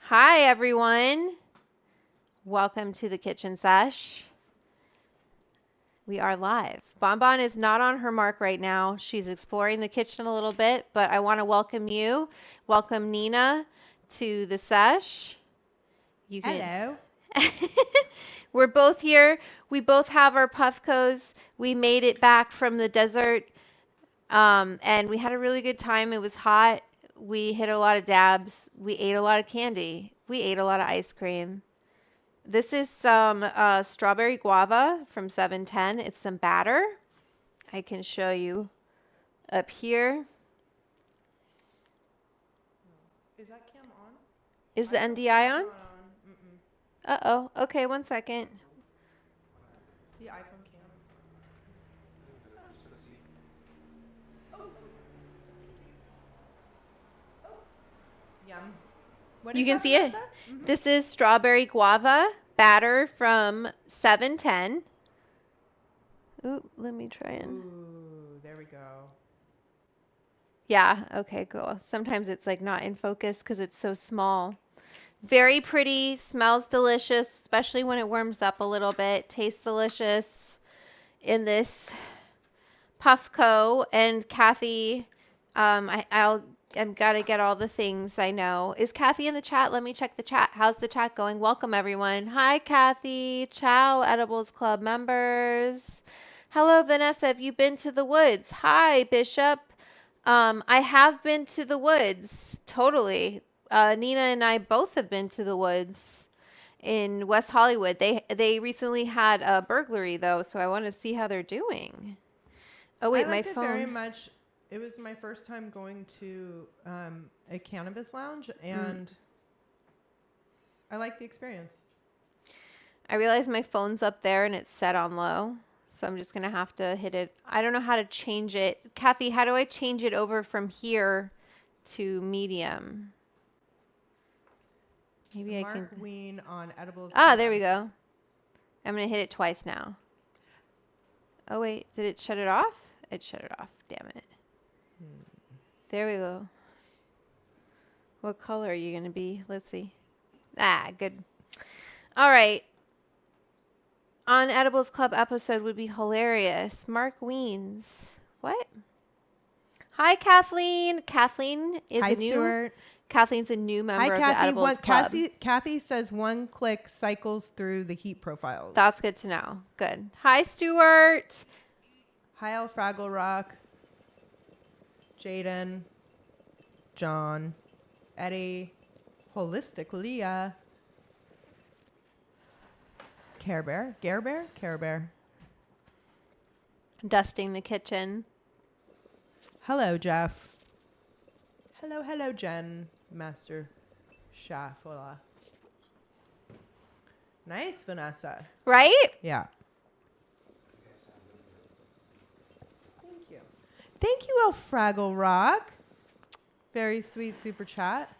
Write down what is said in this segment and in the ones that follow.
Hi, everyone. Welcome to the Kitchen Sesh. We are live. Bonbon is not on her mark right now. She's exploring the kitchen a little bit, but I want to welcome you. Welcome Nina to the sesh. Hello. We're both here. We both have our Puffcos. We made it back from the desert, and we had a really good time. It was hot. We hit a lot of dabs. We ate a lot of candy. We ate a lot of ice cream. This is some strawberry guava from 710. It's some batter. I can show you up here. Is that cam on? Is the NDI on? Mm-mm. Uh-oh. Okay, 1 second. The iPhone cams. Yum. What You is can that, see it. Vanessa? Mm-hmm. This is strawberry guava batter from 710. Ooh, let me try and. Ooh, there we go. Yeah, okay, cool. Sometimes it's like not in focus because it's so small. Very pretty, smells delicious, especially when it warms up a little bit. Tastes delicious in this Puffco. And Kathy, I'm gotta get all the things I know. Is Kathy in the chat? Let me check the chat. How's the chat going? Welcome everyone. Hi Kathy. Ciao Edibles Club members. Hello Vanessa. Have you been to the woods? Hi Bishop. I have been to the woods. Totally. Nina and I both have been to the woods in West Hollywood. They recently had a burglary though, so I want to see how they're doing. Oh wait, I my liked phone. it very much. It was my first time going to a cannabis lounge, and I liked the experience. I realize my phone's up there and it's set on low, so I'm just gonna have to hit it. I don't know how to change it. Kathy, how do I change it over from here to medium? Maybe I can. Mark Ween on Edibles. Ah, there we go. I'm gonna hit it twice now. Oh wait, did it shut it off? It shut it off. Damn it. There we go. What color are you gonna be? Let's see. Ah, good. All right. On Edibles Club episode would be hilarious. Mark Weens. What? Hi, Kathleen. Kathleen is Hi, a new. Stuart. Kathleen a new member Hi, of Kathy. the Edibles Club. Kathy says one click cycles through the heat profiles. That's good to know. Good. Hi, Stuart. Hi, El Fraggle Rock. Jaden. John. Eddie. Holistic Leah. Care Bear. Care Bear? Care Bear. Dusting the kitchen. Hello, Jeff. Hello, Jen. Master Chef. Hola. Nice, Vanessa. Right? Yeah. Thank you. Thank you, El Fraggle Rock. Very sweet super chat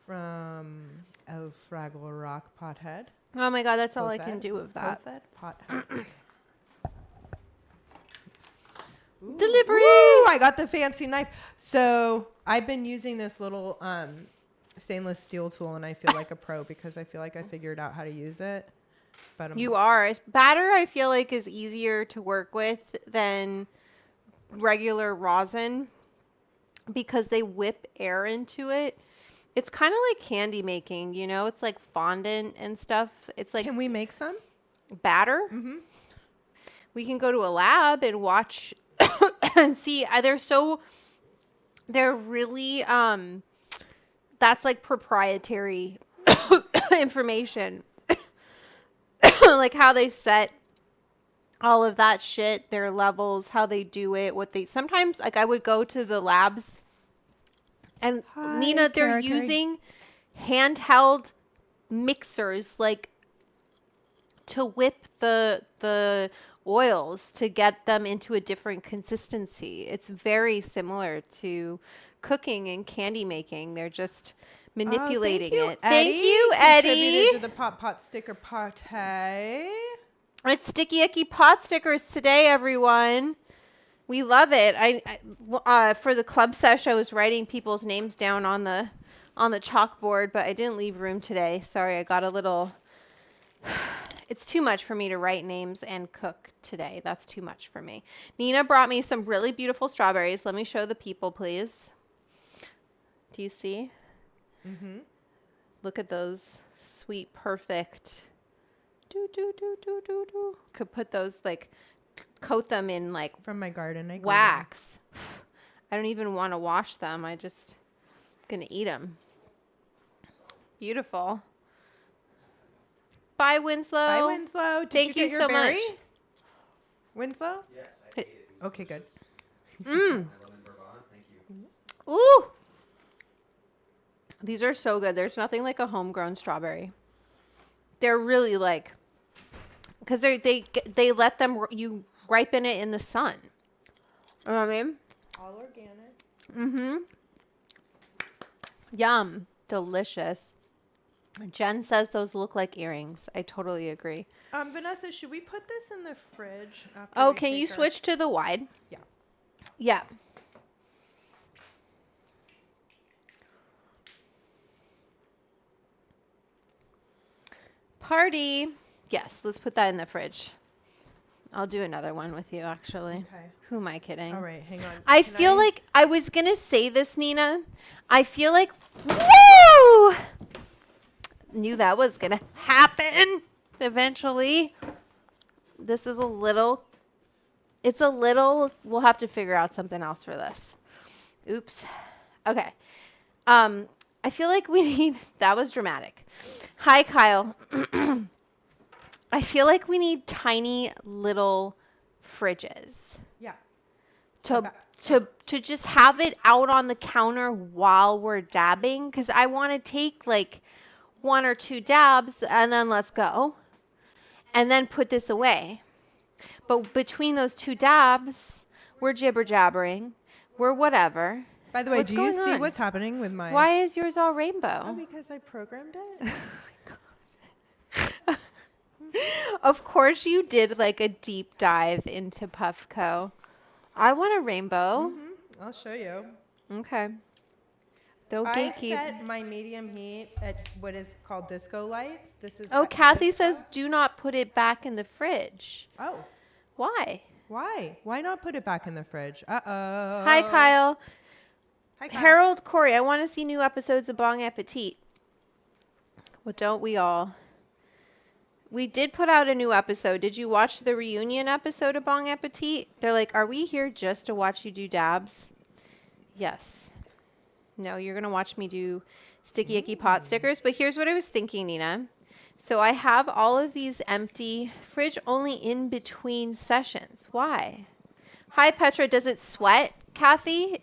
from El Fraggle Rock Pothead. Oh my God, that's all I Pothead? can do with that. Pothead. Ooh, Delivery! Ooh, I got the fancy knife. So I've been using this little stainless steel tool, and I feel like a pro because I feel like I figured out how to use it. But You are. Batter, I feel like, is easier to work with than regular rosin because they whip air into it. It's kind of like candy making, you know? It's like fondant and stuff. It's like Can we make some? batter. Mm-hmm. We can go to a lab and watch and see. They're really, that's like proprietary information. Like how they set all of that shit, their levels, how they do it, sometimes like I would go to the labs and Hi, Nina, they're Kara, using handheld mixers like to whip the oils to get them into a different consistency. It's very similar to cooking and candy making. They're just manipulating it. Thank you, Eddie. Contributed to the pot sticker party. It's Sticky Icky Potstickers today, everyone. We love it. For the club sesh, I was writing people's names down on the chalkboard, but I didn't leave room today. Sorry, I got a little. It's too much for me to write names and cook today. That's too much for me. Nina brought me some really beautiful strawberries. Let me show the people, please. Do you see? Mm-hmm. Look at those sweet, perfect. Could put those like, coat them in like From my garden. I wax. I don't even want to wash them. I just gonna eat them. Beautiful. Bye, Winslow. Bye, Winslow. Did Thank you, get you your so berry? much. Winslow? Yes, I ate it. Okay, good. My lemon bourbon, thank you. Ooh. These are so good. There's nothing like a homegrown strawberry. They're really like, because they let them, you ripen it in the sun. You know what I mean? All organic. Mm-hmm. Yum. Delicious. Jen says those look like earrings. I totally agree. Vanessa, should we put this in the fridge? After Oh, we can you take our- switch to the wide? Yeah. Yeah. Party. Yes, let's put that in the fridge. I'll do another one with you, actually. Okay. Who am I kidding? All right, hang on. I Can feel like I was going to say this, Nina. I feel like, woo! Knew that was going to happen eventually. This is we'll have to figure out something else for this. Oops. Okay. I feel like that was dramatic. Hi, Kyle. I feel like we need tiny little fridges Yeah. to just have it out on the counter while we're dabbing, because I want to take like 1 or 2 dabs and then let's go and then put this away. But between those 2 dabs, we're jibber jabbering, we're whatever. By the way, What's do you going see on? what's happening with my... Why is yours all Oh, rainbow? because I programmed it. Of course you did like a deep dive into Puffco. I want a rainbow. I'll show you. Okay. Don't I gatekeep. set my medium heat at what is called disco lights. This is... Oh, at Kathy disco. says do not put it back in the fridge. Oh, Why? why? Why not put it back in the fridge? Uh-oh. Hi, Kyle. Hi, Kyle. Harold Corey, I want to see new episodes of Bong Appetit. Well, don't we all? We did put out a new episode. Did you watch the reunion episode of Bong Appetit? They're like, are we here just to watch you do dabs? Yes. No, you're going to watch me do Sticky Icky Pot Stickers. But here's what I was thinking, Nina. So I have all of these empty fridge only in between sessions. Why? Hi, Petra. Does it sweat, Kathy?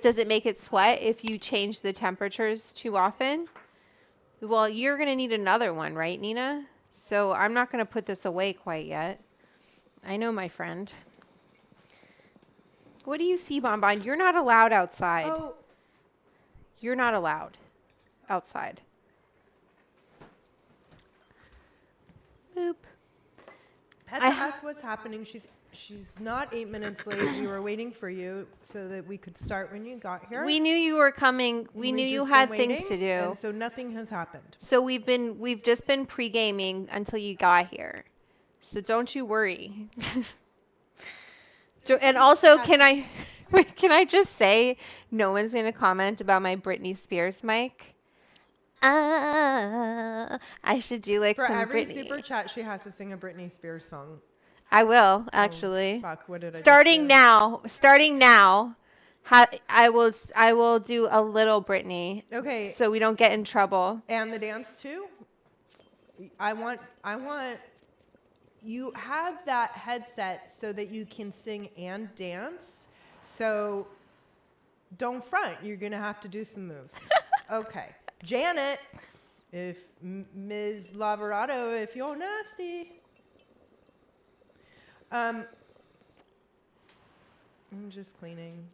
Does it make it sweat if you change the temperatures too often? Well, you're going to need another one, right, Nina? So I'm not going to put this away quite yet. I know, my friend. What do you see, Bonbon? You're not allowed outside. Oh, You're not allowed outside. Boop. Petra asked what's happening. She's not 8 minutes late. We were waiting for you so that we could start when you got here. We knew you were coming. We knew you just had been things to waiting, do. and so nothing has happened. So we've just been pre-gaming until you got here. So don't you worry. And also, can I just say, no one's going to comment about my Britney Spears mic? I should do like For some every Britney. super chat, she has to sing a Britney Spears song. I will Oh, actually. fuck, what did I just Starting do? now. I will do a little Britney. Okay. So we don't get in trouble. And the dance too? I want you have that headset so that you can sing and dance. So don't front. You're going to have to do some moves. Okay. Janet, if Ms. Laverato, if you're nasty. I'm just cleaning.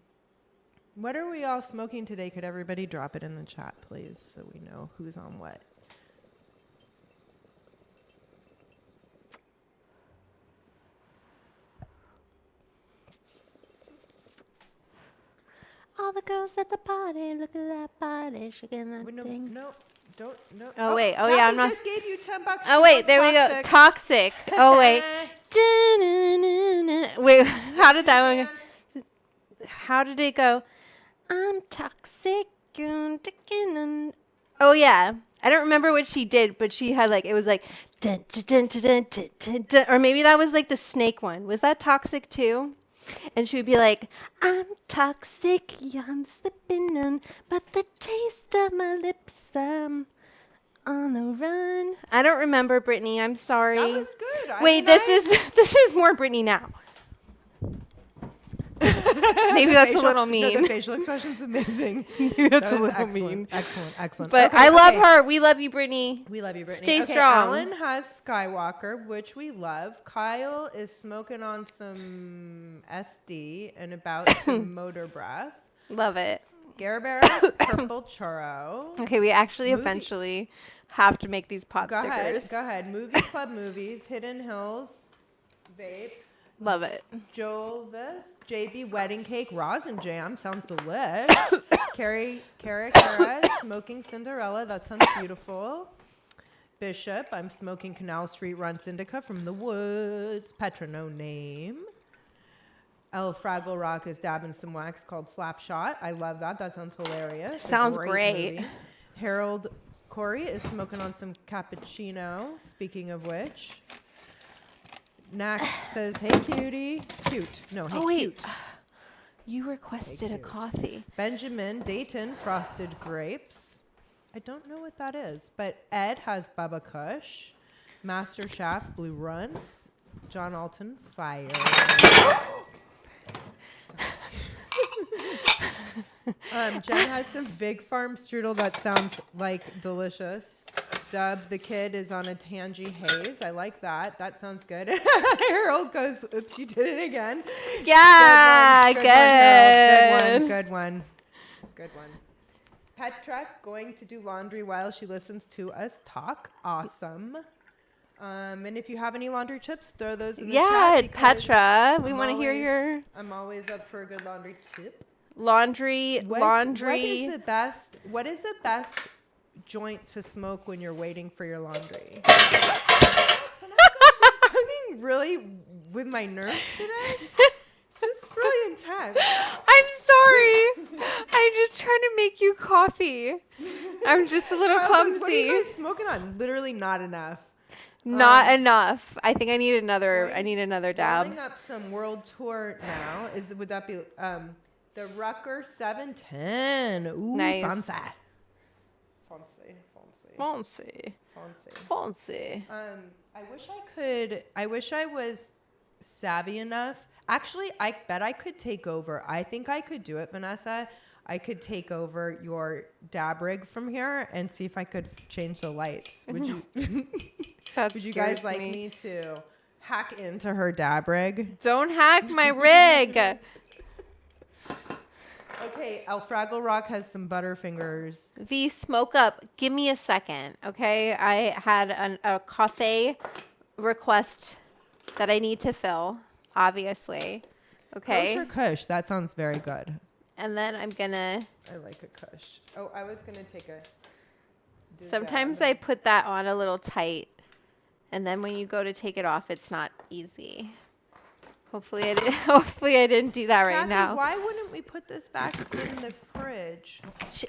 What are we all smoking today? Could everybody drop it in the chat, please, so we know who's on what? All the girls at the party, look at that body, shaking that thing. No, don't, no. Oh, wait. Oh, yeah, I'm not. Just gave you $10. Oh, wait. There we go. Toxic. Oh, wait. Wait, how did that one go? How did it go? I'm toxic. Oh, yeah. I don't remember what she did, but she had like, it was like, dun, dun, dun, dun, dun, dun, dun, or maybe that was like the snake one. Was that toxic too? And she would be like, I'm toxic, I'm slipping on, but the taste of my lips, I'm on the run. I don't remember Britney. I'm sorry. That was good. Wait, this is more Britney now. Maybe that's a little mean. No, the facial expression's amazing. Maybe that's That a was little excellent, mean. excellent. But Okay, I love okay. her. We love you, Britney. We love you, Brittany. Stay okay, strong. Alan has Skywalker, which we love. Kyle is smoking on some SD and about some motor breath. Love it. Garabero's purple churro. Okay, we actually Movie- eventually have to make these pot Go stickers. ahead. Movie Club Movies, Hidden Hills, Vape, Love it. Jovis, JB Wedding Cake, Rosin Jam, sounds delish. Cara, Smoking Cinderella, that sounds beautiful. Bishop, I'm smoking Canal Street Runs Indica from the Woods. Petra, no name. El Fraggle Rock is dabbing some wax called Slap Shot. I love that. That sounds hilarious. A Sounds great. movie. Harold Corey is smoking on some cappuccino. Speaking of which, Knack says, "Hey, cutie, cute." No, hey, Oh, wait. cute. You requested a cute. coffee. Benjamin Dayton, frosted grapes. I don't know what that is, but Ed has Bubba Kush. Master Shaft, Blue Runs. John Alton, Fire. Jen has some Big Farm strudel that sounds like delicious. Dub the Kid is on a Tangy Haze. I like that. That sounds good. Harold goes, oops, you did it again. Yeah, Good one. Petra going to do laundry while she listens to us talk. Awesome. And if you have any laundry tips, throw those in the chat. Yeah, because Petra. We I'm want to hear always- your I'm always up for a good laundry tip. laundry. What is the best joint to smoke when you're waiting for your laundry? I'm really with my nerves today. This is really intense. I'm sorry. I'm just trying to make you coffee. I'm just a little Carlos, what are you clumsy. guys smoking on? Literally not enough. Not enough. I think I need another. I need another dab. Rolling up some world tour now. Would that be the Rucker 710? Ooh, Nice. fancy. Fancy. I wish I was savvy enough. Actually, I bet I could take over. I think I could do it, Vanessa. I could take over your dab rig from here and see if I could change the lights. Would you? That Would you guys scares like me to hack into her dab rig? Don't hack my rig. Okay, Alfraggle Rock has some Butterfingers. V, smoke up. Give me a second, okay? I had a coffee request that I need to fill, obviously. Okay. Kosher Kush, that sounds very good. And then I'm gonna. I like a Kush. Oh, I was gonna take a. Sometimes I put that on a little tight, and then when you go to take it off, it's not easy. Hopefully I did, hopefully I didn't do that right Kathy, now. why wouldn't we put this back in the fridge?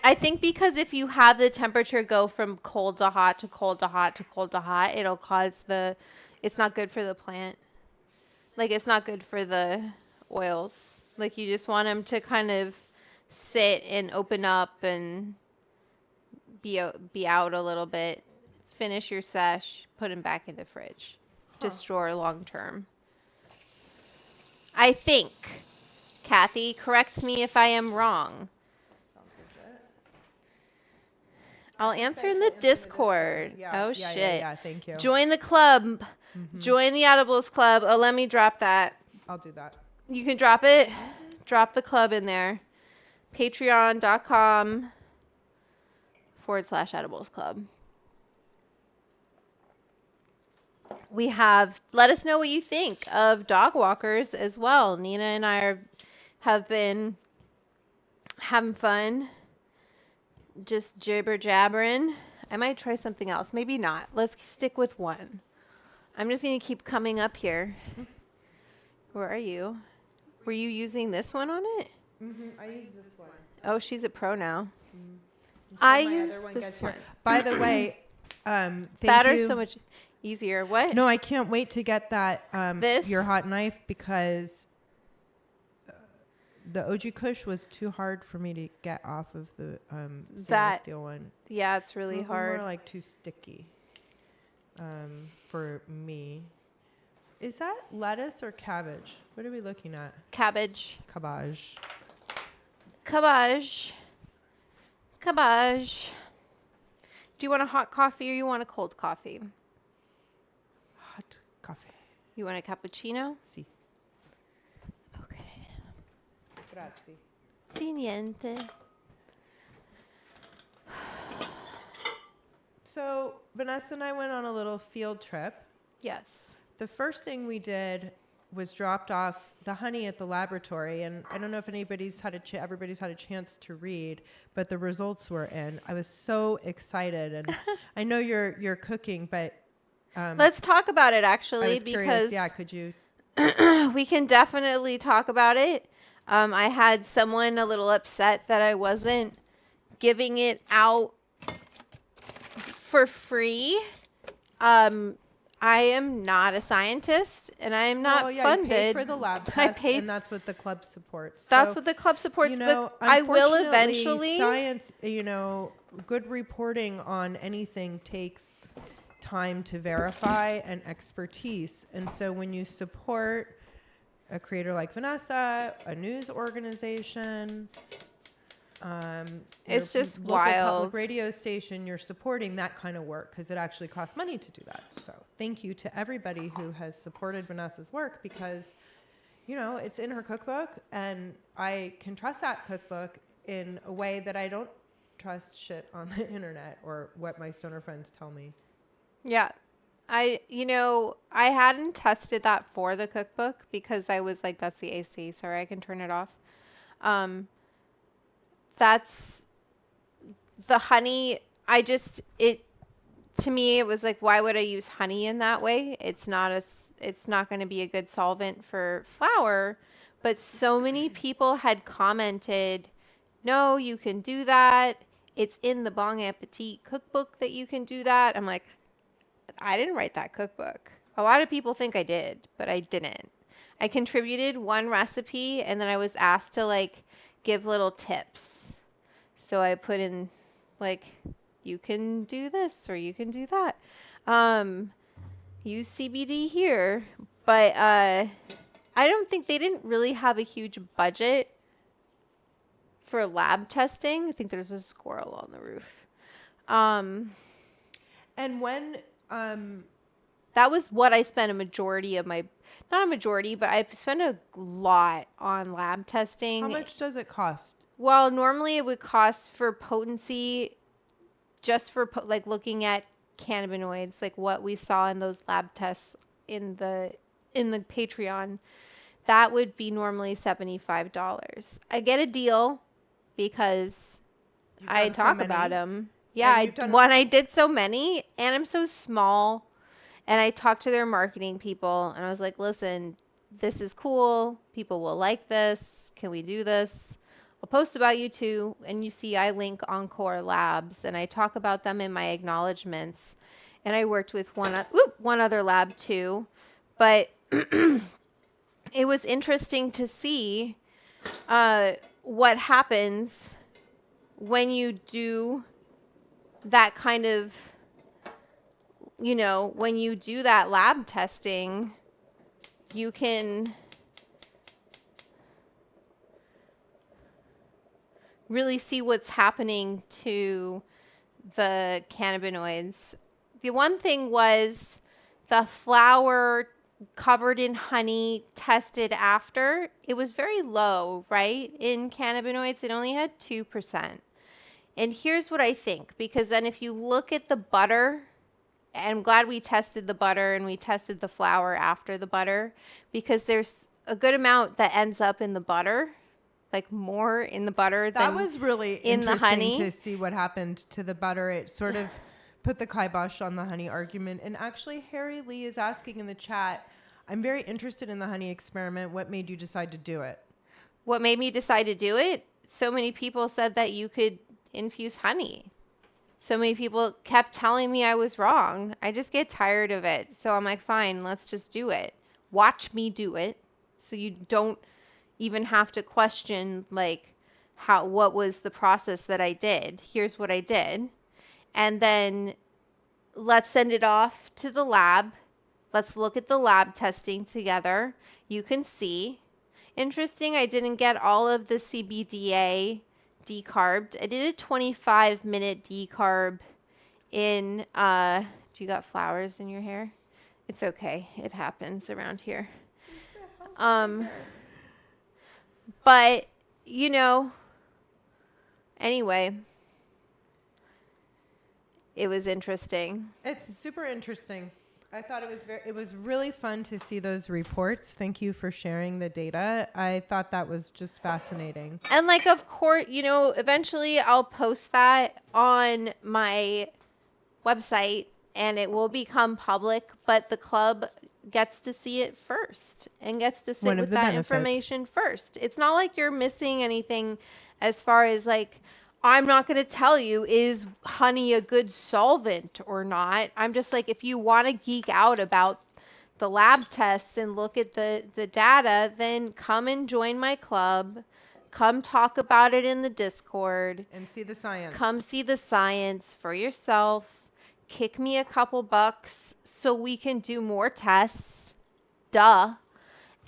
I think because if you have the temperature go from cold to hot to cold to hot to cold to hot, it'll cause it's not good for the plant. Like, it's not good for the oils. Like, you just want them to kind of sit and open up and be out a little bit. Finish your sesh, put them back in the fridge to store long term. I think. Kathy, correct me if I am wrong. Sounds legit. I'll answer in the Discord. Yeah, Oh, yeah, shit. Yeah, thank you. Join the club. Join the Edibles Club. Oh, let me drop that. I'll do that. You can drop it. Drop the club in there. Patreon.com/edibles club. We have, let us know what you think of dog walkers as well. Nina and I have been having fun. Just jibber jabbering. I might try something else. Maybe not. Let's stick with one. I'm just going to keep coming up here. Where are you? Were you using this one on it? I use this one. Oh, she's a pro now. Until I my use other one this gets here. one. By the way, thank That are you. so much easier. What? No, I can't wait to get that This? your hot knife because the OG Kush was too hard for me to get off of the stainless That- steel one. Yeah, it's Some really of them hard. are like too sticky for me. Is that lettuce or cabbage? What are we looking at? Cabbage. Cabbage. Cabbage. Cabbage. Do you want a hot coffee or you want a cold coffee? Hot coffee. You want a cappuccino? Si. Okay. Grazie. Di niente. So Vanessa and I went on a little field trip. Yes. The first thing we did was dropped off the honey at the laboratory, and I don't know if everybody's had a chance to read, but the results were in. I was so excited, and I know you're cooking, but Let's talk about it I actually was curious. because Yeah, could you? we can definitely talk about it. I had someone a little upset that I wasn't giving it out for free. I am not a scientist and I am not well, yeah, funded. You paid for the lab I test, paid- and that's what the club supports. That's So, what the club supports. you know, I will unfortunately, eventually. Science, good reporting on anything takes time to verify and expertise. And so when you support a creator like Vanessa, a news organization, It's your just local wild. public radio station, you're supporting that kind of work because it actually costs money to do that. So thank you to everybody who has supported Vanessa's work because, it's in her cookbook and I can trust that cookbook in a way that I don't trust shit on the internet or what my stoner friends tell me. Yeah. I hadn't tested that for the cookbook because I was like, that's the AC. Sorry, I can turn it off. That's the honey. To me, it was like, why would I use honey in that way? It's not going to be a good solvent for flour. But so many people had commented, no, you can do that. It's in the Bon Appetit cookbook that you can do that. I'm like, I didn't write that cookbook. A lot of people think I did, but I didn't. I contributed one recipe and then I was asked to give little tips. So I put in you can do this or you can do that. Use CBD here. But I don't think they didn't really have a huge budget for lab testing. I think there's a squirrel on the roof. And when That was what I spent a majority of my, not a majority, but I spent a lot on lab testing. how much does it cost? Well, normally it would cost for potency, just for looking at cannabinoids, like what we saw in those lab tests in the Patreon, that would be normally $75. I get a deal because You've I done so talk many. about them. Yeah, And you've done- when I did so many, and I'm so small, and I talked to their marketing people, and I was like, listen, this is cool. People will like this. Can we do this? I'll post about you too. And you see, I link Encore Labs and I talk about them in my acknowledgments. And I worked with one other lab too. But it was interesting to see what happens when you do that kind of, when you do that lab testing, you can really see what's happening to the cannabinoids. The one thing was the flour covered in honey tested after, it was very low, right? In cannabinoids, it only had 2%. And here's what I think, because then if you look at the butter, and I'm glad we tested the butter and we tested the flour after the butter, because there's a good amount that ends up in the butter, like more in the butter than That was really in the interesting honey. to see what happened to the butter. It sort of put the kibosh on the honey argument. And actually, Harry Lee is asking in the chat, I'm very interested in the honey experiment. What made you decide to do it? What made me decide to do it? So many people said that you could infuse honey. So many people kept telling me I was wrong. I just get tired of it. So I'm like, fine, let's just do it. Watch me do it. So you don't even have to question like what was the process that I did. Here's what I did. And then let's send it off to the lab. Let's look at the lab testing together. You can see. Interesting, I didn't get all of the CBDA decarbed. I did a 25-minute decarb in, do you got flowers in your hair? It's okay. It happens around here. But, anyway, it was interesting. It's super interesting. I thought it was really fun to see those reports. Thank you for sharing the data. I thought that was just fascinating. And like, of course, eventually I'll post that on my website and it will become public, but the club gets to see it first and gets to sit with that information first. It's not like you're missing anything as far as like, I'm not going to tell you, is honey a good solvent or not? I'm just like, if you want to geek out about the lab tests and look at the data, then come and join my club. Come talk about it in the Discord. And see the science. Come see the science for yourself. Kick me a couple bucks so we can do more tests. Duh.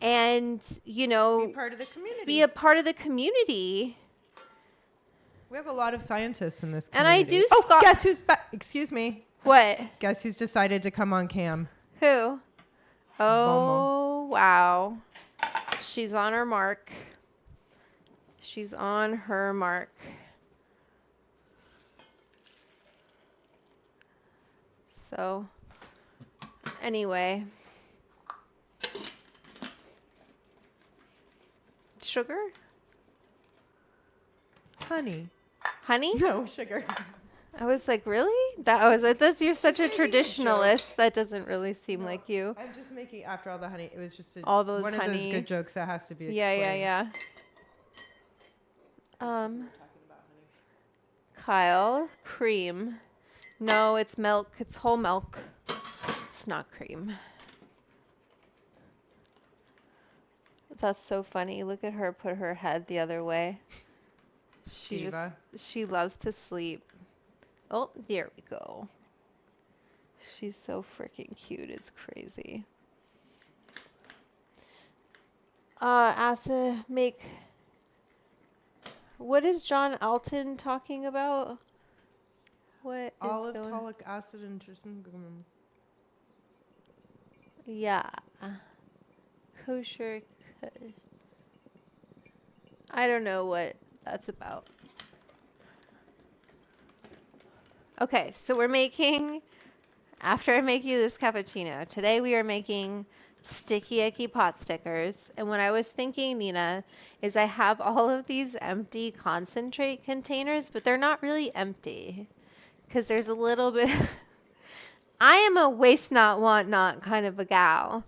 And, be part of the community. Be a part of the community. We have a lot of scientists in this community. And I do. Guess who's back? Excuse me. What? Guess who's decided to come on cam? Who? Oh, wow. She's on her mark. She's on her mark. So, anyway. Sugar? Honey. Honey? No, sugar. I was like, really? You're such a traditionalist. That doesn't really seem like you. I'm just making, after all the honey, it was just all those one honey. of those good jokes that has to be explained. Yeah. Kyle, cream. No, it's milk. It's whole milk. It's not cream. That's so funny. Look at her put her head the other way. She loves to sleep. Oh, there we go. She's so freaking cute. It's crazy. Asa, what is John Alton talking about? What is Olive acid and yeah. Kosher. I don't know what that's about. Okay, so we're making, after I make you this cappuccino, today we are making sticky icky pot stickers. And what I was thinking, Nina, is I have all of these empty concentrate containers, but they're not really empty because there's a little bit. I am a waste not, want not kind of a gal.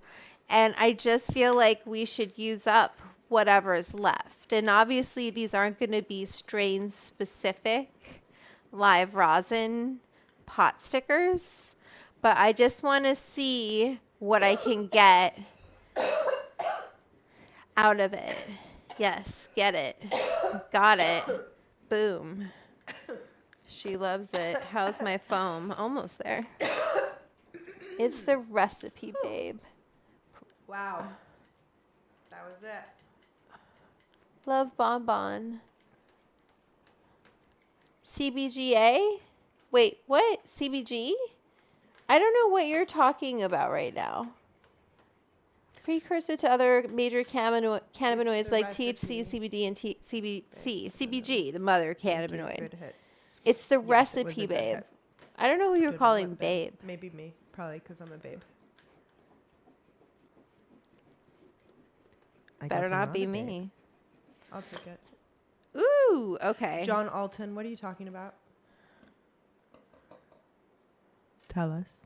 And I just feel like we should use up whatever is left. And obviously these aren't going to be strain specific live rosin pot stickers, but I just want to see what I can get out of it. Yes, get it. Got it. Boom. She loves it. How's my foam? Almost there. It's the recipe, babe. Wow. That was it. Love Bonbon. CBGA? Wait, what? CBG? I don't know what you're talking about right now. Precursor to other major cannabinoids the like recipe. THC, CBD, and CBC. CBG, the mother cannabinoid. Good hit. It's the Yes, it was a recipe, good babe. hit. I don't know who you're Good calling what, babe. Maybe me. Probably because I'm a babe. I Better guess I'm not be a babe. me. I'll take it. Ooh, okay. John Alton, what are you talking about? Tell us.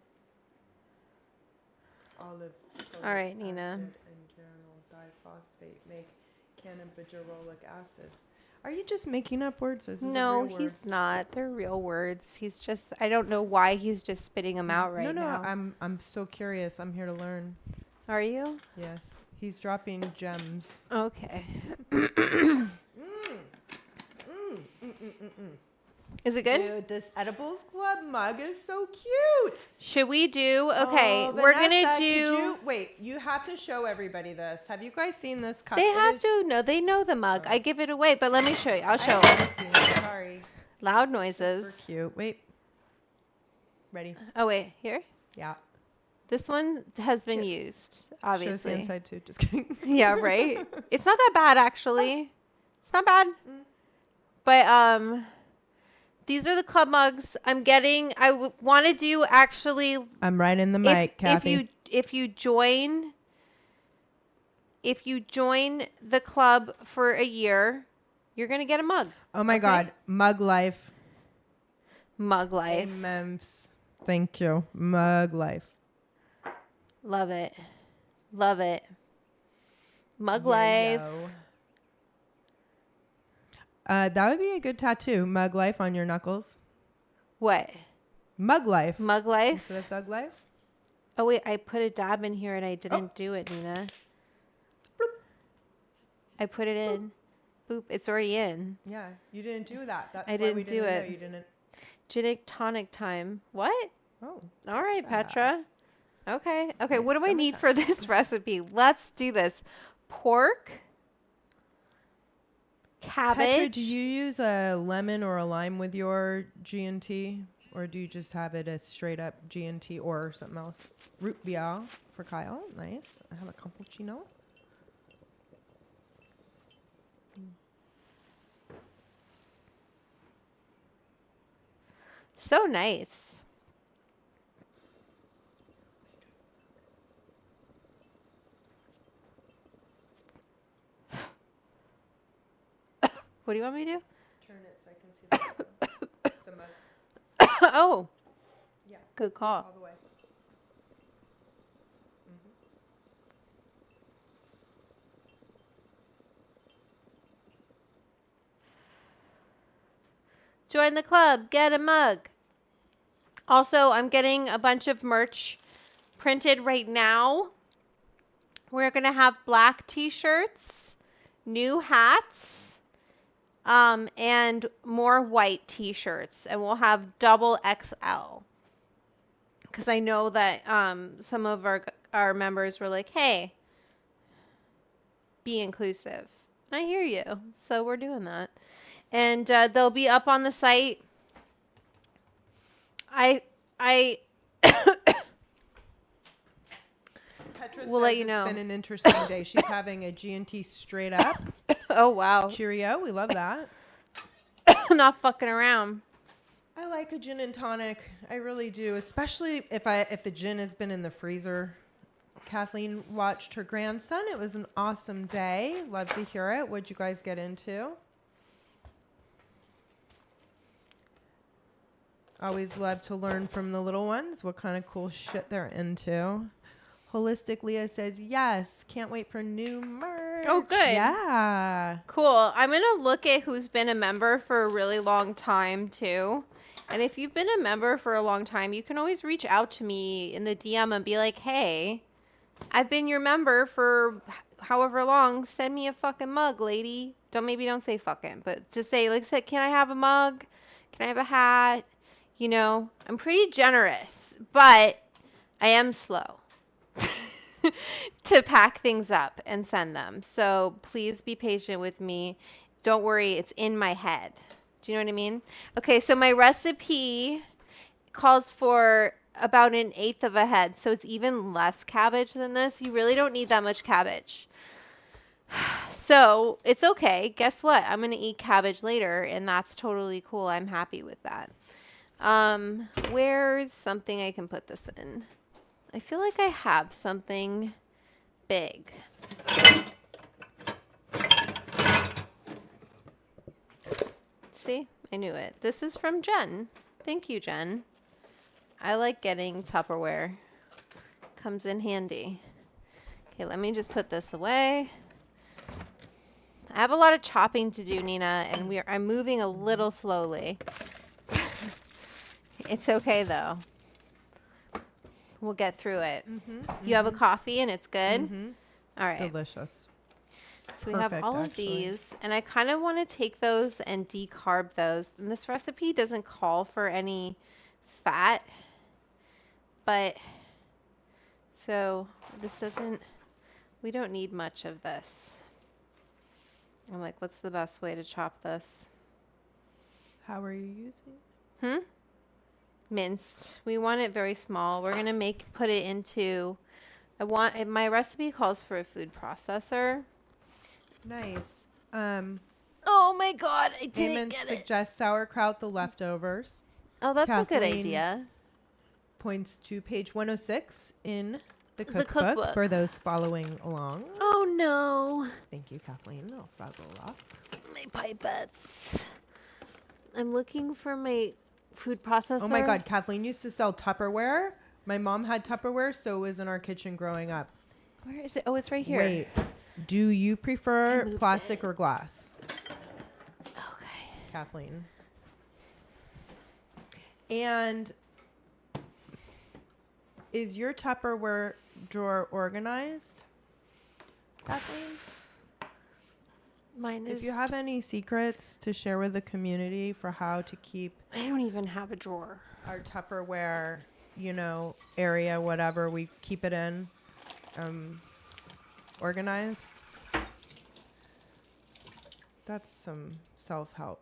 Olive. All right, Nina. Acid and general diphosphate make cannabigerolic acid. Are you just making up words? Or is this No, a real he's words? not. They're real words. He's just, I don't know why he's just spitting them out right no, now. I'm so curious. I'm here to learn. Are you? Yes. He's dropping gems. Okay. Is it good? Dude, this Edibles Club mug is so cute. Should we do? Okay, Oh, we're Vanessa, gonna could do. you, wait, you have to show everybody this. Have you guys seen this cup? They It have is- to. No, they know the mug. I give it away, but let me show you. I'll I show. haven't seen it. Sorry. Loud Super noises. cute. Wait. Ready? Oh wait, here. Yeah. This one has been used, Show us the obviously. inside too. Just kidding. Yeah, right. It's not that bad actually. It's not bad. Mm. But these are the club mugs I'm getting. I want to do actually. I'm right in the mic, Kathy. If you join the club for a year, you're gonna get a mug. Oh my okay? God. Mug life. Mug life. Amens. Thank you. Mug life. Love it. Love it. Mug life. Yellow. That would be a good tattoo. Mug life on your knuckles. What? Mug life. Mug life? Instead of thug life. Oh wait, I put a dab in here and I didn't do it, Nina. Bloop. I put it in. Boop. It's already in. Yeah, you didn't do that. That's I why didn't we do didn't know it. you didn't. Gin and tonic time. What? Oh. All right, Petra. Petra. Okay. Okay. It's What do I need for summertime. this recipe? Let's do this. Pork. Cabbage. Petra, do you use a lemon or a lime with your G&T? Or do you just have it as straight up G&T or something else? Root beer for Kyle. Nice. I have a cappuccino. So nice. What do you want me to do? Turn it so I can see the mug. Oh, Yeah, good call. all the way. Join the club. Get a mug. Also, I'm getting a bunch of merch printed right now. We're going to have black t-shirts, new hats, and more white t-shirts. And we'll have double XL. Because I know that some of our members were like, hey, be inclusive. And I hear you. So we're doing that. And they'll be up on the site. I Petra We'll says let you know. It's been an interesting day. She's having a G&T straight up. oh wow, Cheerio. We love that. not fucking around. I like a gin and tonic. I really do, especially if the gin has been in the freezer. Kathleen watched her grandson. It was an awesome day. Love to hear it. What'd you guys get into? Always love to learn from the little ones what kind of cool shit they're into. Holistic Leah says, yes, can't wait for new merch. Oh, good. Yeah. Cool. I'm going to look at who's been a member for a really long time, too. And if you've been a member for a long time, you can always reach out to me in the DM and be like, hey, I've been your member for however long. Send me a fucking mug, lady. Maybe don't say fucking, but just say, like, say, can I have a mug? Can I have a hat? You know, I'm pretty generous, but I am slow to pack things up and send them. So please be patient with me. Don't worry, it's in my head. Do you know what I mean? Okay, so my recipe calls for about 1/8 of a head, so it's even less cabbage than this. You really don't need that much cabbage. So it's okay. Guess what? I'm going to eat cabbage later, and that's totally cool. I'm happy with that. Where's something I can put this in? I feel like I have something big. See? I knew it. This is from Jen. Thank you, Jen. I like getting Tupperware. Comes in handy. Okay, let me just put this away. I have a lot of chopping to do, Nina, and I'm moving a little slowly. It's okay, though. We'll get through it. You have a coffee and it's good? All right. Delicious. So we have all of these, and I kind of want to take those and decarb those. And this recipe doesn't call for any fat, but so this doesn't, we don't need much of this. I'm like, what's the best way to chop this? How are you using? Minced. We want it very small. We're gonna put it into. My recipe calls for a food processor. Nice. Oh my god, I didn't Eamon get it. suggests sauerkraut, the leftovers. Oh, that's a good Kathleen idea. Points to page 106 in the The cookbook, cookbook. for those following along. Oh no, Thank you, Kathleen. I'll frazzle off. my pipettes. I'm looking for my food processor. Oh my God, Kathleen used to sell Tupperware. My mom had Tupperware, so it was in our kitchen growing up. Where is it? Oh, it's right here. Wait, do you I prefer moved plastic it. or glass, Okay. Kathleen? And is your Tupperware drawer organized, Kathleen? Mine is. If you have any secrets to share with the community for how to keep I don't even have a drawer. our Tupperware, area, whatever we keep it in, organized, that's some self-help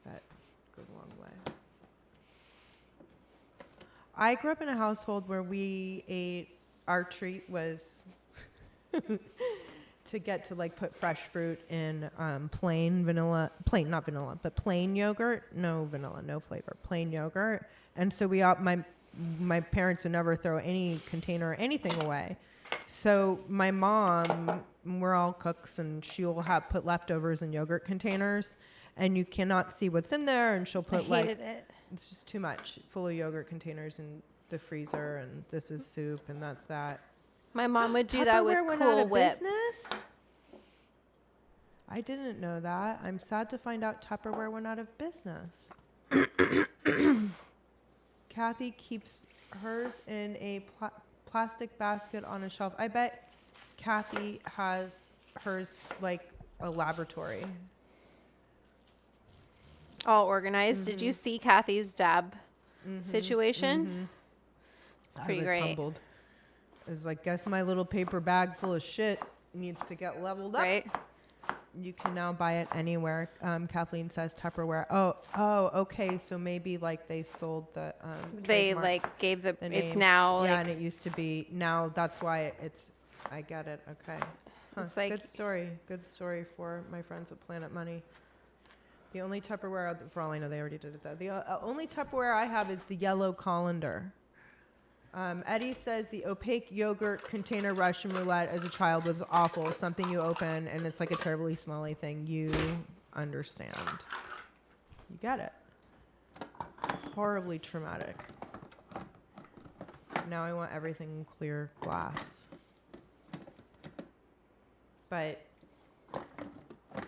that goes a long way. I grew up in a household where our treat was to get to put fresh fruit in plain yogurt, no vanilla, no flavor, plain yogurt. And so my parents would never throw any container or anything away. So my mom, we're all cooks, and she'll put leftovers in yogurt containers, and you cannot see what's in there, and she'll put I hated it. it's just too much, full of yogurt containers in the freezer, and this is soup, and that's that. My mom would do that with Tupperware went out Cool of Whip. business? I didn't know that. I'm sad to find out Tupperware went out of business. Kathy keeps hers in a plastic basket on a shelf. I bet Kathy has hers like a laboratory. All organized. Did you see Kathy's dab situation? It's pretty I was great. humbled. I was like, guess my little paper bag full of shit needs to get leveled up. Right? You can now buy it anywhere. Kathleen says Tupperware. Oh, okay. So maybe they sold the They trademark, gave the the it's name. now Yeah, and it used to be. Now that's why it's. I get it. Okay. Huh. It's like- good story. Good story for my friends at Planet Money. The only Tupperware, for all I know, they already did it though. The only Tupperware I have is the yellow colander. Eddie says the opaque yogurt container Russian roulette as a child was awful. Something you open and it's like a terribly smelly thing. You understand. You get it. Horribly traumatic. Now I want everything in clear glass. but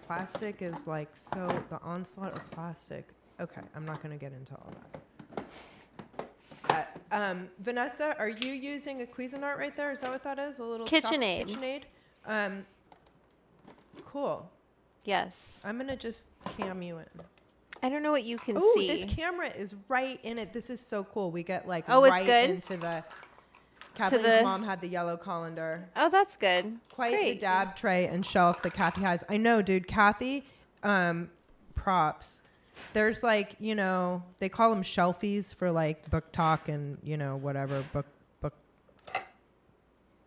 plastic is like so, the onslaught of plastic. Okay, I'm not going to get into all that. Vanessa, are you using a Cuisinart right there? Is that what that is? A little KitchenAid. KitchenAid? Cool. Yes. I'm going to just cam you in. I don't know what you can Oh, see. this camera is right in it. This is so cool. We get like Oh, it's right good? into the... Kathleen's mom had the yellow colander. Oh, that's good. Quite Great. the dab tray and shelf that Kathy has. I know, dude. Kathy, props. There's like, you know, they call them shelfies for like book talk and, you know, whatever, book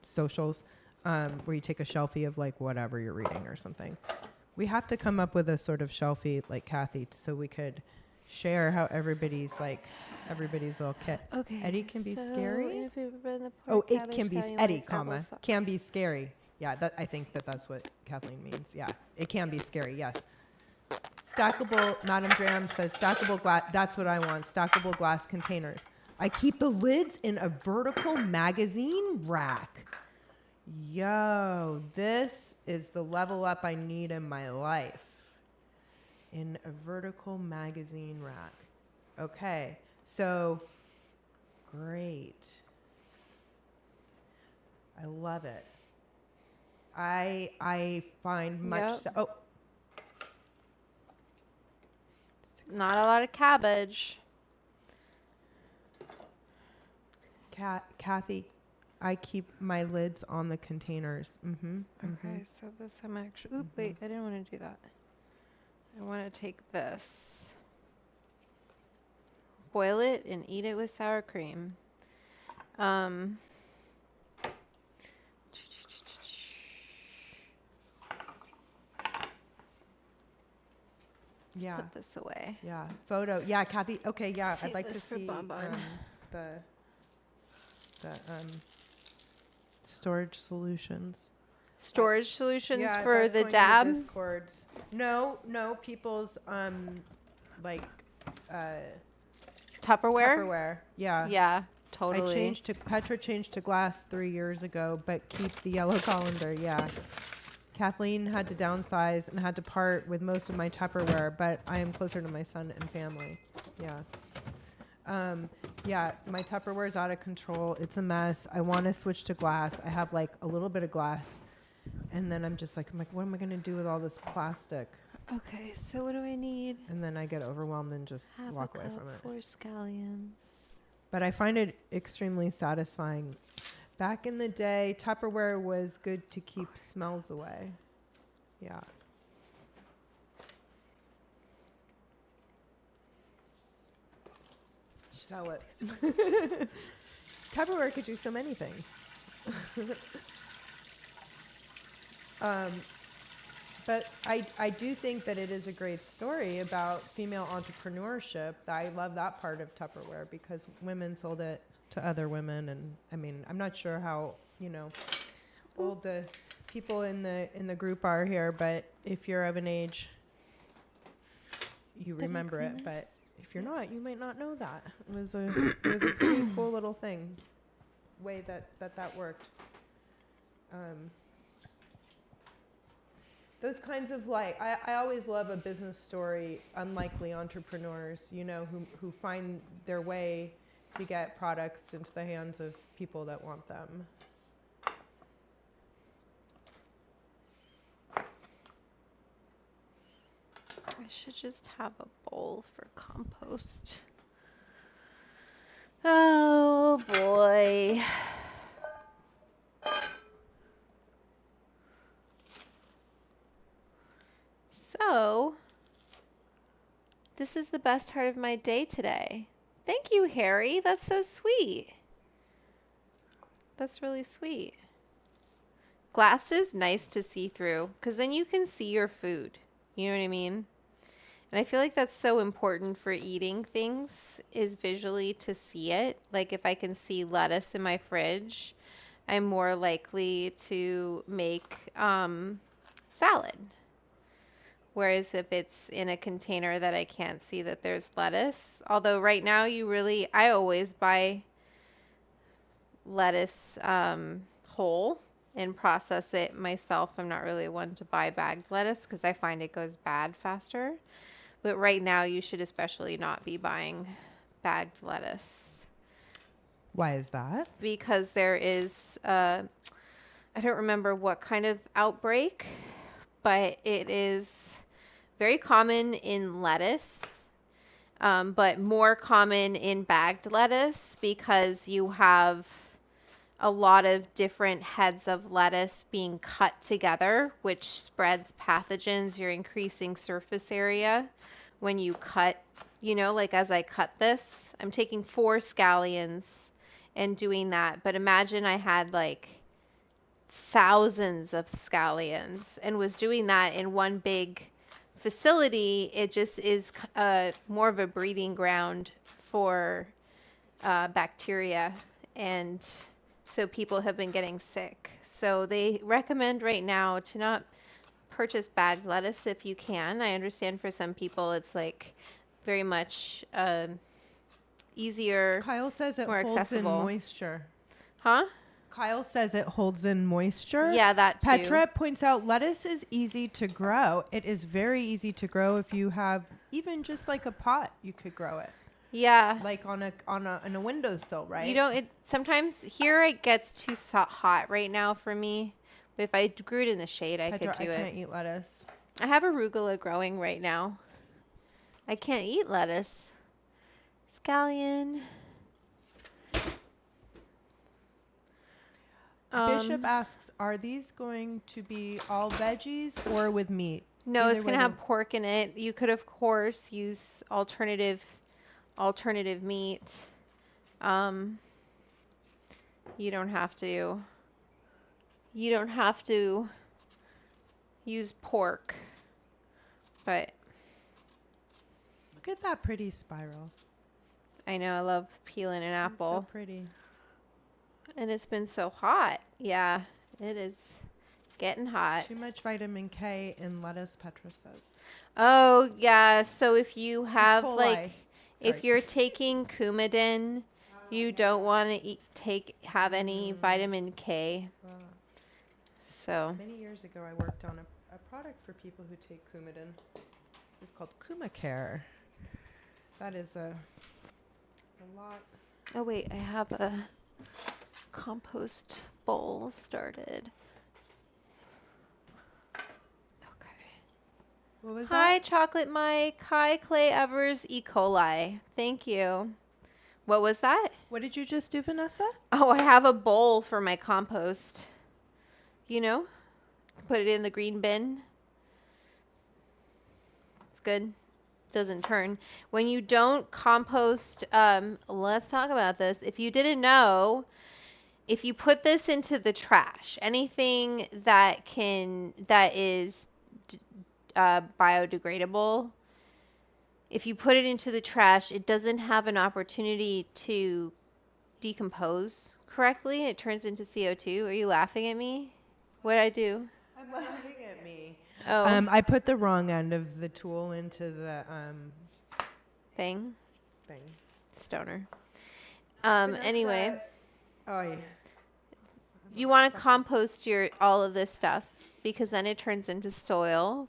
socials, where you take a shelfie of like whatever you're reading or something. We have to come up with a sort of shelfie like Kathy so we could share how everybody's little kit. Okay. Eddie can be so scary. if you've been the Oh, pork it cabbage, can be scallion, Eddie, white scrabble comma, sauce. can be scary. Yeah, I think that's what Kathleen means. Yeah, it can be scary. Yes. Stackable. Madam Dram says stackable glass. That's what I want. Stackable glass containers. I keep the lids in a vertical magazine rack. Yo, this is the level up I need in my life. In a vertical magazine rack. Okay, so great. I love it. I find much. Yep. Not a lot of cabbage. Kathy, I keep my lids on the containers. Mm-hmm. Okay, so this I'm actually. Oop, wait, I didn't want to do that. I want to take this, boil it, and eat it with sour cream. Yeah. Put this away. Yeah. Photo. Yeah, Kathy. Okay. Yeah, Save I'd like to this for see Bonbon. the storage solutions. Storage solutions Yeah, for that's the going to dab. Discords. No, people's like Tupperware. Tupperware. Yeah. Yeah, totally. Petra changed to glass 3 years ago, but keep the yellow colander. Yeah. Kathleen had to downsize and had to part with most of my Tupperware, but I am closer to my son and family. Yeah. Yeah, my Tupperware is out of control. It's a mess. I want to switch to glass. I have like a little bit of glass. And then I'm like, what am I going to do with all this plastic? Okay, so what do I need? And then I get overwhelmed and just Half walk a away cup, from it. 4 scallions. But I find it extremely satisfying. Back in the day, Tupperware was good to keep smells away. Yeah. Sell it. Tupperware could do so many things. But I do think that it is a great story about female entrepreneurship. I love that part of Tupperware because women sold it to other women. And I mean, I'm not sure how, old the people in the group are here, but if you're of an age, you remember it. But if you're not, you might not know that. It was a pretty cool little thing, way that worked. Those kinds of I always love a business story, unlikely entrepreneurs, who find their way to get products into the hands of people that want them. I should just have a bowl for compost. Oh boy. So, this is the best part of my day today. Thank you, Harry. That's so sweet. That's really sweet. Glass is nice to see through because then you can see your food. You know what I mean? And I feel like that's so important for eating things is visually to see it. Like if I can see lettuce in my fridge, I'm more likely to make salad. Whereas if it's in a container that I can't see that there's lettuce, although right now I always buy lettuce whole and process it myself. I'm not really one to buy bagged lettuce because I find it goes bad faster. But right now, you should especially not be buying bagged lettuce Why is that? because there is, I don't remember what kind of outbreak, but it is very common in lettuce, but more common in bagged lettuce because you have a lot of different heads of lettuce being cut together, which spreads pathogens. You're increasing surface area when you cut, like as I cut this, I'm taking 4 scallions and doing that. But imagine I had like thousands of scallions and was doing that in one big facility. It just is more of a breeding ground for bacteria, and so people have been getting sick. So they recommend right now to not purchase bagged lettuce if you can. I understand for some people it's like very much easier. Kyle says it more holds accessible. in moisture. Huh? Kyle says it holds in moisture. Yeah, that too. Petra points out lettuce is easy to grow. It is very easy to grow if you have even just like a pot, you could grow it. Yeah. Like on a windowsill, right? You know, sometimes here it gets too hot right now for me. But if I grew it in the shade, I Petra, could do I it. can't eat lettuce. I have arugula growing right now. I can't eat lettuce. Scallion. Bishop asks, are these going to be all veggies or with meat? No, Either it's going to way have pork in it. You could, of course, use alternative meat. You don't have to. You don't have to use pork. But Look at that pretty spiral. I know I love peeling an It's apple. so pretty. And it's been so hot. Yeah, it is getting hot. Too much vitamin K in lettuce, Petra says. Oh, yeah. So if you have coli. like, if Sorry. you're taking Coumadin, you don't want to have any vitamin K. So Many years ago, I worked on a product for people who take Coumadin. It's called CumaCare. That is a lot. oh wait, I have a compost bowl started. Okay. What was Hi, that? Chocolate Mike. Hi, Clay Evers, E. coli. Thank you. What was that? What did you just do, Vanessa? Oh, I have a bowl for my compost. Put it in the green bin. It's good. Doesn't turn. When you don't compost, let's talk about this. If you didn't know, if you put this into the trash, anything that is biodegradable, if you put it into the trash, it doesn't have an opportunity to decompose correctly. It turns into CO2. Are you laughing at me? What'd I do? I'm laughing at me. Oh, I put the wrong end of the tool into the thing. thing. Stoner. Vanessa- Anyway, Oh, yeah. you want to compost all of this stuff because then it turns into soil.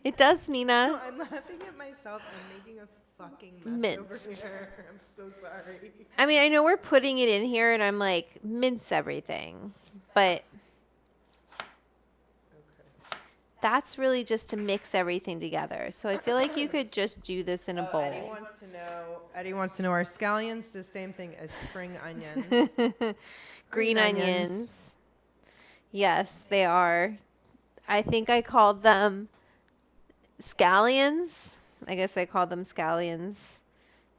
It does, Nina. No, I'm laughing at myself. I'm making a fucking mess over Minced. here. I'm so sorry. I mean, I know we're putting it in here and I'm like, mince everything. But that's really just to mix everything together. So I feel like you could just do this in a bowl. Eddie wants to know, are scallions the same thing as spring onions? Green onions. onions. Yes, they are. I think I called them scallions. I guess I called them scallions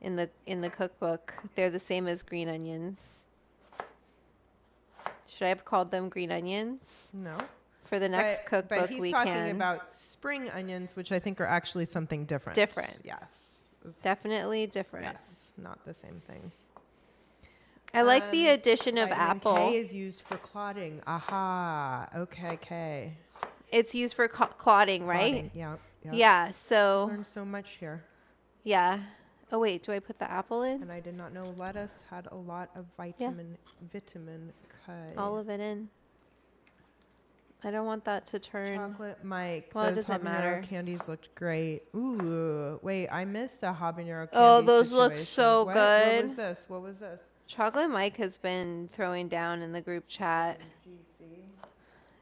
in the cookbook. They're the same as green onions. Should I have called them green onions? No. For the next cookbook, but he's we talking can. about spring onions, which I think are actually something different. Different. Yes. Definitely different. Yes, not the same thing. I like the addition of Vitamin apple. K is used for clotting. Aha. Okay, K. It's used for clotting, right? Clotting. Yeah. Yeah. So Learned so much here. yeah. Oh wait, do I put the apple in? And I did not know lettuce had a lot of vitamin K. All of it in. I don't want that to turn. Chocolate Mike. Well, it Those doesn't habanero matter. candies looked great. Ooh, wait, I missed a habanero candy Oh, those look situation. so What good. was this? What was this? Chocolate Mike has been throwing down in the group chat. GC.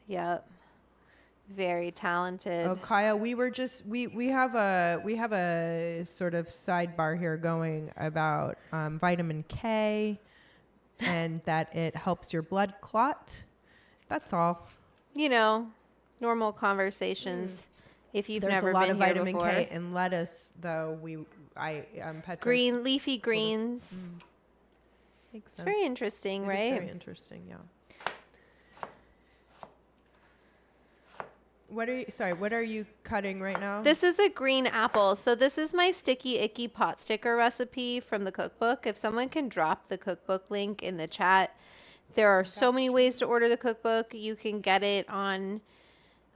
Yep. Very talented. Oh, Kyle, we have a sort of sidebar here going about vitamin K, and that it helps your blood clot. That's all. You know, normal conversations. If you've There's never a lot been of here vitamin before. K in lettuce, though. Petra's Green leafy greens. Makes It's sense. very interesting, It right? is very interesting, yeah. What are you cutting right now? This is a green apple. So this is my sticky icky pot sticker recipe from the cookbook. If someone can drop the cookbook link in the chat, there are so many ways to order the cookbook. You can get it on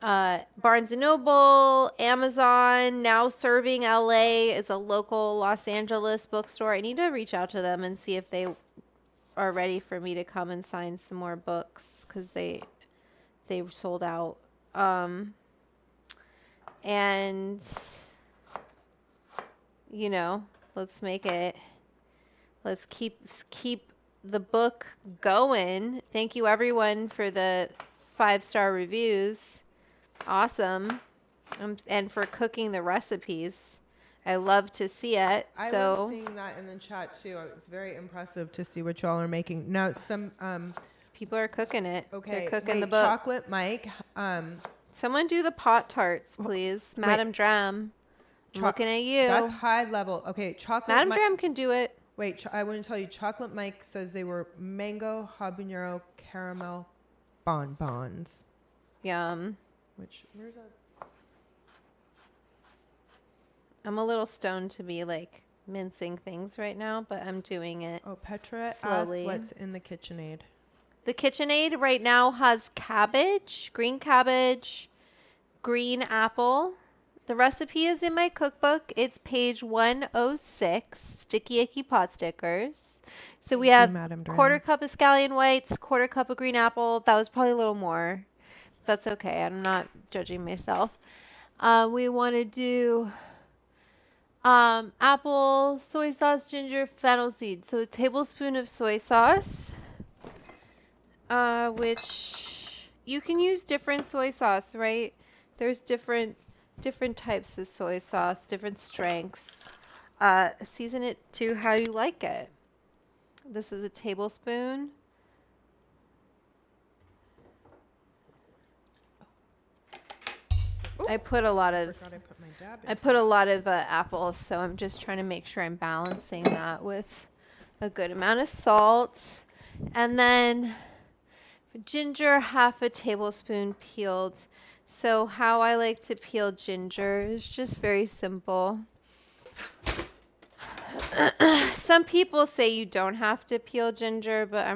Barnes & Noble, Amazon. Now Serving LA is a local Los Angeles bookstore. I need to reach out to them and see if they are ready for me to come and sign some more books because they sold out. And you know, let's keep the book going. Thank you everyone for the 5-star reviews. Awesome. And for cooking the recipes. I love to see it. I So love seeing that in the chat too. It's very impressive to see what y'all are making. Now some people are cooking it. okay, They're cooking wait, the book. Chocolate Mike. Someone do the pot tarts, please. Madam Dram. I'm looking at you. That's high level. Okay, Chocolate Madam Mike. Dram can do it. Wait, I want to tell you, Chocolate Mike says they were mango habanero caramel bonbons. Yum. Where's that? I'm a little stoned to be like mincing things right now, but I'm doing it. Oh, Petra slowly. asked what's in the KitchenAid. The KitchenAid right now has cabbage, green apple. The recipe is in my cookbook. It's page 106, Sticky Icky Pot Stickers. So we have Madam Dram. quarter cup of scallion whites, quarter cup of green apple. That was probably a little more. That's okay. I'm not judging myself. We want to do apple, soy sauce, ginger, fennel seeds. So a tablespoon of soy sauce, which you can use different soy sauce, right? There's different types of soy sauce, different strengths. Season it to how you like it. This is a tablespoon. I put a lot of Forgot I put my dab in. I put a lot of apple, so I'm just trying to make sure I'm balancing that with a good amount of salt. And then for ginger, half a tablespoon peeled. So how I like to peel ginger is just very simple. Some people say you don't have to peel ginger, but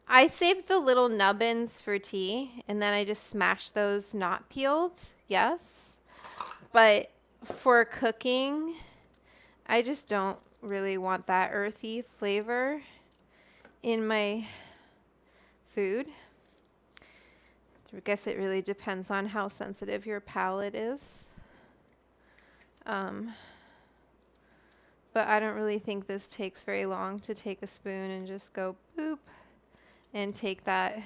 I save the little nubbins for tea, and then I just smash those not peeled. Yes. But for cooking, I just don't really want that earthy flavor in my food. I guess it really depends on how sensitive your palate is. But I don't really think this takes very long to take a spoon and just go boop and take that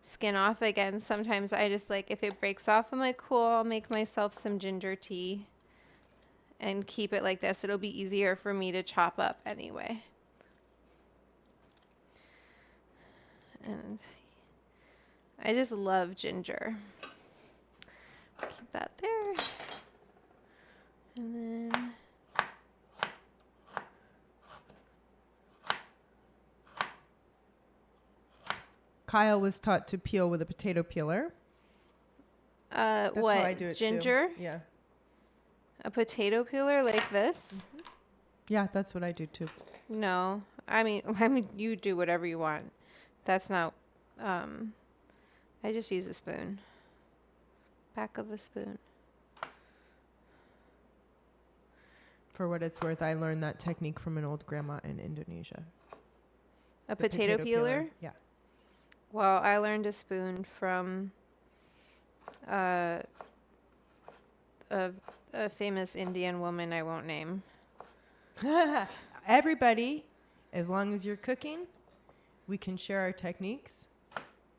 skin off. Again, sometimes I just like, if it breaks off, I'm like, cool, I'll make myself some ginger tea and keep it like this. It'll be easier for me to chop up anyway. And I just love ginger. Keep that there. And then Kyle was taught to peel with a potato peeler. That's what? how I do it Ginger? too. Yeah. A potato peeler like this? Yeah, that's what I do too. No. I mean, you do whatever you want. That's not, I just use a spoon. Back of a spoon. For what it's worth, I learned that technique from an old grandma in Indonesia. A The potato peeler? Yeah. Well, I learned a spoon from a a famous Indian woman I won't name. Everybody, as long as you're cooking, we can share our techniques.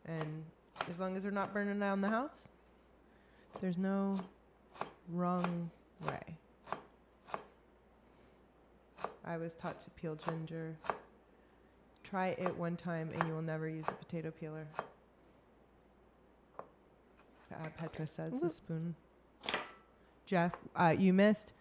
And as long as they're not burning down the house, there's no wrong way. I was taught to peel ginger. Try it one time and you will never use a potato peeler. Petra says a spoon. Jeff, you missed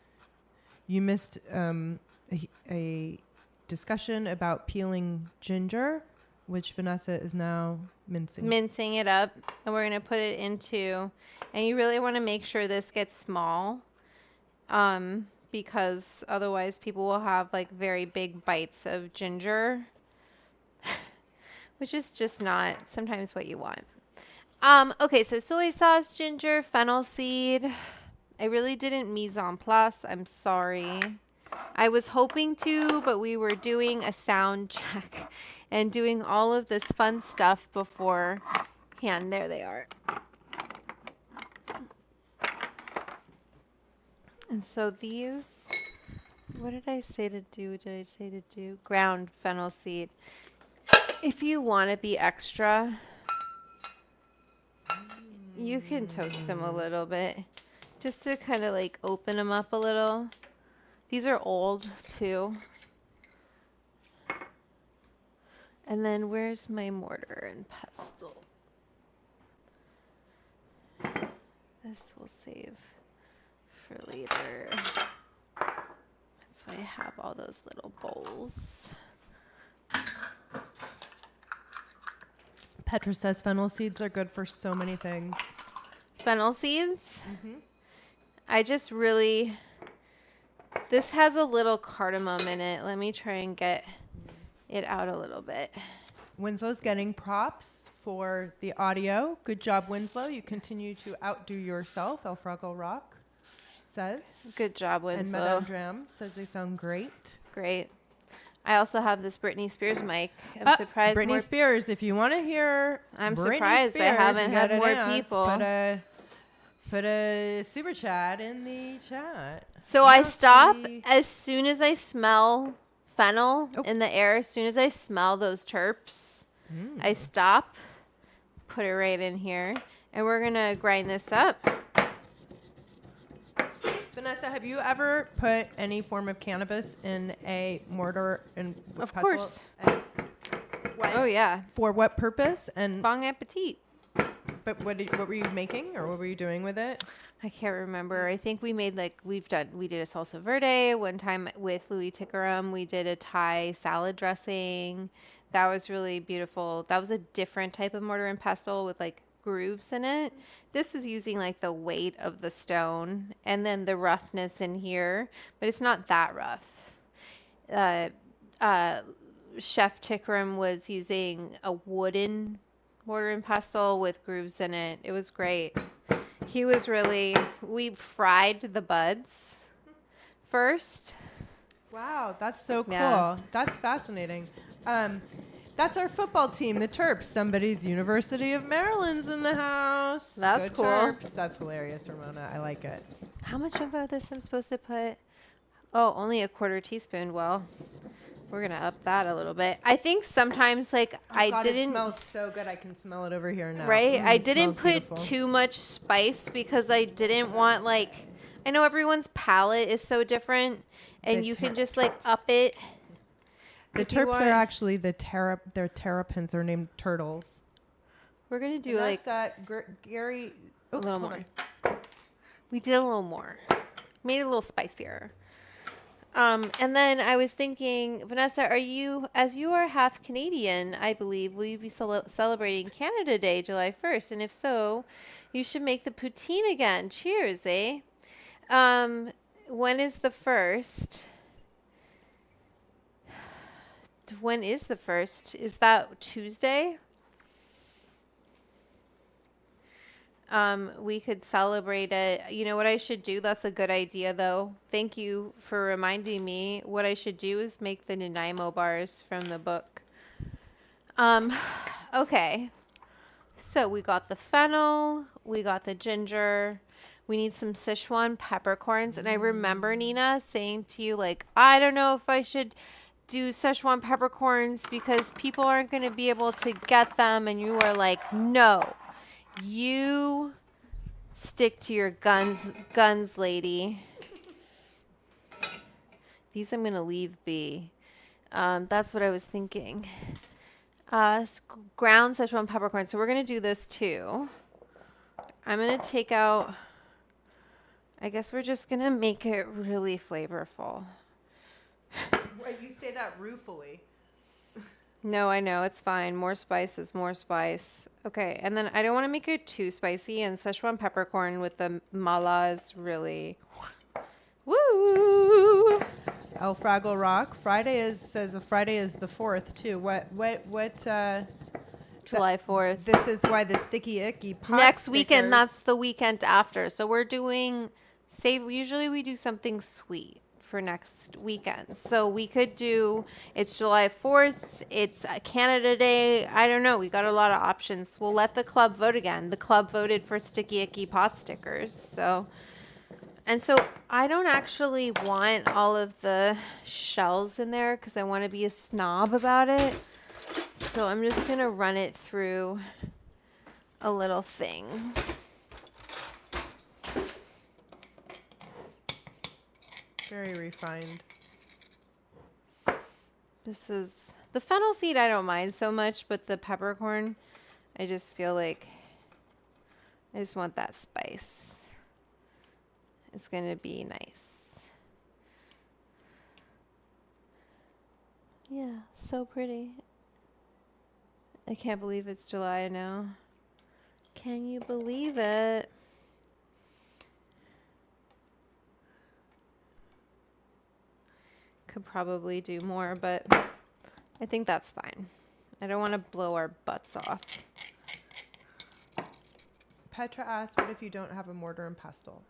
a discussion about peeling ginger, which Vanessa is now Mincing it up, and we're going to put it into, and you really want to make sure this gets small, because otherwise people will have like very big bites of ginger, which is just not sometimes what you want. Okay, so soy sauce, ginger, fennel seed. I really didn't mise en place. I'm sorry. I was hoping to, but we were doing a sound check and doing all of this fun stuff beforehand. There they are. And so these, what did I say to do? Ground fennel seed. If you want to be extra, you can toast them a little bit just to kind of like open them up a little. These are old too. And then where's my mortar and pestle? This we'll save for later. That's why I have all those little bowls. Petra says fennel seeds are good for so many things. Fennel seeds? I just really... This has a little cardamom in it. Let me try and get it out a little bit. Winslow's getting props for the audio. Good job, Winslow. You continue to outdo yourself. El Froggle Rock says. Good job, And Winslow. Madame Dram says they sound great. Great. I also have this Britney Spears mic. I'm surprised Britney more Spears, if you want to hear I'm Britney surprised I Spears, haven't you had gotta more dance, people. Put a super chat in the chat. So I stop Nasty. as soon as I smell fennel in the air. As soon as I smell those terps, I stop, put it right in here, and we're going to grind this up. Vanessa, have you ever put any form of cannabis in a mortar and Of pestle? course. Oh, yeah. For what purpose? And Bon appetit. but what were you making, or what were you doing with it? I can't remember. I think we made we did a salsa verde one time with Louis Tickerum. We did a Thai salad dressing. That was really beautiful. That was a different type of mortar and pestle with like grooves in it. This is using like the weight of the stone and then the roughness in here, but it's not that rough. Chef Tickerum was using a wooden mortar and pestle with grooves in it. It was great. He was we fried the buds first. Wow, that's so cool. Yeah. That's fascinating. That's our football team, the Terps. Somebody's University of Maryland's in the house. That's Go cool. Terps. That's hilarious, Ramona. I like it. How much of this I'm supposed to put? Oh, only a quarter teaspoon. Well, we're going to up that a little bit. I think sometimes God, didn't... It smells so good. I can smell it over here now. Right? I It didn't smells put beautiful. too much spice because I didn't want I know everyone's palate is so different and The you can just Terps. up it. The if you Terps want. are actually they're terrapins. They're named turtles. We're going to do Gary. a Oh, little hold more. on. We did a little more. Made it a little spicier. And then I was thinking, Vanessa, as you are half Canadian, I believe, will you be celebrating Canada Day July 1st? And if so, you should make the poutine again. Cheers, eh? When is the first? When is the first? Is that Tuesday? We could celebrate it. You know what I should do? That's a good idea, though. Thank you for reminding me. What I should do is make the Nanaimo bars from the book. Okay. So we got the fennel, we got the ginger, we need some Sichuan peppercorns. And I remember Nina saying to you, like, I don't know if I should do Sichuan peppercorns because people aren't going to be able to get them. And you were like, no, you stick to your guns, lady. These I'm going to leave be. That's what I was thinking. Ground Szechuan peppercorn. So we're going to do this too. I'm going to take out, I guess we're just going to make it really flavorful. Wait, you say that ruefully. No, I know. It's fine. More spice is more spice. Okay. And then I don't want to make it too spicy. And Szechuan peppercorn with the mala is really... Woo! El Fraggle Rock. Says Friday is the 4th too. What July 4th. this is why the sticky icky pot Next weekend, stickers- that's the weekend after. So we're doing, usually we do something sweet for next weekend. So we could do, it's July 4th, it's Canada Day. I don't know. We got a lot of options. We'll let the club vote again. The club voted for sticky icky pot stickers. So I don't actually want all of the shells in there because I want to be a snob about it. So I'm just going to run it through a little thing. Very refined. This is the fennel seed. I don't mind so much, but the peppercorn, I just feel like I just want that spice. It's going to be nice. Yeah, so pretty. I can't believe it's July now. Can you believe it? Could probably do more, but I think that's fine. I don't want to blow our butts off. Petra asked, what if you don't have a mortar and pestle?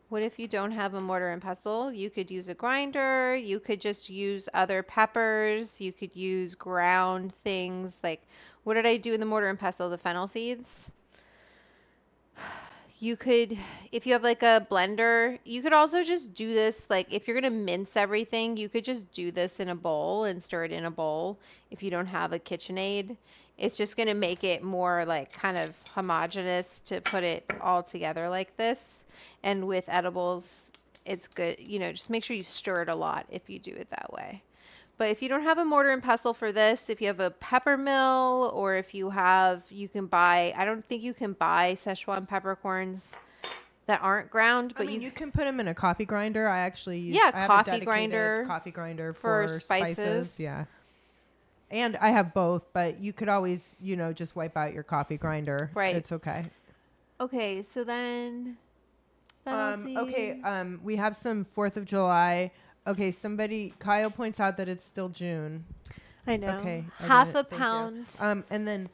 What if you don't have a mortar and pestle? You could use a grinder. You could just use other peppers. You could use ground things. Like, what did I do in the mortar and pestle? The fennel seeds. You could, if you have like a blender, you could also just do this. Like, if you're going to mince everything, you could just do this in a bowl and stir it in a bowl. If you don't have a KitchenAid, it's just going to make it more like kind of homogeneous to put it all together like this. And with edibles, it's good. You know, just make sure you stir it a lot if you do it that way. But if you don't have a mortar and pestle for this, if you have a pepper mill, or if you have, you can buy, I don't think you can buy Szechuan peppercorns that aren't ground, but you can put them in a coffee grinder. I actually use Yeah, I have a coffee dedicated grinder coffee grinder for for spices. Yeah. And I have both, but you could always, just wipe out your coffee grinder. Right. It's okay. Okay, so then we have some 4th of July. Okay, Kyle points out that it's still June. I know. Okay. Half a thank you. pound. And then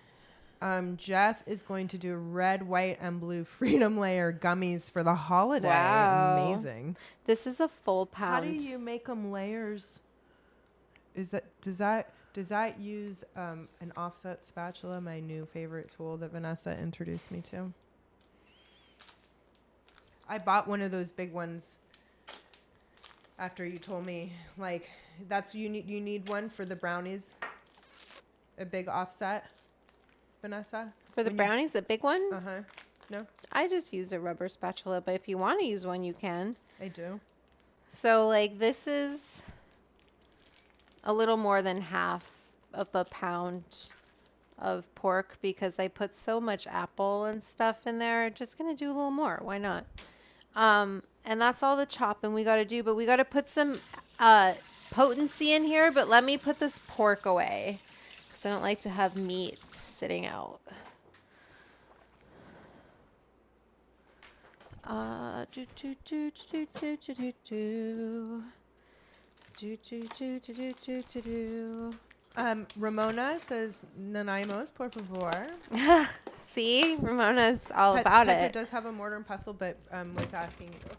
Jeff is going to do red, white, and blue Freedom Layer gummies for the holiday. Wow. Amazing. This is a full How pound. do you make them layers? Does that use an offset spatula, my new favorite tool that Vanessa introduced me to? I bought one of those big ones after you told me, like, you need one for the brownies, a big offset, Vanessa? For the brownies, the big one? Uh-huh. No, I just use a rubber spatula, but if you want to use one, you can. I do. So, like, this is a little more than half of a pound of pork because I put so much apple and stuff in there. Just going to do a little more. Why not? And that's all the chopping we got to do, but we got to put some potency in here, but let me put this pork away because I don't like to have meat sitting out. Do do do do do do do do do do do do do do do. Ramona says, Nanaimos, por favor. See, Ramona's all about Petra it. does have a mortar and pestle, but was asking people.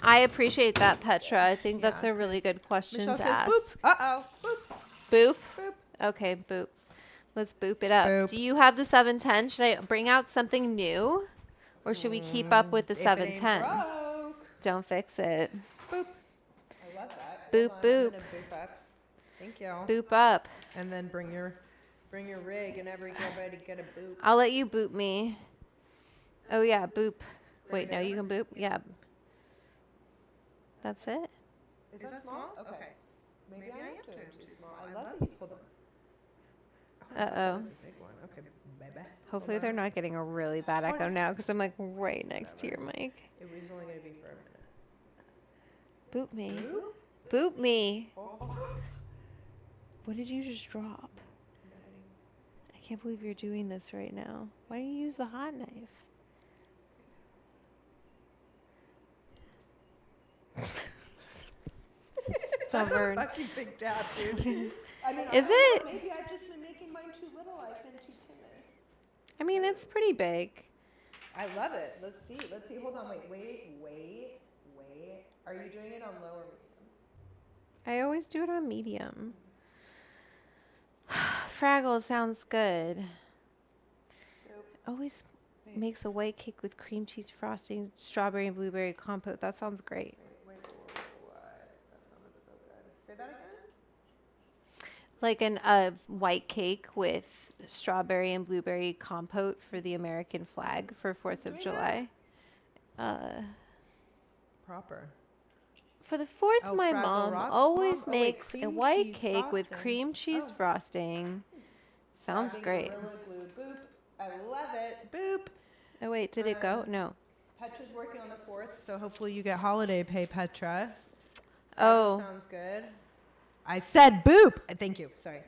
I appreciate that, Petra. I think Yeah, that's a really good question Michelle to says, ask. boop. Uh-oh. Boop. Boop. Boop. Okay, boop. Let's boop it up. Boop. Do you have the 710? Should I bring out something new? Or should we keep up with the If it ain't 710? broke. Don't fix it. Boop. I love that. Boop, Hold on, boop. I'm gonna boop up. Thank you. Boop up. And then bring your rig and everybody get a boop. I'll let you boop me. Oh, yeah, boop. Wait, no, you can boop? Yeah. That's it? Is that small? Okay. Maybe I am doing too small. I love that you pulled them. Uh-oh. That's a big one. Okay, baby. Hopefully they're not getting a really bad echo now because I'm like right next to your mic. It was only going to be for a minute. Boop me. Boop me. What did you just drop? I can't believe you're doing this right now. Why don't you use the hot knife? Stubborn. That's a fucking big dab, dude. I mean, Is it? Maybe I've just been making mine too little. I've been too timid. I mean, it's pretty big. I love it. Let's see. Hold on. Wait. Are you doing it on low or medium? I always do it on medium. Fraggle sounds good. Always makes a white cake with cream cheese frosting, strawberry and blueberry compote. That sounds great. Wait, what? That sounded so good. Say that again? Like a white cake with strawberry and blueberry compote for the American flag for 4th of July. Proper. For the 4th, Oh, my Fraggle mom Rock's always mom? Oh, wait, makes a cream white cheese cake with frosting. cream cheese Oh. frosting. Sounds Having great. Gorilla Glue. Boop. I love it. Boop. Oh, wait, did it go? No. Petra's working on the 4th, so hopefully you get holiday pay, Petra. Oh. Sounds good. I said boop. Thank you. Sorry.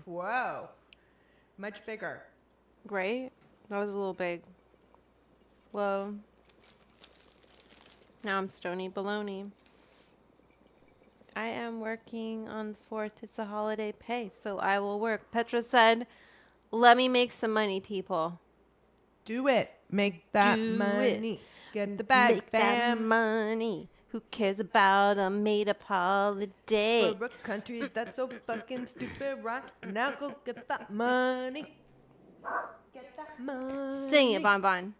Whoa. Much bigger. Right? That was a little big. Whoa. Now I'm stony baloney. I am working on the 4th. It's a holiday pay, so I will work. Petra said, let me make some money, people. Do it. Make that Do money. Get the bag, Make that fam. money. Who cares about a made-up holiday? For a country that's so fucking stupid right now, go get that money. Get that money. Sing it, Bon Bon.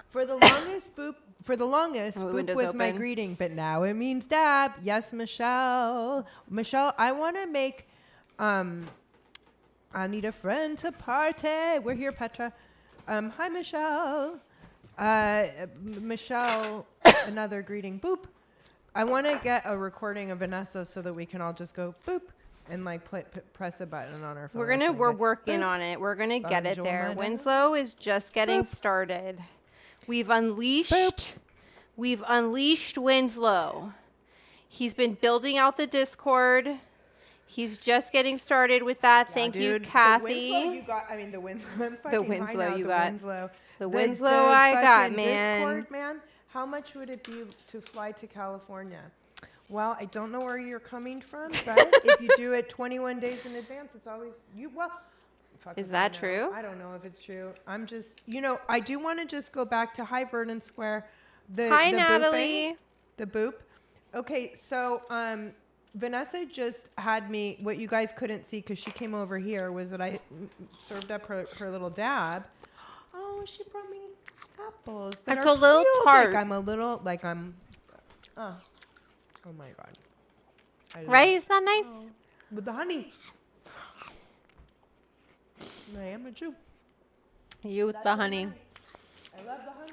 For the longest, boop. For the longest, Oh, boop windows was my open. greeting, but now it means dab. Yes, Michelle. Michelle, I want to make. I need a friend to party. We're here, Petra. Hi, Michelle. Michelle, another greeting. Boop. I want to get a recording of Vanessa so that we can all just go boop and like press a button on our phone. We're working on it. We're gonna get it Bonjour, there. madame. Winslow is just getting Boop. started. We've unleashed Boop. Winslow. He's been building out the Discord. He's just getting started with that. Thank you, Kathy. The Winslow you got. I mean, the Winslow. I'm fucking Winslow high now, you the got. Winslow. The Winslow I got, fucking man. Discord, man. How much would it be to fly to California? Well, I don't know where you're coming from, but if you do it 21 days in advance, it's always you. Well, fuck Is if that I know. true? I don't know if it's true. I'm just, I do want to just go back to Hi Vernon Square. Hi, the Natalie. booping, the boop. Okay, so Vanessa just had me. What you guys couldn't see because she came over here was that I served up her little dab. Oh, she brought me apples. That It's are a little peeled. tart. Oh my god. I love- Right? Is that nice? Oh, with the honey. I am a Jew. You with the honey. I love the honey.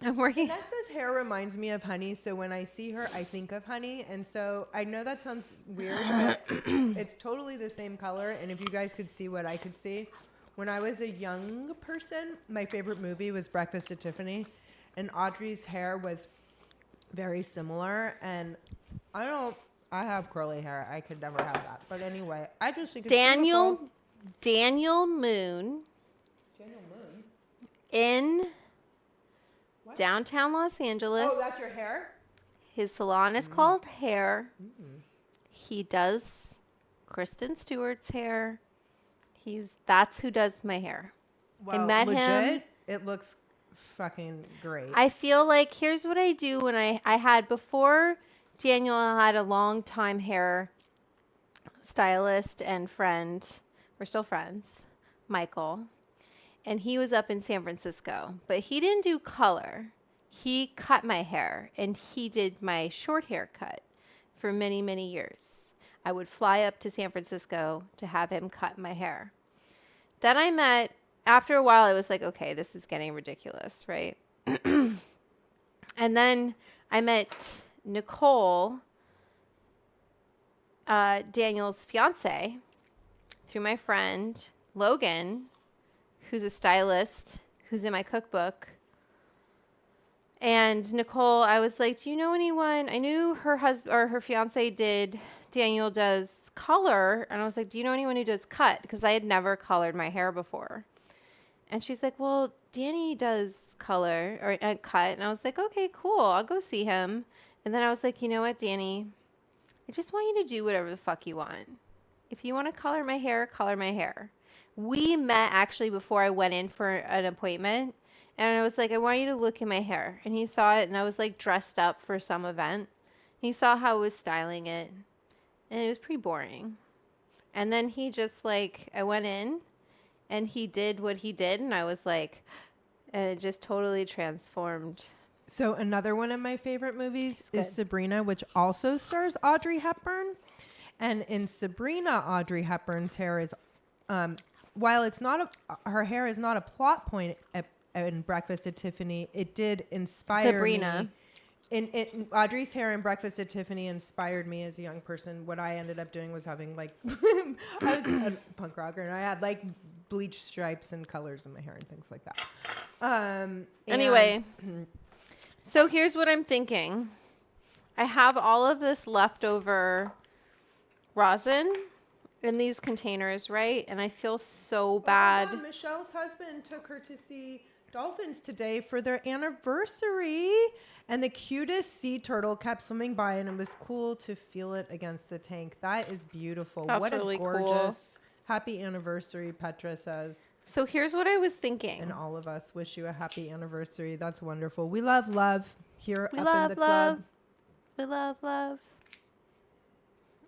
I'm working. Vanessa's hair reminds me of honey, so when I see her, I think of honey. And so I know that sounds weird, but it's totally the same color. And if you guys could see what I could see, when I was a young person, my favorite movie was Breakfast at Tiffany. and Audrey's hair was very similar. And I have curly hair. I could never have that. But anyway, I just think it's beautiful. Daniel Moon Daniel Moon. in What? downtown Los Angeles. Oh, that's your hair? His salon is called Hair. He does Kristen Stewart's hair. That's who does my hair. Well, met legit, him. it looks fucking great. I feel like here's what I do when I had before Daniel had a long time hair stylist and friend. We're still friends, Michael. And he was up in San Francisco, but he didn't do color. He cut my hair and he did my short haircut for many, many years. I would fly up to San Francisco to have him cut my hair. Then after a while, I was like, okay, this is getting ridiculous, right? And then I met Nicole, Daniel's fiance, through my friend Logan, who's a stylist, who's in my cookbook. And Nicole, I was like, do you know anyone? I knew her husband or her fiance Daniel does color. And I was like, do you know anyone who does cut? Because I had never colored my hair before. And she's like, well, Danny does color or cut. And I was like, okay, cool. I'll go see him. And then I was like, you know what, Danny? I just want you to do whatever the fuck you want. If you want to color my hair, color my hair. We met actually before I went in for an appointment. And I was like, I want you to look at my hair. And he saw it, and I was like dressed up for some event. He saw how I was styling it. And it was pretty boring. And then he just like, I went in, and he did what he did. And I was like, and it just totally transformed. So another one of my favorite movies It's is good. Sabrina, which also stars Audrey Hepburn. And in Sabrina, Audrey Hepburn's hair is, while it's not her hair is not a plot point in Breakfast at Tiffany, it did inspire Sabrina. me. Audrey's hair in Breakfast at Tiffany inspired me as a young person. What I ended up doing was having like, I was a punk rocker and I had like bleach stripes and colors in my hair and things like that. Anyway, so here's what I'm thinking. I have all of this leftover rosin in these containers, right? And I feel so bad. Oh, Michelle's husband took her to see dolphins today for their anniversary, and the cutest sea turtle kept swimming by, and it was cool to feel it against the tank. That is beautiful. That's what really a cool. gorgeous happy anniversary, Petra says. So here's what I was thinking. And all of us wish you a happy anniversary. That's wonderful. We love here We up love in the love. club. We love.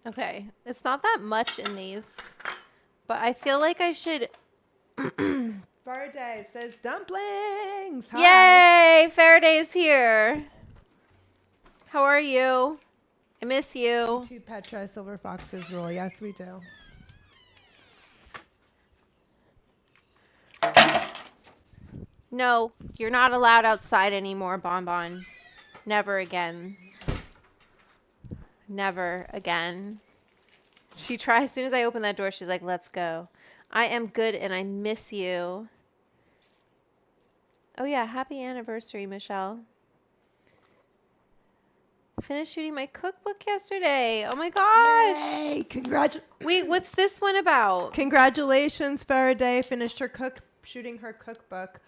Okay, it's not that much in these, but I feel like I should. Faraday says dumplings. Hi. Yay! Faraday's here. How are you? I miss you. To Petra, silver foxes rule. Yes, we do. No, you're not allowed outside anymore, Bonbon. Never again. Never again. She tries, as soon as I open that door, she's like, let's go. I am good and I miss you. Oh yeah, happy anniversary, Michelle. Finished shooting my cookbook yesterday. Oh my gosh. Yay! Wait, what's this one about? Congratulations, Faraday. Finished shooting her cookbook.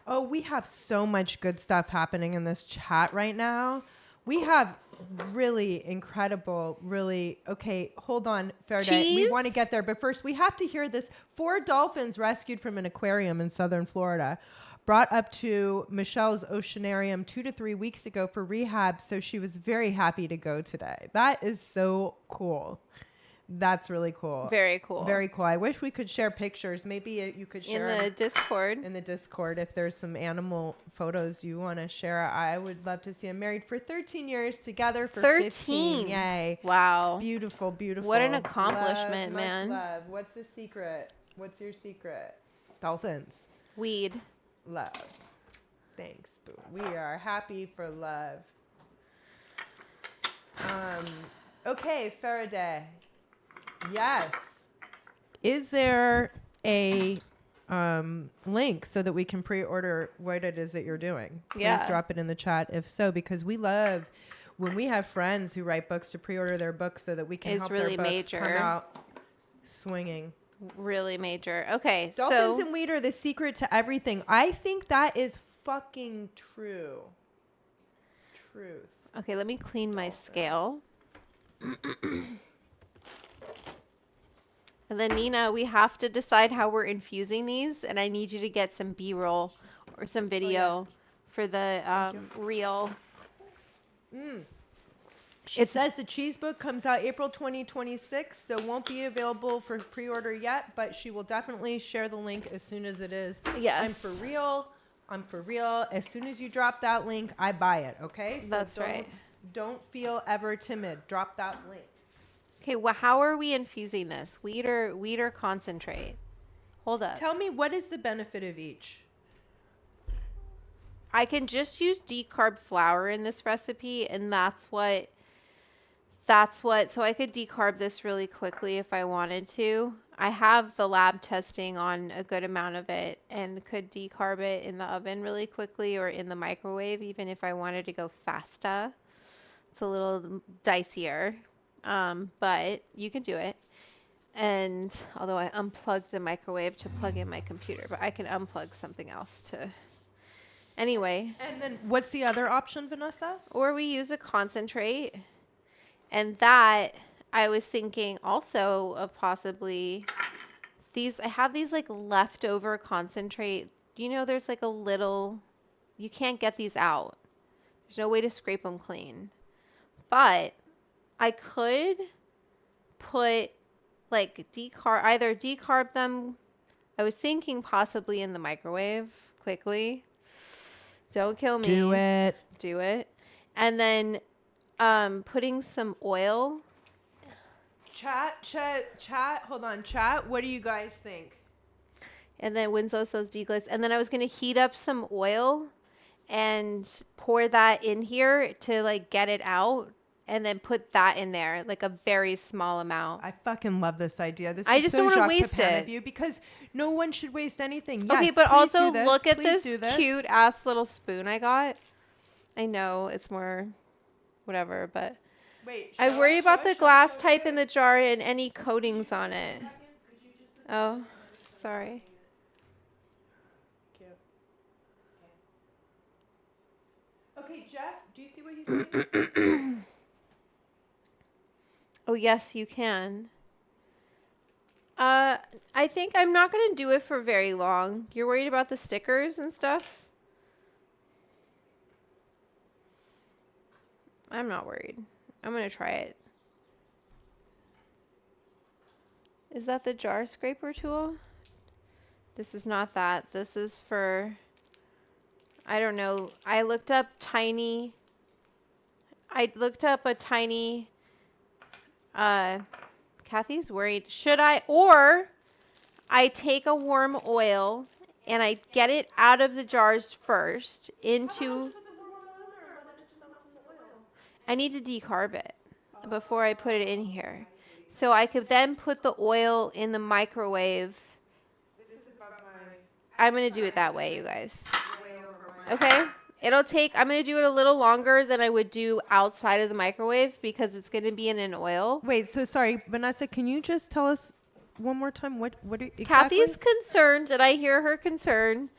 Oh, we have so much good stuff happening in this chat right now. We have really incredible, okay, hold on, Faraday. Cheese? We want to get there, but first we have to hear this. 4 dolphins rescued from an aquarium in southern Florida, brought up to Michelle's Oceanarium 2 to 3 weeks ago for rehab, so she was very happy to go today. That is so cool. That's really cool. Very cool. Very cool. I wish we could share pictures. Maybe you could share in the Discord. in the Discord if there's some animal photos you want to share. I would love to see them. Married for 13 years, together for 15. Yay. Wow. Beautiful, beautiful. What an accomplishment, Much man. love. What's the secret? What's your secret? Dolphins. Weed. Love. Thanks, boo. We are happy for love. Okay, Faraday. Yes. Is there a link so that we can pre-order what it is that you're doing. Please Yeah. drop it in the chat if so, because we love when we have friends who write books to pre-order their books so that we can It's help really their books come major. out swinging. Really major. Okay, Dolphins so and weed are the secret to everything. I think that is fucking true. Truth. okay, let me clean my scale. And then Nina, we have to decide how we're infusing these, and I need you to get some B-roll or some video for the reel. She says the cheese book comes out April 2026, so won't be available for pre-order yet, but she will definitely share the link as soon as it is. Yes. I'm for real. I'm for real. As soon as you drop that link, I buy it, okay? So That's right. Don't feel ever timid. Drop that link. Okay, well, how are we infusing this? Wheat or concentrate? Hold up. Tell me, what is the benefit of each? I can just use decarb flour in this recipe, and that's what, so I could decarb this really quickly if I wanted to. I have the lab testing on a good amount of it and could decarb it in the oven really quickly or in the microwave, even if I wanted to go faster. It's a little dicier, but you can do it. And although I unplugged the microwave to plug in my computer, but I can unplug something else to... Anyway. And then what's the other option, Vanessa? Or we use a concentrate. And that, I was thinking also of possibly these, I have these like leftover concentrate. You know, there's like a little, you can't get these out. There's no way to scrape them clean. But I could put like either decarb them. I was thinking possibly in the microwave quickly. Don't kill me. Do it. Do it. And then putting some oil. Chat. Hold on, chat. What do you guys think? And then Winslow says deglitz. And then I was going to heat up some oil and pour that in here to like get it out. And then put that in there, like a very small amount. I fucking love this idea. This I is just so don't wanna Jacques waste Pepin it. of you, because no one should waste anything. Yes, Okay, but please also do this. look at Please this do this. cute ass little spoon I got. I know it's more whatever, but Wait, I show worry it, about show the it, glass show it. type in the jar and any coatings on it. Oh, sorry. Cute. Okay, Jeff, do you see what he's saying? Oh, yes, you can. I think I'm not going to do it for very long. You're worried about the stickers and stuff? I'm not worried. I'm going to try it. Is that the jar scraper tool? This is not that. This is for, I don't know. I looked up a tiny, Kathy's worried. Should I, or I take a warm oil and I get it out of the jars first into, I need to decarb it before I put it in here. So I could then put the oil in the microwave. I'm going to do it that way, you guys. Okay? It'll take, I'm going to do it a little longer than I would do outside of the microwave because it's going to be in an oil. Wait, so sorry, Vanessa, can you just tell us one more time what exactly? Kathy's concerned, and I hear her concern,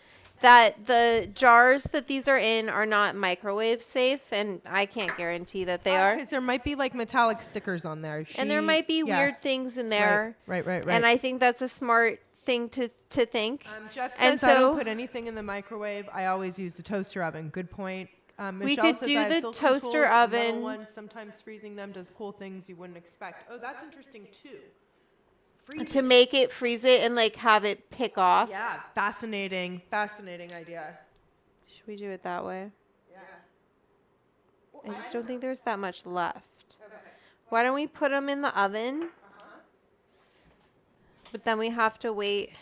that the jars that these are in are not microwave safe, and I can't guarantee that they are. Because there might be like metallic stickers on there. And there might be weird things in there. Right. And I think that's a smart thing to think. Jeff And says I don't so- put anything in the microwave. I always use the toaster oven. Good point. We Michelle could says do I have the silicone toaster tools and metal oven. ones. Sometimes freezing them does cool things you wouldn't expect. Oh, that's interesting too. To make it, freeze it, and like have it pick off. Yeah, fascinating idea. Should we do it that way? Yeah. I just don't think there's that much left. Why don't we put them in the oven? But then we have to wait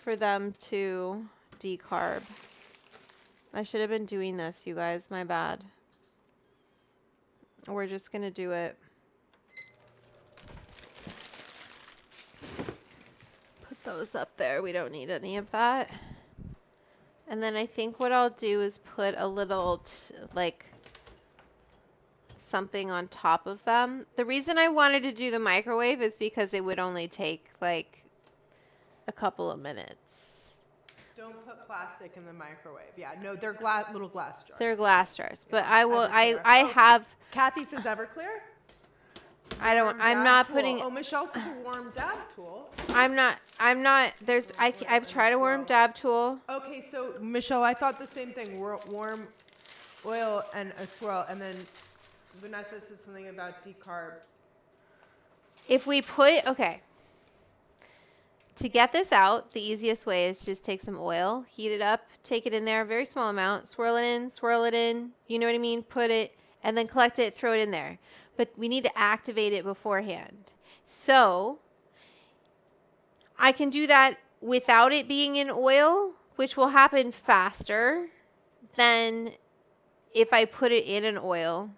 for them to decarb. I should have been doing this, you guys. My bad. We're just going to do it. Put those up there. We don't need any of that. And then I think what I'll do is put a little like something on top of them. The reason I wanted to do the microwave is because it would only take like a couple of minutes. Don't put plastic in the microwave. Yeah, no, they're little glass jars. They're glass jars, but Yeah, I will. Everclear. I Oh, have. Kathy says Everclear. I don't. Warm I'm dab not tool. putting. Oh, Michelle says a warm dab tool. I'm not. There's. I've tried a warm dab tool. Okay, so Michelle, I thought the same thing. Warm oil and a swirl, and then Vanessa said something about decarb. If we put to get this out, the easiest way is just take some oil, heat it up, take it in there, a very small amount, swirl it in. You know what I mean? Put it, and then collect it, throw it in there. But we need to activate it beforehand. So I can do that without it being in oil, which will happen faster than if I put it in an oil.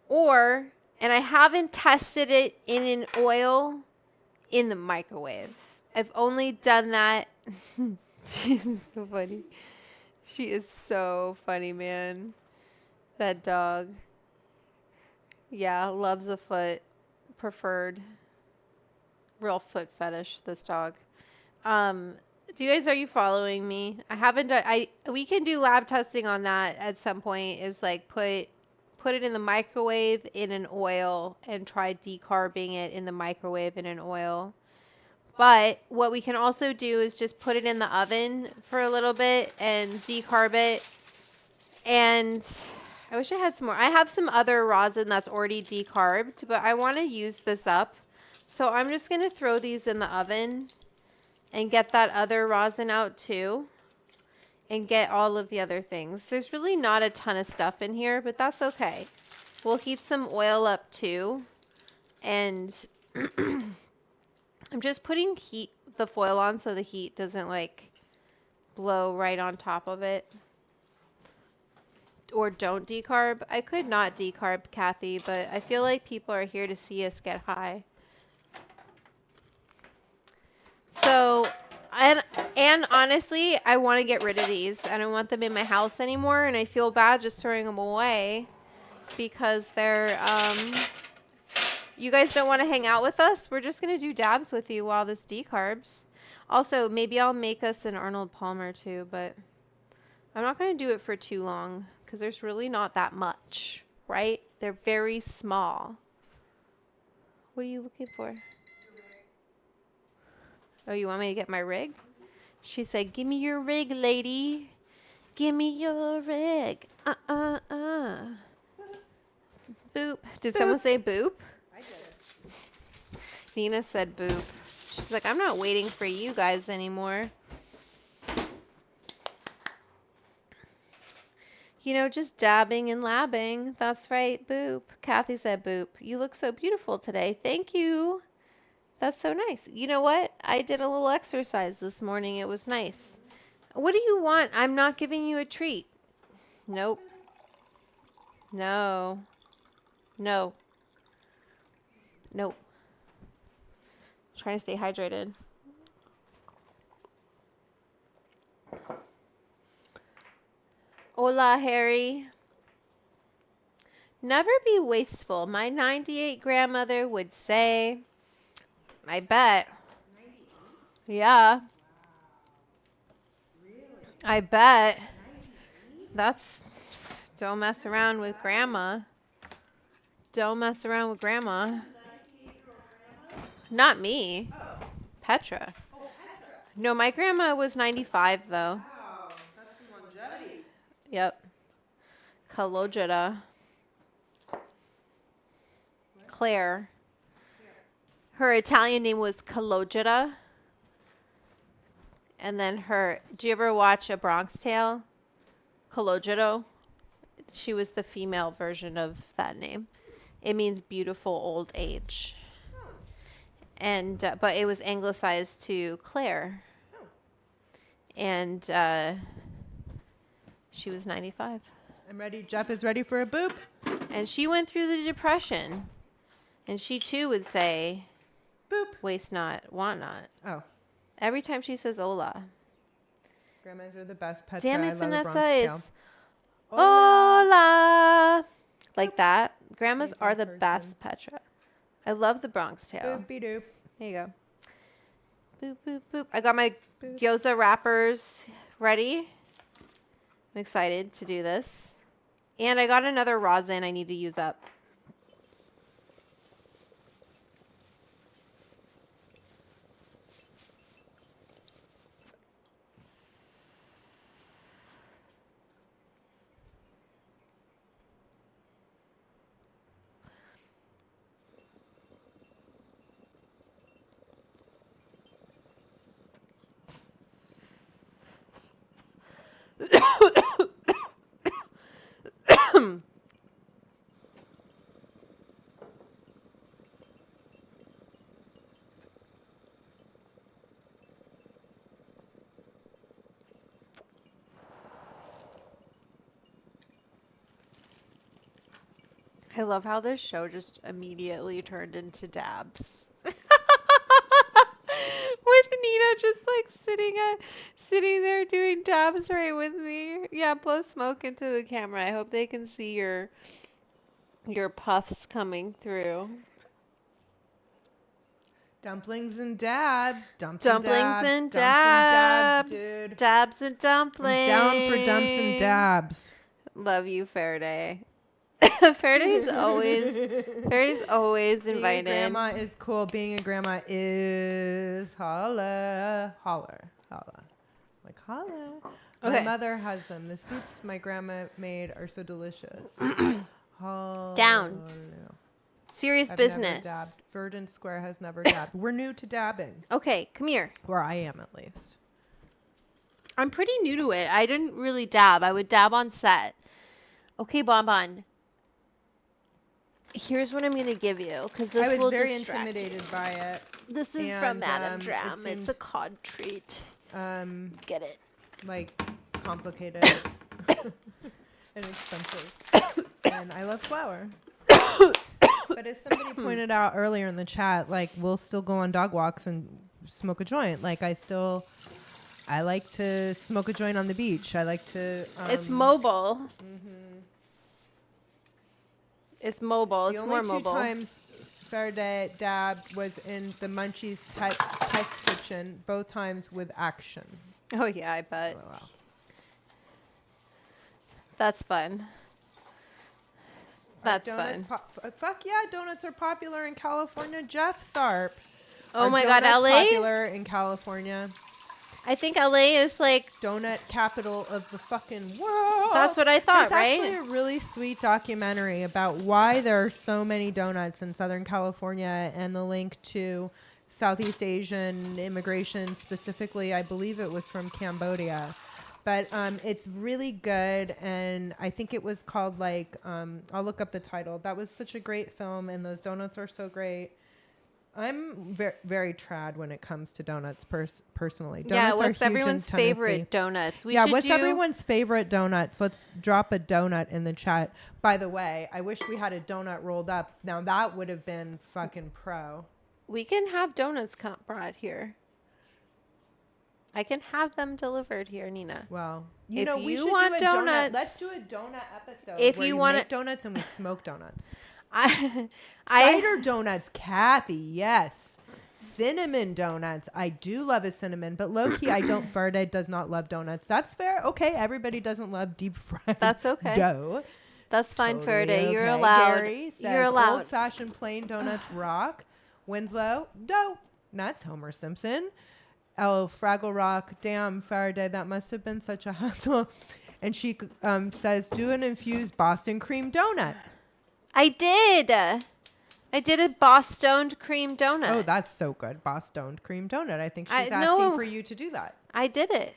And I haven't tested it in an oil in the microwave. I've only done that. She's so funny. She is so funny, man. That dog. Yeah, loves a foot. Preferred. Real foot fetish, this dog. Are you following me? I haven't done, we can do lab testing on that at some point, is like put it in the microwave in an oil and try decarbing it in the microwave in an oil. But what we can also do is just put it in the oven for a little bit and decarb it. And I wish I had some more. I have some other rosin that's already decarbed, but I want to use this up. So I'm just going to throw these in the oven and get that other rosin out too. And get all of the other things. There's really not a ton of stuff in here, but that's okay. We'll heat some oil up too. And I'm just putting the foil on so the heat doesn't like blow right on top of it. Or don't decarb. I could not decarb, Kathy, but I feel like people are here to see us get high. So, and honestly, I want to get rid of these. I don't want them in my house anymore, and I feel bad just throwing them away because they're, you guys don't want to hang out with us? We're just going to do dabs with you while this decarbs. Also, maybe I'll make us an Arnold Palmer too, but I'm not going to do it for too long because there's really not that much, right? They're very small. What are you looking for? Oh, you want me to get my rig? She said, give me your rig, lady. Give me your rig. Boop. Did someone say boop? I did it. Nina said boop. She's like, I'm not waiting for you guys anymore. You know, just dabbing and labbing. That's right, boop. Kathy said boop. You look so beautiful today. Thank you. That's so nice. You know what? I did a little exercise this morning. It was nice. What do you want? I'm not giving you a treat. Nope. No. No. Nope. I'm trying to stay hydrated. Hola, Harry. Never be wasteful. My 98 grandmother would say. I bet. 98? Yeah. Wow. Really? I bet. 98? That's. Don't mess around with grandma. Don't mess around with grandma. Not me. Oh. Petra. Oh, Petra. No, my grandma was 95 though. Wow, that's some longevity. Yep. Kalojita. Claire. Her Italian name was Kalojita. And then do you ever watch A Bronx Tale? Kalojito. She was the female version of that name. It means beautiful old age. Oh. And, but it was anglicized to Claire. Oh. And, she was 95. I'm ready. Jeff is ready for a boop. And she went through the Depression. And she too would say, boop. Waste not, want not. Oh. Every time she says hola. Grandmas are the best. Petra, Damn I it, love a Vanessa Bronx is hola. Like that. Grandmas Amazing are the person. best, Petra. I love the Bronx tail. Boopy doop. There you go. Boop, boop, boop. I got my Boop. gyoza wrappers ready. I'm excited to do this. And I got another rosin I need to use up. I love how this show just immediately turned into dabs. With Nina just like sitting there doing dabs right with me. Yeah, blow smoke into the camera. I hope they can see your puffs coming through. Dumplings and dabs. Dumplings and dabs, dabs. dude. Dabs and dumplings. I'm down for dumps and dabs. Love you, Faraday. Faraday's always Being a invited. grandma is cool. Being a grandma is holla. Like holla. My Okay. mother has them. The soups my grandma made are so delicious. Holla. Down. Serious I've never business. dabbed. Verdant Square has never dabbed. We're new to dabbing. Okay, come here. Where I am, at least. I'm pretty new to it. I didn't really dab. I would dab on set. Okay, Bonbon. Here's what I'm going to give you, because this I was will very distract you. intimidated by it. This is and, from Madame it Dram. seemed, It's a cod treat. Get it. Like complicated and expensive. And I love flour. But as somebody pointed out earlier in the chat, like we'll still go on dog walks and smoke a joint. Like I like to smoke a joint on the beach. I like to. It's mobile. It's mobile. It's The more only two mobile. times Faraday dabbed was in the Munchies test kitchen. Both times with action. Oh yeah, I bet. Oh, wow. That's fun. That's donuts fun. Fuck yeah, donuts are popular in California. Jeff Tharp. Oh Are my God, donuts LA? popular in California. I think LA is like, Donut capital of the fucking world. that's what I thought, There's right? actually a really sweet documentary about why there are so many donuts in Southern California and the link to Southeast Asian immigration, specifically, I believe it was from Cambodia. But it's really good, and I think it was called like, I'll look up the title. That was such a great film, and those donuts are so great. I'm very trad when it comes to donuts personally. Donuts Yeah, are what's huge in everyone's Tennessee. favorite donuts? What's everyone's favorite donuts? Let's drop a donut in the chat. By the way, I wish we had a donut rolled up. Now that would have been fucking pro. We can have donuts brought here. I can have them delivered here, Nina. Well, If we you should want do a donut. donuts- Let's do a donut episode. If where you you wanna- make donuts and we smoke donuts. I Cider donuts, Kathy. Yes. Cinnamon donuts. I do love a cinnamon, but low key, I don't. Faraday does not love donuts. That's fair. Okay, everybody doesn't love deep fried. That's okay. Dough. That's fine, Totally Faraday. You're okay. allowed. Gary says You're allowed. old-fashioned plain donuts rock. Winslow, dope. Nuts. Homer Simpson. Oh, Fraggle Rock. Damn, Faraday, that must have been such a hassle. And she says, do an infused Boston cream donut. I did. I did a Boston cream donut. Oh, that's so good. Boston cream donut. I think she's I- asking no. for you to do that. I did it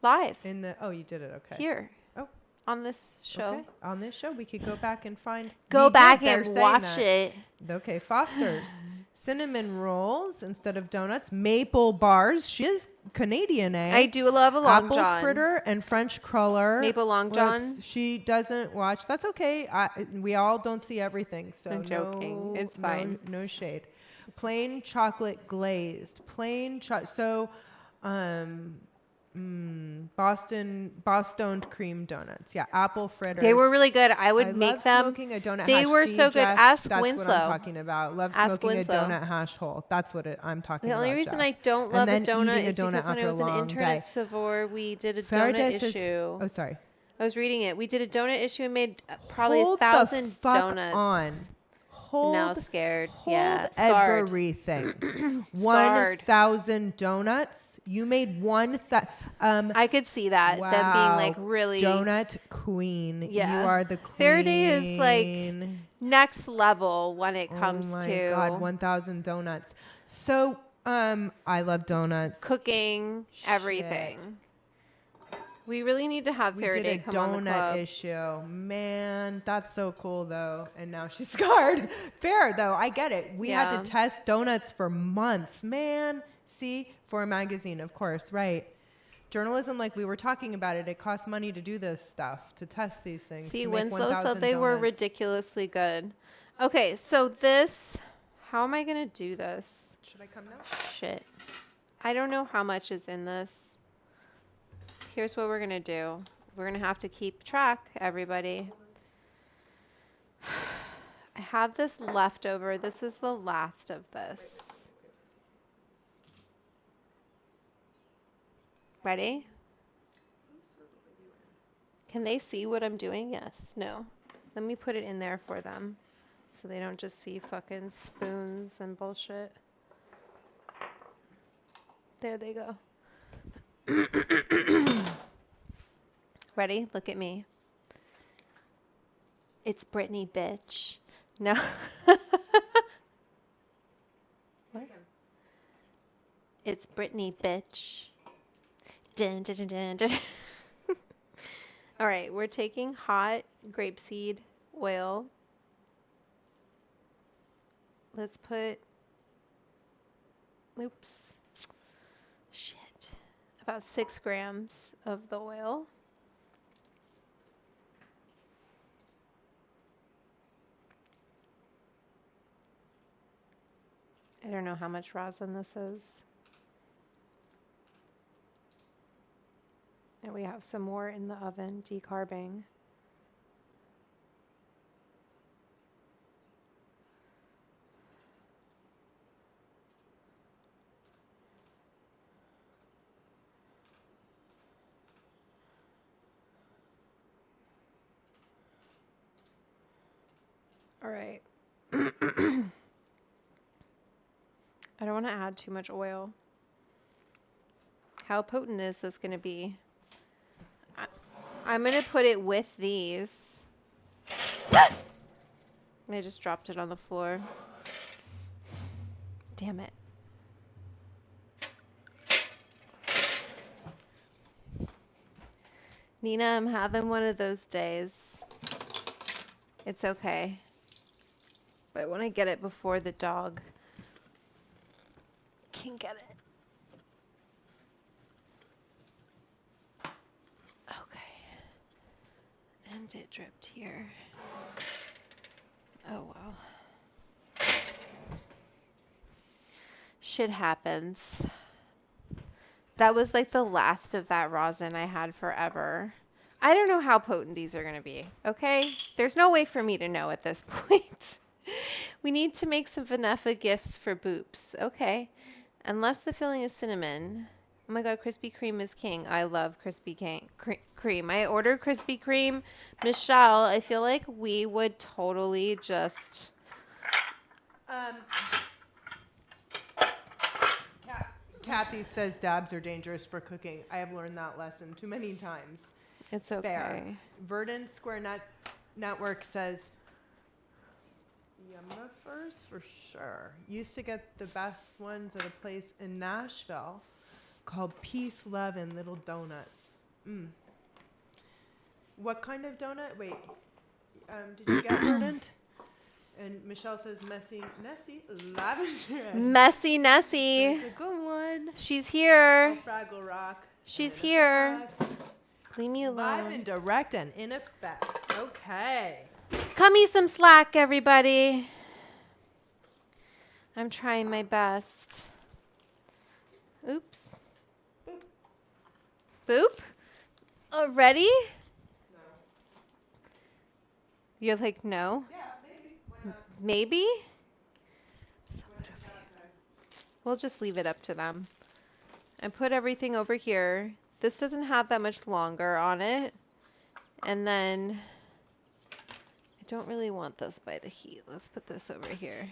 live Oh, you did it. Okay. here Oh, on this show. okay. On this show, we could go back and find. Go We did. back They're and saying watch that. it. Okay, Foster's. Cinnamon rolls instead of donuts. Maple bars. She is Canadian, eh? I do love a Long Apple John. fritter and French cruller. Maple Long John. Whoops, she doesn't watch. That's okay. We all don't see everything, so I'm joking. It's fine. No shade. Plain chocolate glazed. So Boston cream donuts. Yeah, apple fritters. They were really good. I would I make love them. smoking a donut They hash. were See, so good. Jeff, Ask that's Winslow. what I'm talking about. Love Ask smoking Winslow. a donut hash hole. That's what I'm talking The about. only reason Jeff. I don't And love a then donut eating is because when I after a was an long intern day. at Savor, we did a Faraday donut says, issue. oh, sorry. I was reading it. We did a donut issue and made probably Hold 1,000 the fuck donuts. on. Hold, Now scared. Hold Yeah, scarred. everything. Scarred. 1,000 donuts. You made I could see that. wow. Them being like really. Donut queen. Yeah. You are the queen. Faraday is like next level when it comes oh my to God, 1,000 donuts. So, I love donuts. cooking, everything. We really need to have We Faraday did a come on the club. donut issue. Man, that's so cool though. And now she's scarred. Fair though, I get it. We had Yeah. to test donuts for months. Man, see, for a magazine, of course, right. Journalism, like we were talking about it costs money to do this stuff, to test these things. See, to make Winslow 1,000 said they were donuts. ridiculously good. Okay, so this, how am I going to do this? Should I come now? Shit. I don't know how much is in this. Here's what we're going to do. We're going to have to keep track, everybody. I have this leftover. This is the last of this. Ready? Can they see what I'm doing? Yes. No. Let me put it in there for them so they don't just see fucking spoons and bullshit. There they go. Ready? Look at me. It's Britney, bitch. No. What? It's Britney, bitch. Dun, dun, dun, dun, dun. All right, we're taking hot grapeseed oil. Let's put, oops, shit, about 6 grams of the oil. I don't know how much rosin this is. And we have some more in the oven, decarbing. All right. I don't want to add too much oil. How potent is this going to be? I'm going to put it with these. I just dropped it on the floor. Damn it. Nina, I'm having one of those days. It's okay. But I want to get it before the dog can get it. Okay. And it dripped here. Oh well. Shit happens. That was like the last of that rosin I had forever. I don't know how potent these are going to be, okay? There's no way for me to know at this point. We need to make some Vanefa gifts for Boops. Okay. Unless the filling is cinnamon. Oh my God, Krispy Kreme is king. I love Krispy Kreme. I ordered Krispy Kreme. Michelle, I feel like we would totally just... Kathy says dabs are dangerous for cooking. I have learned that lesson too many times. It's okay. Fair. Verdant Square Network says, Yumnifers for sure. Used to get the best ones at a place in Nashville called Peace, Love, and Little Donuts. What kind of donut? Wait, did you get Verdant? And Michelle says messy, Nessie, lavender. Messy Nessie. That's a good one. She's here. Fraggle Rock. She's In here. effect. Leave me Live alone. and direct and in effect. Okay. Cut me some slack, everybody. I'm trying my best. Oops. Boop. Already? No. You're like, no? Yeah, maybe. Why not? Maybe? What's the cat say? We'll just leave it up to them. I put everything over here. This doesn't have that much longer on it. And then I don't really want this by the heat. Let's put this over here.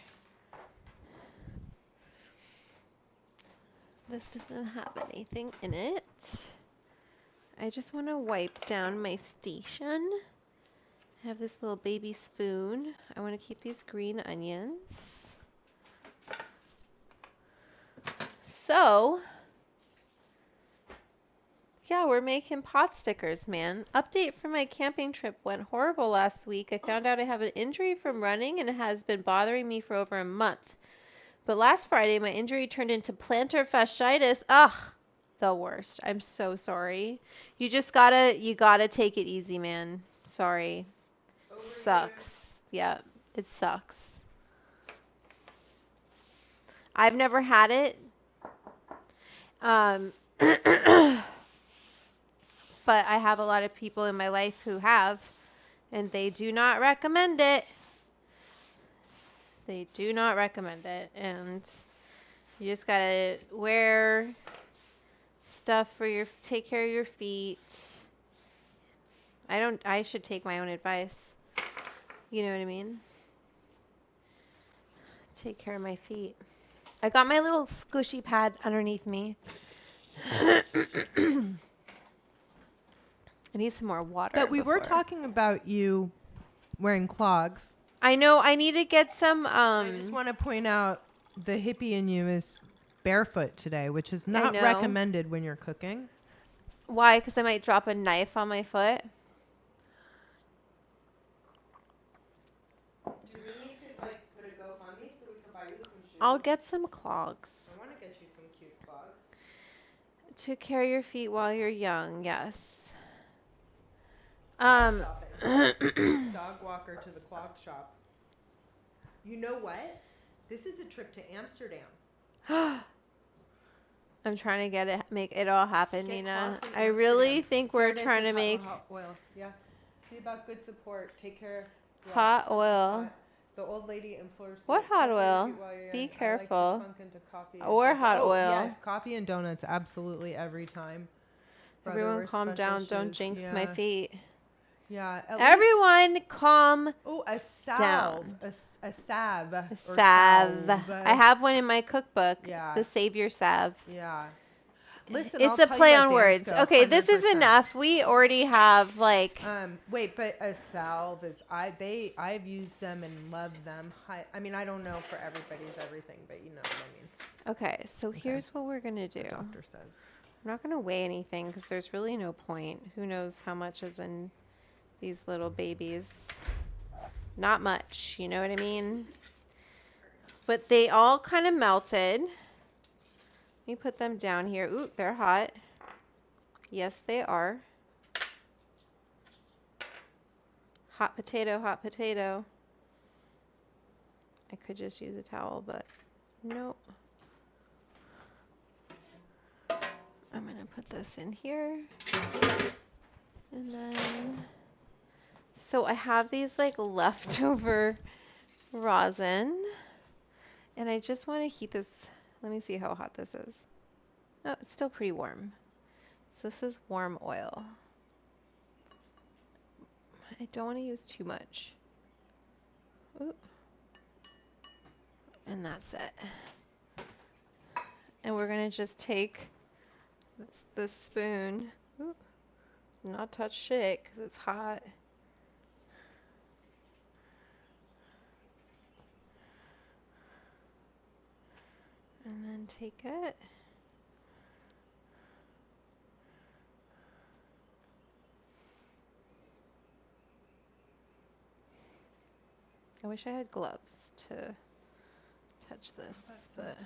This doesn't have anything in it. I just want to wipe down my station. I have this little baby spoon. I want to keep these green onions. So, yeah, we're making pot stickers, man. Update from my camping trip went horrible last week. I found out I have an injury from running and it has been bothering me for over a month. But last Friday, my injury turned into plantar fasciitis. Ugh, the worst. I'm so sorry. You gotta take it easy, man. Sorry. Sucks. Yeah, it sucks. I've never had it. But I have a lot of people in my life who have, and they do not recommend it. They do not recommend it, and you just gotta wear stuff for take care of your feet. I should take my own advice. You know what I mean? Take care of my feet. I got my little squishy pad underneath me. I need some more water. But we were before. talking about you wearing clogs. I know. I need to get some. I just want to point out the hippie in you is barefoot today, which is not know. recommended when you're cooking. Why? Because I might drop a knife on my foot. Do we need to like put a GoFundMe so we can buy you some shoes? I'll get some clogs I want to get you some cute clogs. to carry your feet while you're young. Yes. Shopping. Dog walker to the clog shop. You know what? This is a trip to Amsterdam. I'm trying to make it all happen, Get Nina. clogs in I really Amsterdam. think we're Sarah trying to says make hot oil. Yeah. See about good support. Take care. Yeah, hot something oil. hot. The old lady implores. What you, hot "Careful your oil? feet while you're Be young. I like to careful. funk into coffee and Or donuts." hot Oh, oil. Yes, coffee and donuts absolutely every time. Brother, Everyone wear calm special down. Don't shoes. jinx Yeah. my feet. Yeah. at least- Everyone calm Oh, a salve. down. A salve. or salve. salve. I have one in my cookbook. Yeah. The Savior salve. Yeah. Listen, It's I'll a tell play you on what words. dance go, Okay, this is 100%. enough. We already have like Wait, but a salve is I've used them and loved them. I mean, I don't know for everybody's everything, but you know what I mean. Okay, so here's what we're gonna do. The doctor says. I'm not gonna weigh anything because there's really no point. Who knows how much is in these little babies? Not much, you know what I mean? But they all kind of melted. Let me put them down here. Ooh, they're hot. Yes, they are. Hot potato, hot potato. I could just use a towel, but nope. I'm going to put this in here. And then, so I have these like leftover rosin. And I just want to heat this. Let me see how hot this is. Oh, it's still pretty warm. So this is warm oil. I don't want to use too much. Ooh. And that's it. And we're going to just take this spoon. Ooh. Not touch shit because it's hot. And then take it. I wish I had gloves to touch this, but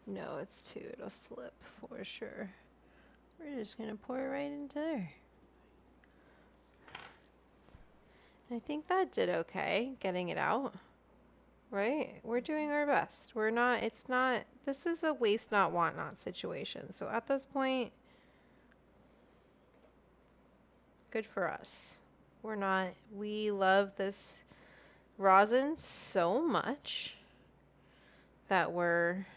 no, it's too, it'll slip for sure. We're just gonna pour it right into there. I think that did okay, getting it out. Right? We're doing our best. We're not, it's not, this is a waste not, want not situation. So at this point, Good for us. We love this rosin so much that we're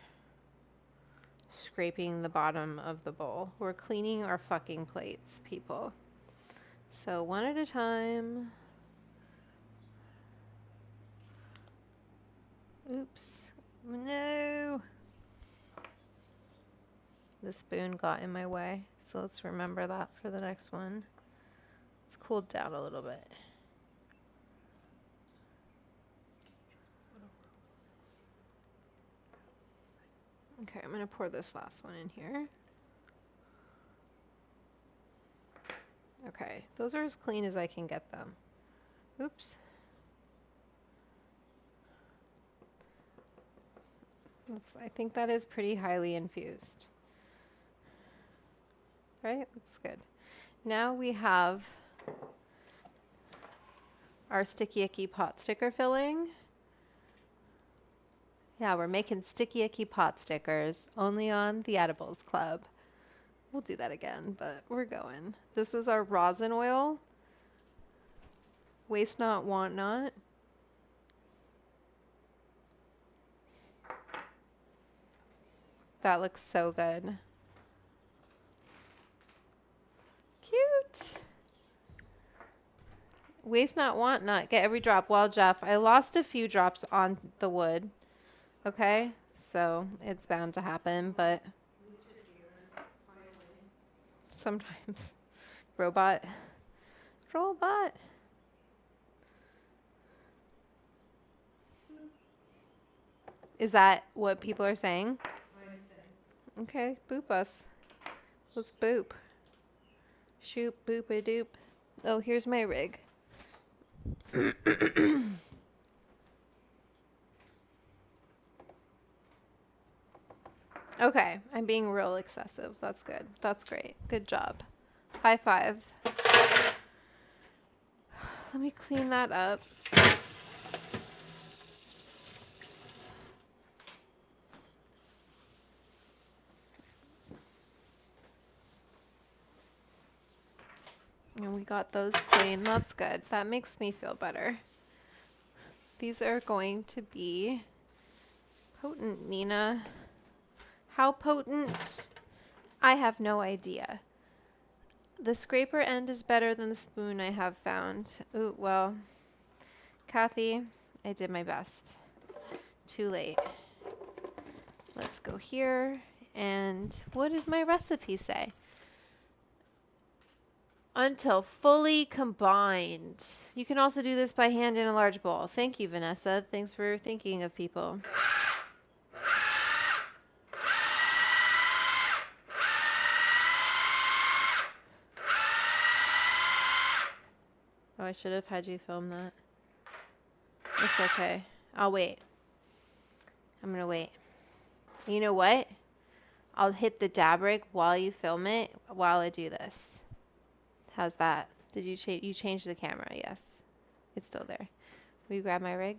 scraping the bottom of the bowl. We're cleaning our fucking plates, people. So one at a time. Oops. No. The spoon got in my way, so let's remember that for the next one. It's cooled down a little bit. Okay, I'm gonna pour this last one in here. Okay, those are as clean as I can get them. Oops. I think that is pretty highly infused. Right? Looks good. Now we have our sticky icky pot sticker filling. Yeah, we're making sticky icky pot stickers only on the Edibles Club. We'll do that again, but we're going. This is our rosin oil. Waste not, want not. That looks so good. Cute. Waste not, want not. Get every drop. Well, Jeff, I lost a few drops on the wood. Okay? So it's bound to happen, but sometimes. Robot. Is that what people are saying? Okay, boop us. Let's boop. Shoot, boop a doop. Oh, here's my rig. Okay, I'm being real excessive. That's good. That's great. Good job. High five. Let me clean that up. And we got those clean. That's good. That makes me feel better. These are going to be potent, Nina. How potent? I have no idea. The scraper end is better than the spoon, I have found. Ooh, well, Kathy, I did my best. Too late. Let's go here. And what does my recipe say? Until fully combined. You can also do this by hand in a large bowl. Thank you, Vanessa. Thanks for thinking of people. Oh, I should have had you film that. It's okay. I'll wait. I'm gonna wait. You know what? I'll hit the dab rig while you film it while I do this. How's that? Did you change the camera? Yes. It's still there. Will you grab my rig?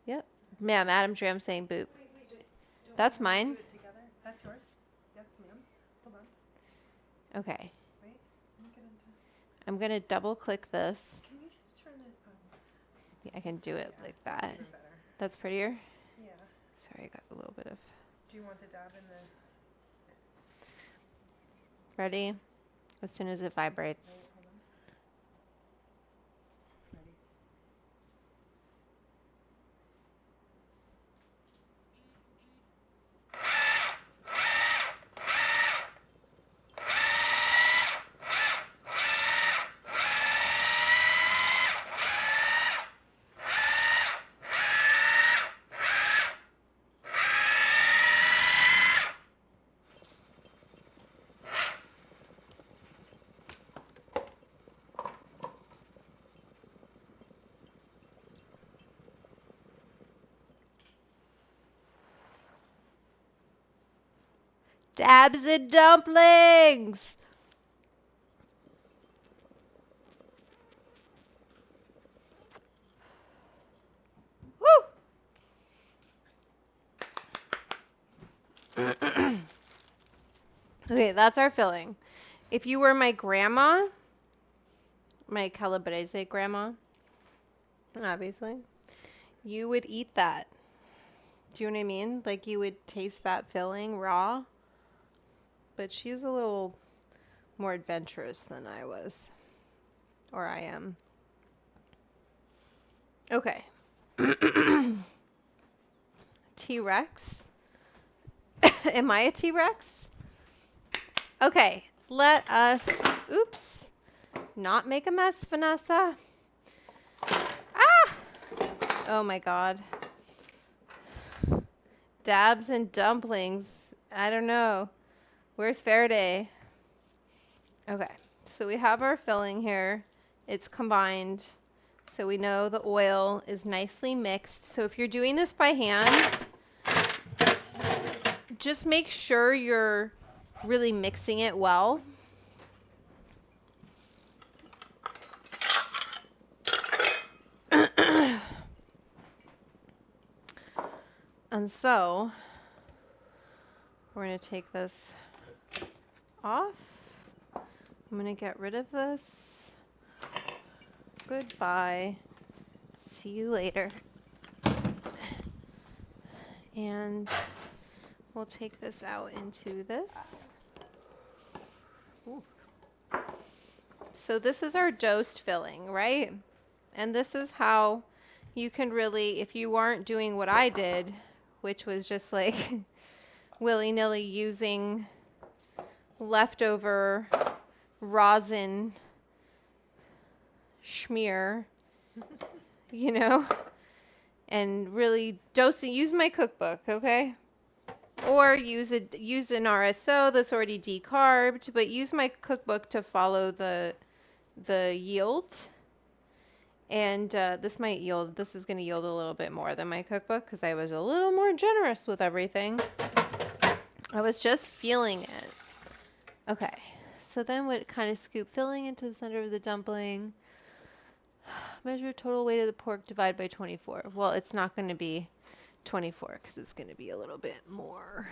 Yep. Ma'am, Adam Dram saying boop. That's mine. That's yours? Yes, ma'am. Hold on. Okay. Wait. Let me get into. I'm gonna double click this. Can you just turn it on? Yeah, I can do it like that. Even better. That's prettier. Yeah. Sorry, I got a little bit of. Do you want the dab in the? Ready? As soon as it vibrates. Wait, hold on. Ready. Dabs and dumplings! Woo! Okay, that's our filling. If you were my grandma, my Calabrese grandma, obviously, you would eat that. Do you know what I mean? Like you would taste that filling raw. But she's a little more adventurous than I was. Or I am. Okay. T-Rex. Am I a T-Rex? Okay. Let us, oops, not make a mess, Vanessa. Ah! Oh my God. Dabs and dumplings. I don't know. Where's Faraday? Okay. So we have our filling here. It's combined. So we know the oil is nicely mixed. So if you're doing this by hand, just make sure you're really mixing it well. And so we're going to take this off. I'm going to get rid of this. Goodbye. See you later. And we'll take this out into this. Ooh. So this is our dosed filling, right? And this is how you can really, if you aren't doing what I did, which was just like willy-nilly using leftover rosin schmear, you know, and really dosing, use my cookbook, okay? Or use an RSO that's already decarbed, but use my cookbook to follow the yield. And this is going to yield a little bit more than my cookbook because I was a little more generous with everything. I was just feeling it. Okay, so then what kind of scoop filling into the center of the dumpling. Measure total weight of the pork, divide by 24. Well, it's not going to be 24 because it's going to be a little bit more.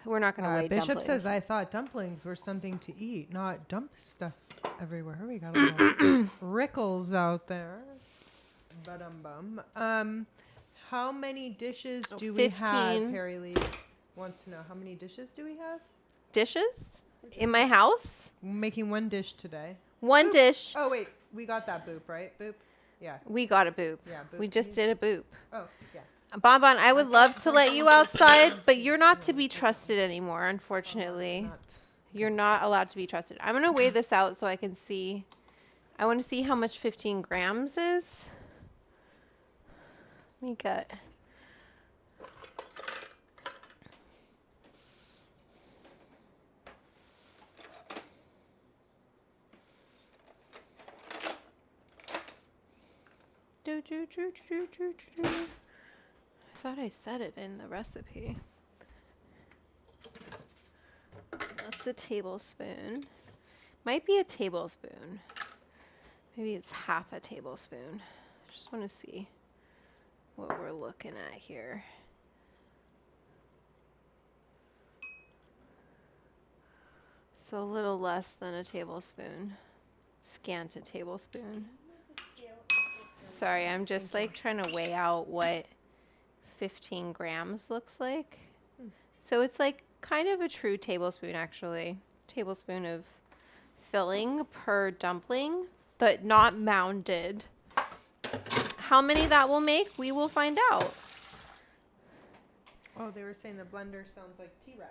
We're not going to weigh Bishop dumplings. says, I thought dumplings were something to eat, not dump stuff everywhere. We got a little Rickles out there. Ba-dum-bum. How many dishes do we have? 15. Harry Lee wants to know, how many dishes do we have? Dishes? In my house? We're making one dish today. One Boop. dish. Oh, wait. We got that boop, right? Boop? Yeah. We got a boop. Yeah, boop. We just did a boop. Oh, yeah. Bonbon, I would love to let you outside, but you're not to be trusted anymore, unfortunately. You're not allowed to be trusted. I'm going to weigh this out so I can see. I want to see how much 15 grams is. Let me get. I thought I said it in the recipe. That's a tablespoon. Might be a tablespoon. Maybe it's half a tablespoon. I just want to see what we're looking at here. So a little less than a tablespoon. Scant a tablespoon. Sorry, I'm just like trying to weigh out what 15 grams looks like. So it's like kind of a true tablespoon, actually. Tablespoon of filling per dumpling, but not mounded. How many that will make, we will find out. Oh, they were saying the blender sounds like T-Rex.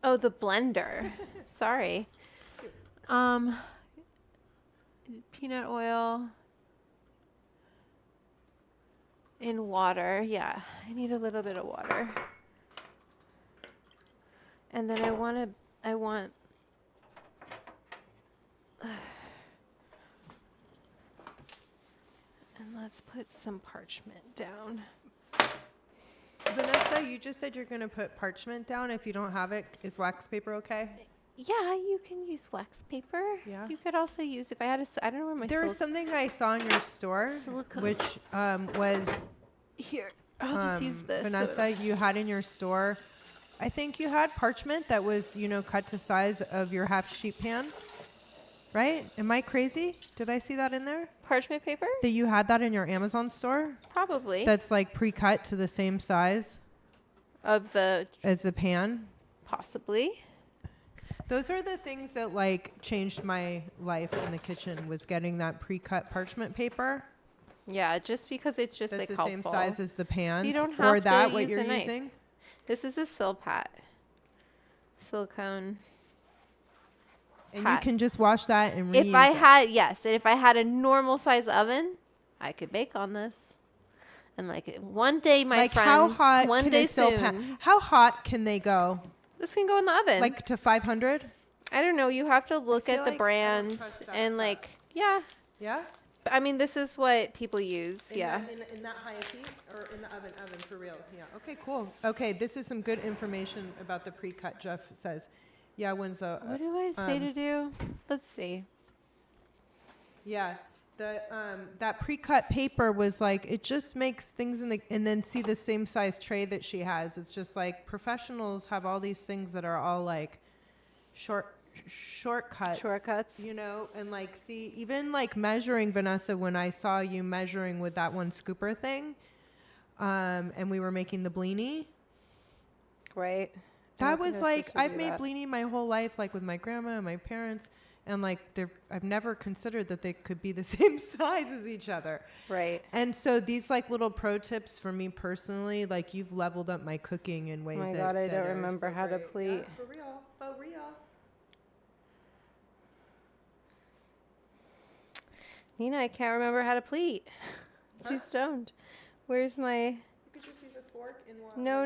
Oh, the blender. Sorry. Peanut oil. In water, yeah. I need a little bit of water. And then I want, and let's put some parchment down. Vanessa, you just said you're going to put parchment down. If you don't have it, is wax paper okay? Yeah, you can use wax paper. Yeah. You could also use, if I had I don't know where my There was something I saw in your store, silicone. which was Here, I'll just use this. Vanessa, you had in your store, I think you had parchment that was, cut to size of your half sheet pan, right? Am I crazy? Did I see that in there? Parchment paper? That you had that in your Amazon store? Probably. That's like pre-cut to the same size Of the as the pan? possibly. Those are the things that like changed my life in the kitchen, was getting that pre-cut parchment paper. Yeah, just because it's just That's like the same helpful. size as the pans. So you don't or have that to what use you're a knife. using. This is a Silpat. Silicone. And Pat. you can just wash that and reuse If I it. had, yes, and if I had a normal size oven, I could bake on this. And like one day, my friends, how hot one can day a steel soon, pan? How hot can they go? this can go in the oven. Like to 500? I don't know. You have to look feel at the like I don't brand trust that and stuff. like, yeah. Yeah. I mean, this is what people use. Yeah. In that high heat or in the oven for real. Yeah. Okay, cool. Okay, this is some good information about the pre-cut. Jeff says, yeah, when's a What do I say to do? Let's see. yeah. The that pre-cut paper was like, it just makes things and then see the same size tray that she has. It's just like professionals have all these things that are all like shortcuts. Shortcuts. And like, see, even like measuring, Vanessa, when I saw you measuring with that one scooper thing, and we were making the blini, Right. that was like, I've made blini my whole life, like with my grandma and my parents, and like I've never considered that they could be the same size as each other. Right. And so these like little pro tips for me personally, like you've leveled up my cooking in ways Oh my that God, I that don't are remember so how to great. pleat. Yeah, for real. For real. Nina, I can't remember how to pleat. Too stoned. Where's my... You could just use a fork and one. No.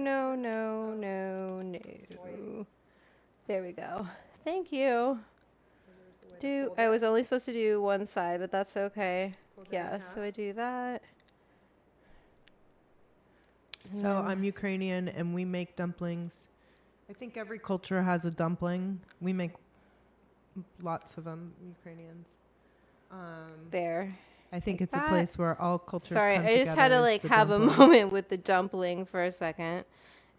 There we go. Thank you. I was only supposed to do one side, but that's okay. Yeah, so I do that. So I'm Ukrainian and we make dumplings. I think every culture has a dumpling. We make lots of them, Ukrainians. There. I think Like it's that. a place where all cultures Sorry, come I together. just had to as like the have a dumpling. moment with the dumpling for a second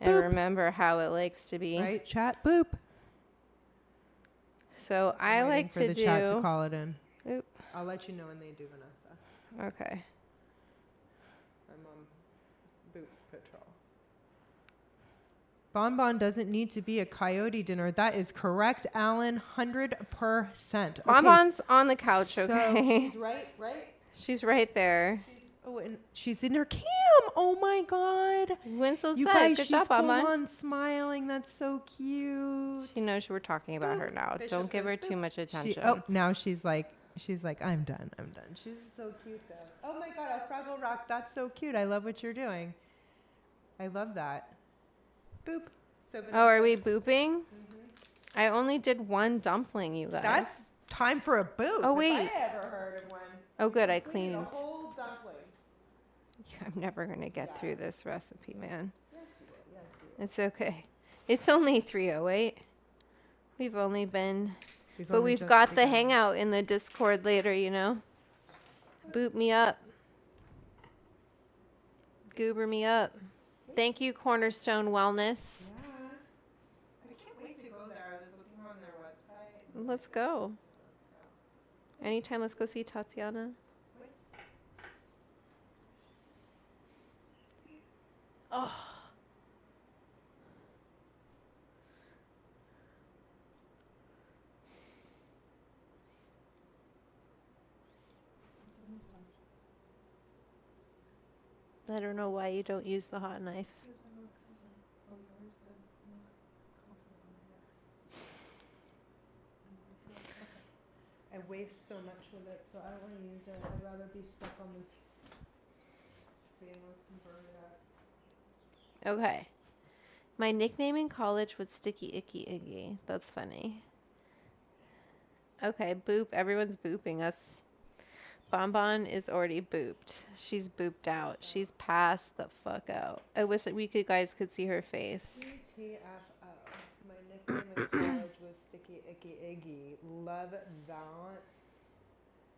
and Boop. remember how it likes to be. Right? Chat, boop. So I I'm waiting like for to the do... chat to call it in. Oop. I'll let you know when they do, Vanessa. Okay. I'm on boot patrol. Bonbon doesn't need to be a coyote dinner. That is correct, Alan. 100%. Okay. Bonbon's on the couch, So okay? she's right? She's right there. And she's in her cam. Oh my God. Winslow You said, guys, good she's job, full Bonbon. on smiling. That's so cute. She knows we're talking about her now. Bishop Don't give her goes, too much attention. Now she's like, I'm done. She's so cute though. Oh my God, Fraggle Rock. That's so cute. I love what you're doing. I love that. Boop. So Oh, are we booping? I only did one dumpling, you guys. That's time for a boop. Oh, if wait. I ever heard of one. Oh, good. I Clean cleaned. a whole dumpling. I'm never going to get through this recipe, man. Yes, you will. Yes, you will. It's okay. It's only 3:08. We've only been... But only we've just got the begun. hangout in the Discord later, Boot me up. Goober me up. Thank you, Cornerstone Wellness. Yeah. I can't wait to go there. I was looking on their website. Let's go. Anytime, let's go see Tatiana. Oh. I don't know why you don't use the hot knife. I waste so much with it, so I don't want to use it. I'd rather be stuck on this stainless and burn it up. Okay. My nickname in college was Sticky Icky Iggy. That's funny. Okay, boop. Everyone's booping us. Bonbon is already booped. She's booped out. She's passed the fuck out. I wish that guys could see her face. TFO. My nickname in college was Sticky Icky Iggy. Love that.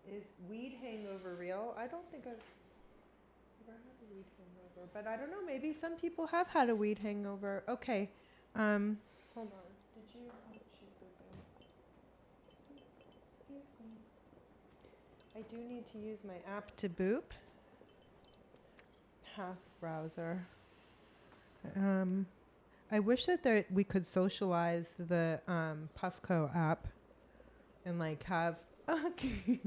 Is weed hangover real? I don't think I've ever had a weed hangover, but I don't know. Maybe some people have had a weed hangover. Okay. Hold on. Did you? Oh, she's pooping. Excuse me. I do need to use my app to boop. Half browser. I wish that we could socialize the Puffco app and like have. Okay.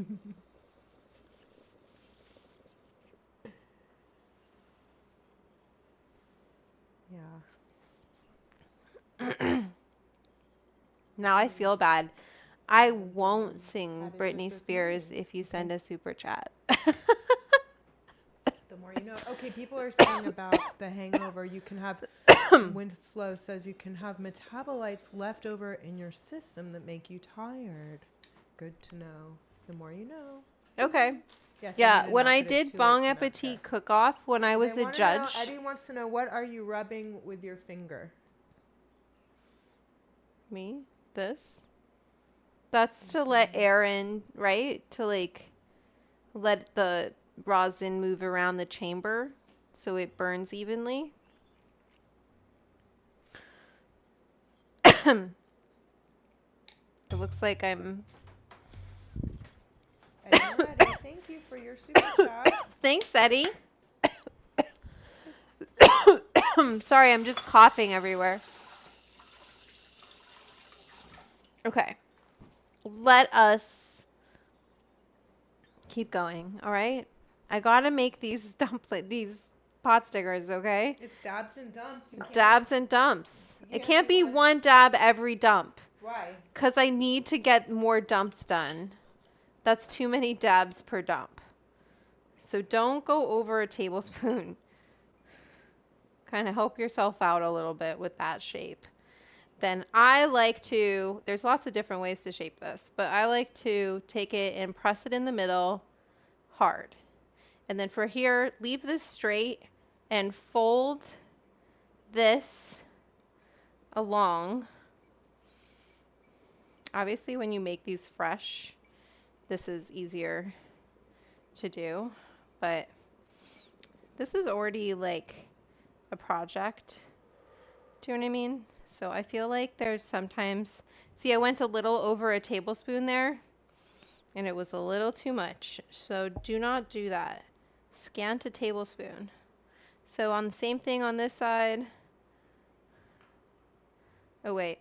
Yeah. Now I feel bad. I won't sing Happy Britney Christmas Spears morning. if you send a super chat. The more you know. Okay, people are saying about the hangover. You can have. Winslow says you can have metabolites left over in your system that make you tired. Good to know. The more you know. Okay. Yes. Yeah, when I did Bong Appetit cook-off when I was a judge. Eddie wants to know, what are you rubbing with your finger? Me? This? That's to let air in, right? To like let the rosin move around the chamber so it burns evenly. It looks like I'm... Eddie, thank you for your super chat. Thanks, Eddie. Sorry, I'm just coughing everywhere. Okay. Let us keep going, all right? I gotta make these these pot stickers, okay? It's dabs and dumps. You can't- Dabs and dumps. You It can't can't do be one- one dab every dump. Why? Because I need to get more dumps done. That's too many dabs per dump. So don't go over a tablespoon. Kind of help yourself out a little bit with that shape. Then I like to, there's lots of different ways to shape this, but I like to take it and press it in the middle hard. And then for here, leave this straight and fold this along. Obviously, when you make these fresh, this is easier to do, but this is already like a project. Do you know what I mean? So I feel like there's sometimes, see, I went a little over a tablespoon there and it was a little too much. So do not do that. Scant a tablespoon. So on the same thing on this side. Oh, wait.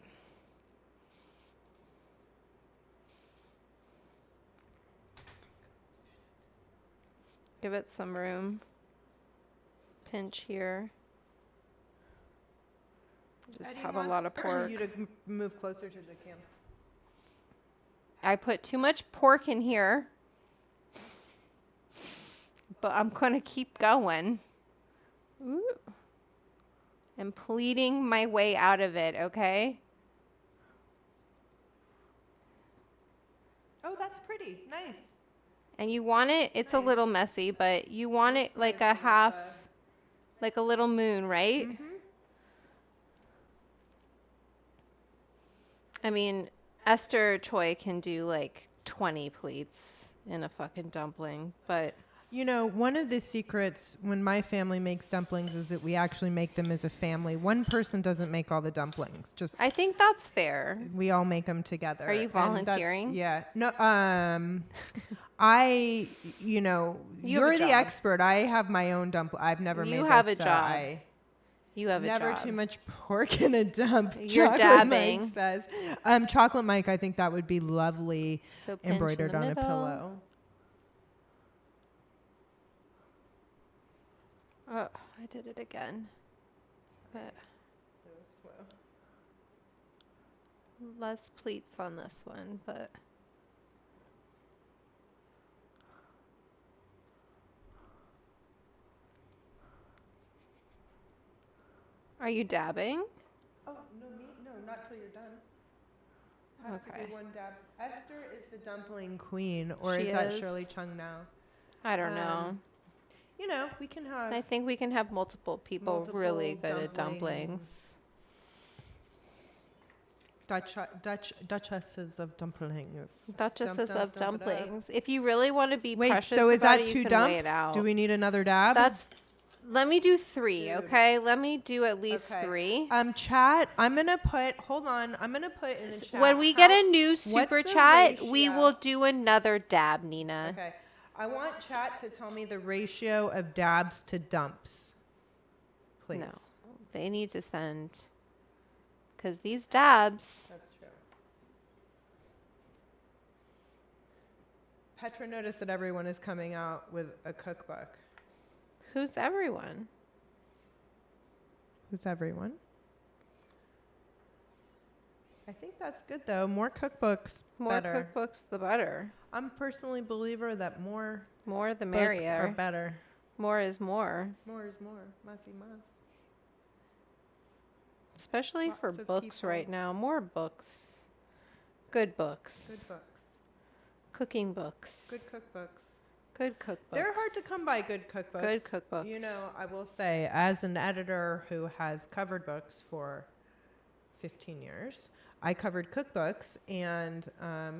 Give it some room. Pinch here. Just Eddie have a wants lot of pork. you to move closer to the camera. I put too much pork in here. But I'm going to keep going. Ooh. I'm pleating my way out of it, okay? Oh, that's pretty. Nice. And you want it, it's a little messy, but you want it like a half, like a little moon, right? Mm-hmm. I mean, Esther Choi can do like 20 pleats in a fucking dumpling, but... You know, one of the secrets when my family makes dumplings is that we actually make them as a family. One person doesn't make all the dumplings. Just I think that's fair. we all make them together. Are you And that's- volunteering? Yeah. No. You know, You have a you're the job. expert. I have my own dumpling. I've never made You have this, a so job. You have a Never job. too much pork in a dump. You're Chocolate dabbing. Mike says. Chocolate Mike, I think that would be lovely So pinch in embroidered the on a middle. pillow. Oh, I did it again. But It was slow. less pleats on this one, but... Are you dabbing? Oh, no, not till you're done. Has to Okay. be one dab. Esther is the dumpling queen, or She is that is. Shirley Chung now? I don't know. You know, we can have. I think we can have multiple people really Multiple good at dumplings. Duchesses of dumplings. Duchesses Dump, of dump it up. dumplings. If you really want to be Wait, precious so is about that it, two you can weigh it dumps? out. Do we need another dab? That's let me do 3, Dude. okay? Let me do at least 3. Chat, I'm gonna put, hold on, I'm gonna put in the chat. When we get a new what's super the chat, we ratio? will do another dab, Nina. Okay. I want chat to tell me the ratio of dabs to dumps. Please. No, they need to send, because these dabs. That's true. Petra noticed that everyone is coming out with a cookbook. Who's everyone? Who's everyone? I think that's good though. More cookbooks, More better. cookbooks, the better. I'm personally a believer that more More the books are merrier. better. More is more, More is more. Matzi mas. especially Lots for of books people. right now. More books. Good books. Good books. Cooking books. Good cookbooks. Good cookbooks. They're hard to come by, good cookbooks. Good cookbooks. You know, I will say, as an editor who has covered books for 15 years, I covered cookbooks, and,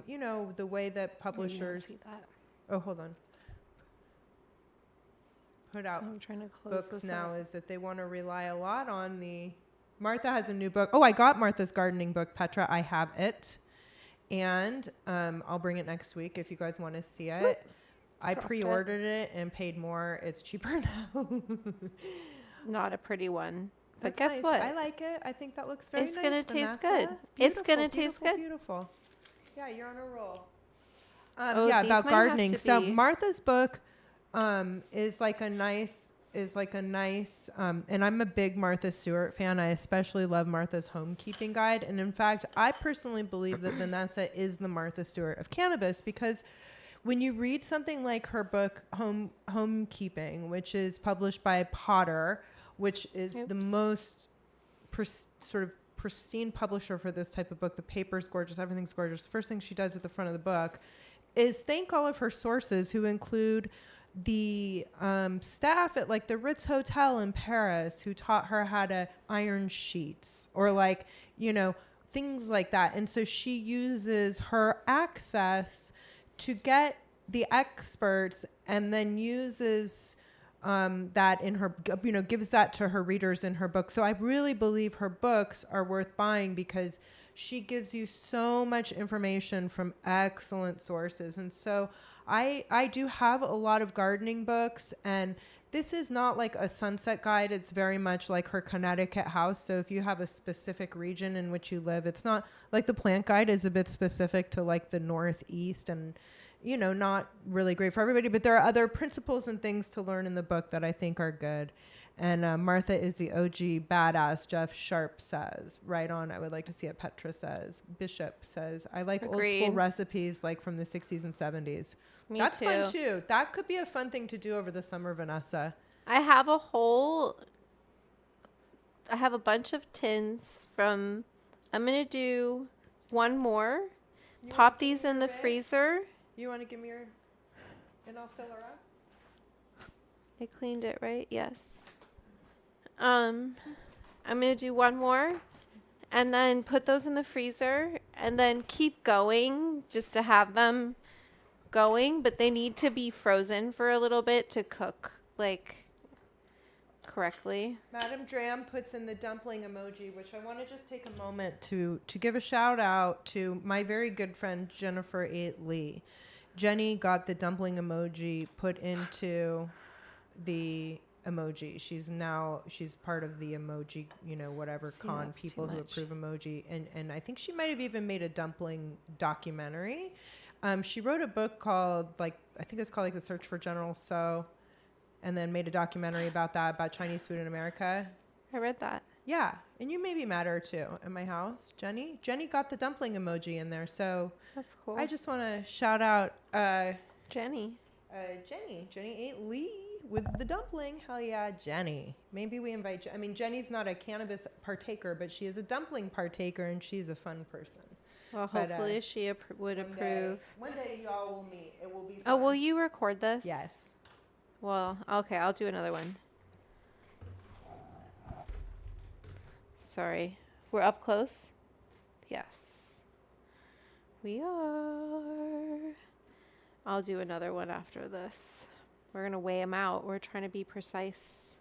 you know, the way that Maybe you won't publishers... see that. Oh, hold on. Put out So I'm trying to close books this now up. is that they want to rely a lot on the... Martha has a new book. Oh, I got Martha's gardening book, Petra. I have it. And I'll bring it next week if you guys want to see it. I Dropped it. pre-ordered it and paid more. It's cheaper now. Not a pretty one. But That's guess nice. what? I like it. I think that looks very It's nice, gonna taste Vanessa. good. It's gonna Beautiful, taste beautiful, good. Beautiful. Yeah, you're on a roll. Oh, Yeah, these about might have gardening. to So be- Martha's book is like a nice and I'm a big Martha Stewart fan. I especially love Martha's homekeeping guide. And in fact, I personally believe that Vanessa is the Martha Stewart of cannabis, because when you read something like her book Homekeeping, which is published by Potter, which is the most sort of pristine publisher for this type of book, the paper's gorgeous, everything's gorgeous. The first thing she does at the front of the book is thank all of her sources, who include the staff at like the Ritz Hotel in Paris, who taught her how to iron sheets, or like, you know, things like that. And so she uses her access to get the experts, and then uses that in her, you know, gives that to her readers in her book. So I really believe her books are worth buying, because she gives you so much information from excellent sources. And so I do have a lot of gardening books, and this is not like a sunset guide. It's very much like her Connecticut house. So if you have a specific region in which you live, it's not like the plant guide is a bit specific to like the Northeast, and, you know, not really great for everybody. But there are other principles and things to learn in the book that I think are good. And Martha is the OG badass, Jeff Sharp says. Right on. I would like to see it. Petra says. Bishop says, I like old school Agreed. recipes like from the 60s and 70s. Me That's too. fun too. That could be a fun thing to do over the summer, Vanessa. I have a bunch of tins from, I'm going to do one more. Pop these in the freezer. You want to give me your, and I'll fill her up? I cleaned it, right? Yes. I'm going to do one more, and then put those in the freezer, and then keep going just to have them going, but they need to be frozen for a little bit to cook like correctly. Madam Dram puts in the dumpling emoji, which I want to just take a moment to give a shout out to my very good friend Jennifer Lee. Jenny got the dumpling emoji put into the emoji. She's part of the emoji, you know, whatever See, con that's people too who much. approve emoji, and I think she might have even made a dumpling documentary. She wrote a book called, like, I think it's called like The Search for General So, and then made a documentary about that, about Chinese food in America. I read that. Yeah, and you maybe met her too at my house, Jenny. Jenny got the dumpling emoji in there, so That's cool. I just want to shout out Jenny. Jenny ate Lee with the dumpling. Hell yeah, Jenny. Maybe we invite. I mean, Jenny's not a cannabis partaker, but she is a dumpling partaker, and she's a fun person. Well, But, hopefully she would approve. One day y'all will meet. It will be fun. Oh, will you record this? Yes. Well, okay, I'll do another one. Sorry. We're up close? Yes. We are. I'll do another one after this. We're going to weigh them out. We're trying to be precise.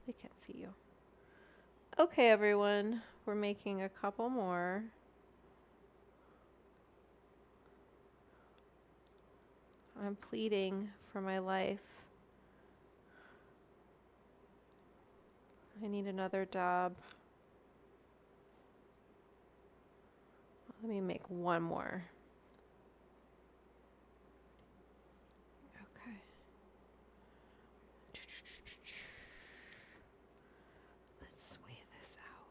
They can't see you. Okay, everyone. We're making a couple more. I'm pleading for my life. I need another dab. Let me make one more. Okay. Let's sway this out.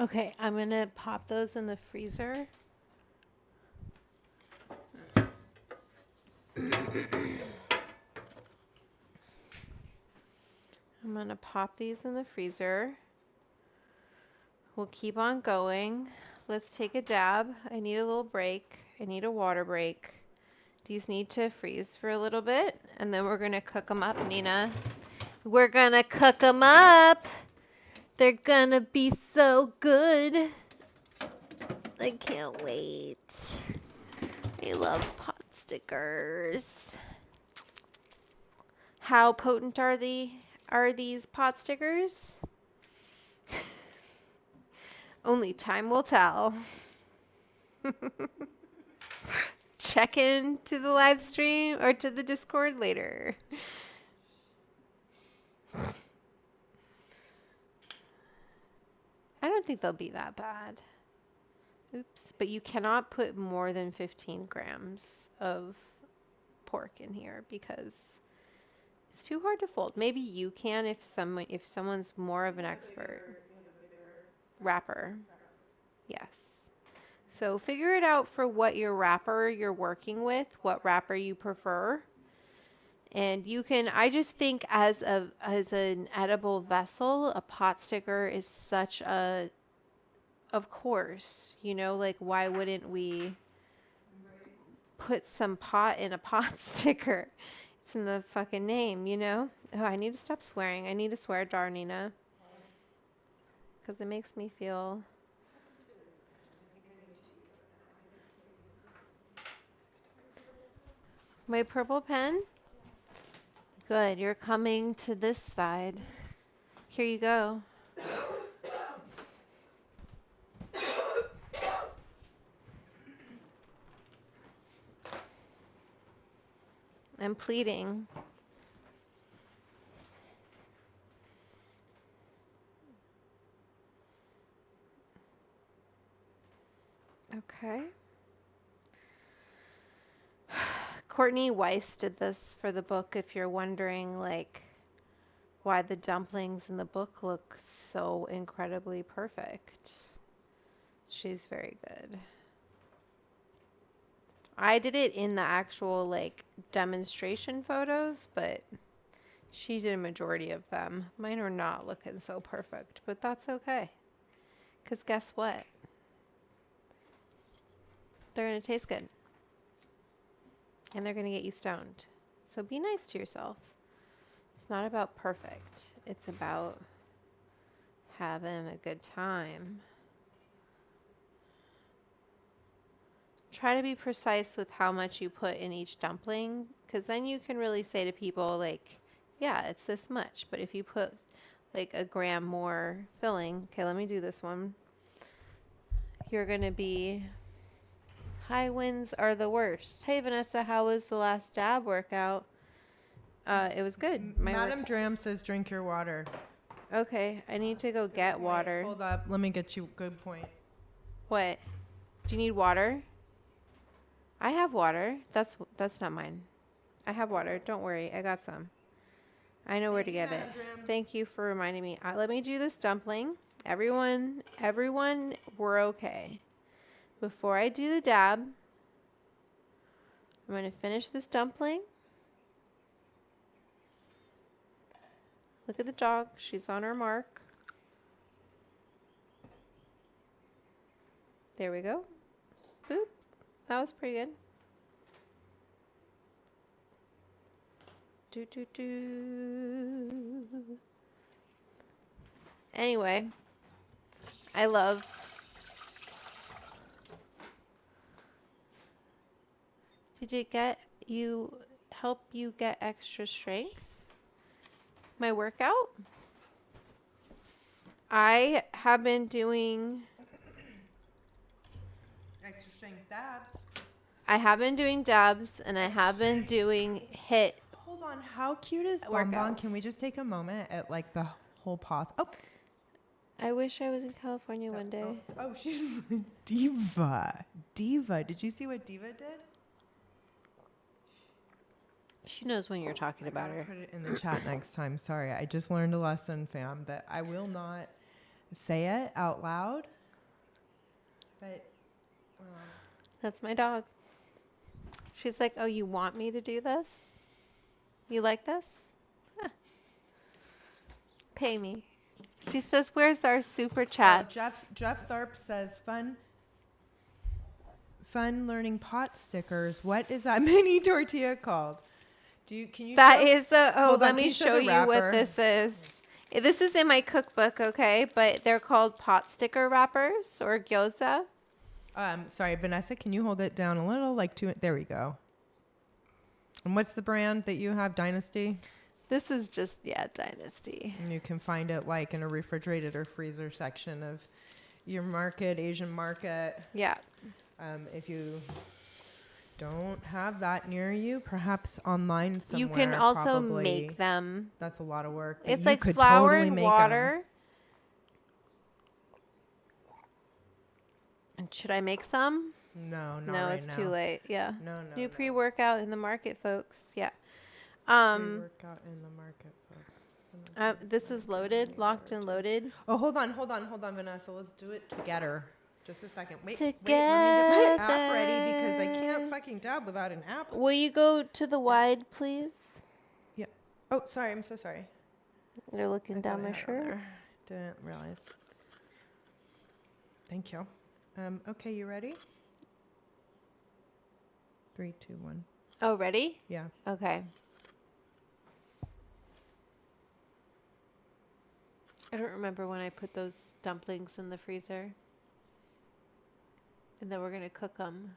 Okay, I'm gonna pop those in the freezer. I'm gonna pop these in the freezer. We'll keep on going. Let's take a dab. I need a little break. I need a water break. These need to freeze for a little bit, and then we're gonna cook them up, Nina. We're gonna cook them up. They're gonna be so good. I can't wait. I love pot stickers. How potent are these pot stickers? Only time will tell. Check in to the live stream or to the Discord later. I don't think they'll be that bad. Oops. But you cannot put more than 15 grams of pork in here because it's too hard to fold. Maybe you can if someone's more of an expert. Wrapper. Yes. So figure it out for what your wrapper you're working with, what wrapper you prefer. And you can, I just think as an edible vessel, a pot sticker is such a, of course, you know, like why wouldn't we put some pot in a pot sticker? It's in the fucking name, you know? Oh, I need to stop swearing. I need to swear, Darnina. Because it makes me feel... My purple pen? Good, you're coming to this side. Here you go. I'm pleading. Okay. Courtney Weiss did this for the book, if you're wondering, like, why the dumplings in the book look so incredibly perfect. She's very good. I did it in the actual, like, demonstration photos, but she did a majority of them. Mine are not looking so perfect, but that's okay. Because guess what? They're going to taste good. And they're going to get you stoned. So be nice to yourself. It's not about perfect. It's about having a good time. try to be precise with how much you put in each dumpling, because then you can really say to people, like, yeah, it's this much. But if you put like a gram more filling, okay, let me do this one. You're going to be, high winds are the worst. Hey, Vanessa, how was the last dab workout? It was good. Madam Dram says drink your water. Okay, I need to go get water. Hold up. Let me get you a good point. What? Do you need water? I have water. That's not mine. I have water. Don't worry. I got some. I know where to get it. Thank you for reminding me. Let me do this dumpling. Everyone, we're okay. Before I do the dab, I'm going to finish this dumpling. Look at the dog. She's on her mark. There we go. Boop. That was pretty good. Anyway, I love Did it help you get extra strength? My workout? I have been doing Extra strength dabs. I have been doing dabs and I have been doing HIIT. Hold on. How cute is Bonbon? Workouts. Can we just take a moment at like the whole path? Oh. I wish I was in California one day. Oh, she's a diva. Diva. Did you see what Diva did? She knows when you're talking about her. Put it in the chat next time. Sorry, I just learned a lesson, fam, that I will not say it out loud. But That's my dog. She's like, "Oh, you want me to do this? You like this? Huh. Pay me." She says, "Where's our super chat?" Jeff Tharp says, fun learning pot stickers. What is that mini tortilla called? Can you That show? is Hold on, let can me you show show the you what wrapper? this is. This is in my cookbook, okay? But they're called pot sticker wrappers or gyoza. Sorry, Vanessa, can you hold it down a little? There we go. And what's the brand that you have? Dynasty? This is just, Dynasty. And you can find it like in a refrigerated or freezer section of your market, Asian market. Yeah. If you don't have that near you, perhaps online somewhere. You can also probably. make them. That's a lot of work. but It's you like could flour totally and make 'em. water. And should I make some? No, not No, right it's now. too late. Yeah. No. New pre-workout in the market, folks. Yeah. Pre-workout in the market, folks. This is loaded, locked and loaded. Oh, hold on, Vanessa. Let's do it together. Just a second. Wait, let me Together. get my app ready because I can't fucking dab without an app. Will you go to the wide, please? Yeah. Oh, sorry. I'm so sorry. They're looking I down thought I my had it on shirt. there. Didn't realize. Thank you. Okay, you ready? 3, 2, 1. Oh, ready? Yeah. Okay. I don't remember when I put those dumplings in the freezer. And then we're going to cook them.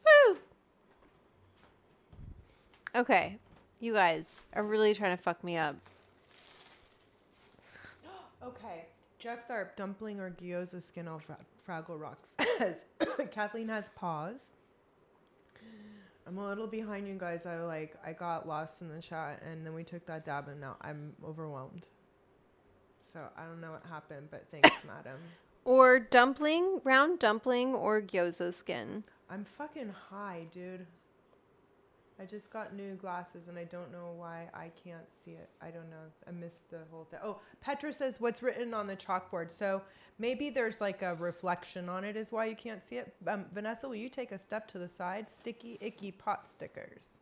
Woo! Okay. You guys are really trying to fuck me up. Okay. Jeff Tharp, dumpling or gyoza skin off Fraggle Rocks. Kathleen has paws. I'm a little behind you guys. I got lost in the chat, and then we took that dab, and now I'm overwhelmed. So I don't know what happened, but thanks, madam. Or dumpling, round dumpling, or gyoza skin. I'm fucking high, dude. I just got new glasses, and I don't know why I can't see it. I don't know. I missed the whole thing. Oh, Petra says what's written on the chalkboard. So maybe there's like a reflection on it is why you can't see it. Vanessa, will you take a step to the side? Sticky, icky pot stickers.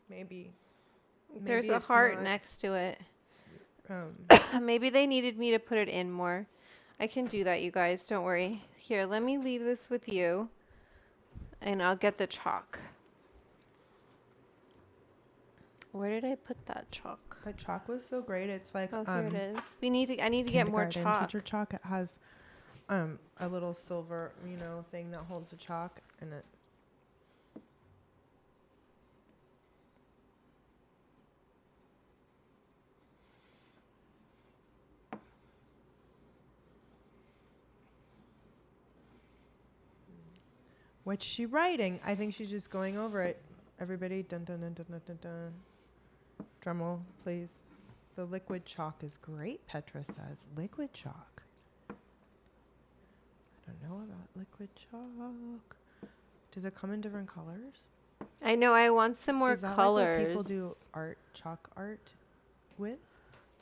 Maybe There's a it's heart not- next to it. Um, Maybe they needed me to put it in more. I can do that, you guys. Don't worry. Here, let me leave this with you. And I'll get the chalk. Where did I put that chalk? that chalk was so great. It's like Oh, here it is. I need to get more kindergarten chalk. teacher chalk. It has a little silver, thing that holds the chalk, and it. What's she writing? I think she's just going over it. Everybody, dun dun dun dun dun dun dun. Drumroll, please. The liquid chalk is great, Petra says. Liquid chalk. I don't know about liquid chalk. Does it come in different colors? I know. I want some more Is that colors. like what people do chalk art with?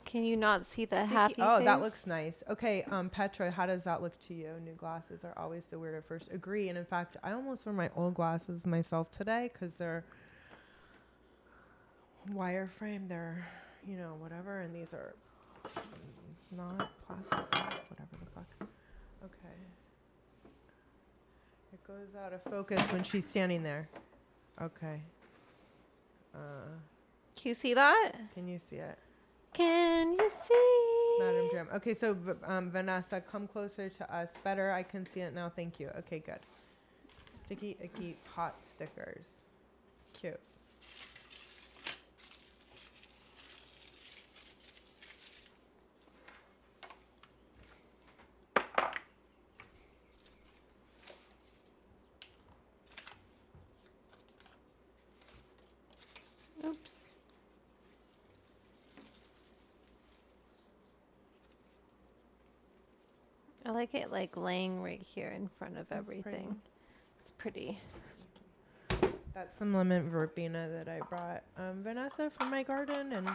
Can you not see the Sticky- happy Oh, face? that looks nice. Okay, Petra, how does that look to you? New glasses are always so weird at first. Agree. And in fact, I almost wear my old glasses myself today because they're wireframe. They're, whatever. And these are not plastic, whatever the fuck. Okay. It goes out of focus when she's standing there. Okay. Can you see that? Can you see it? Can you see? Madam Jam. Okay, so Vanessa, come closer to us. Better, I can see it now. Thank you. Okay, good. Sticky, icky pot stickers. Cute. Oops. I like it like laying right here in front of That's everything. pretty. It's pretty. That's some lemon verbena that I brought Vanessa from my garden, and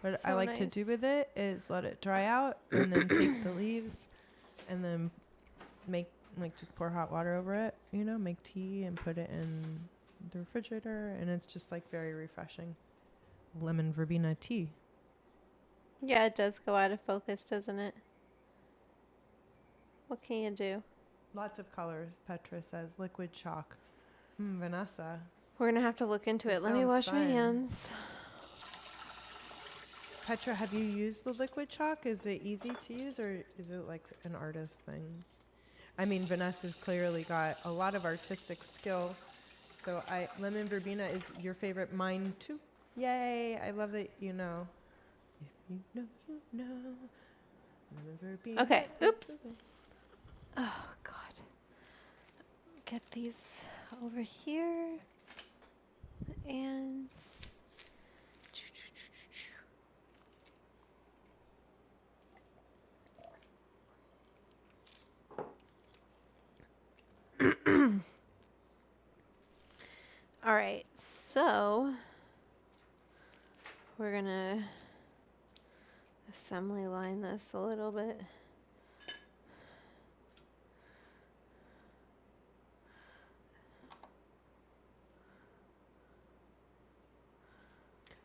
what I So like to do nice. with it is let it dry out and then take the leaves and then just pour hot water over it, make tea and put it in the refrigerator, and it's just like very refreshing. Lemon verbena tea. Yeah, it does go out of focus, doesn't it? What can you do? Lots of colors, Petra says. Liquid chalk. Vanessa. We're gonna have to look into That it. Let me sounds wash my fun. hands. Petra, have you used the liquid chalk? Is it easy to use, or is it like an artist thing? I mean, Vanessa's clearly got a lot of artistic skill. So lemon verbena is your favorite. Mine too. Yay! I love that you know. If you know, you know. Lemon verbena. Okay, is oops. the- Oh God. Get these over here. And all right, so we're gonna assembly line this a little bit.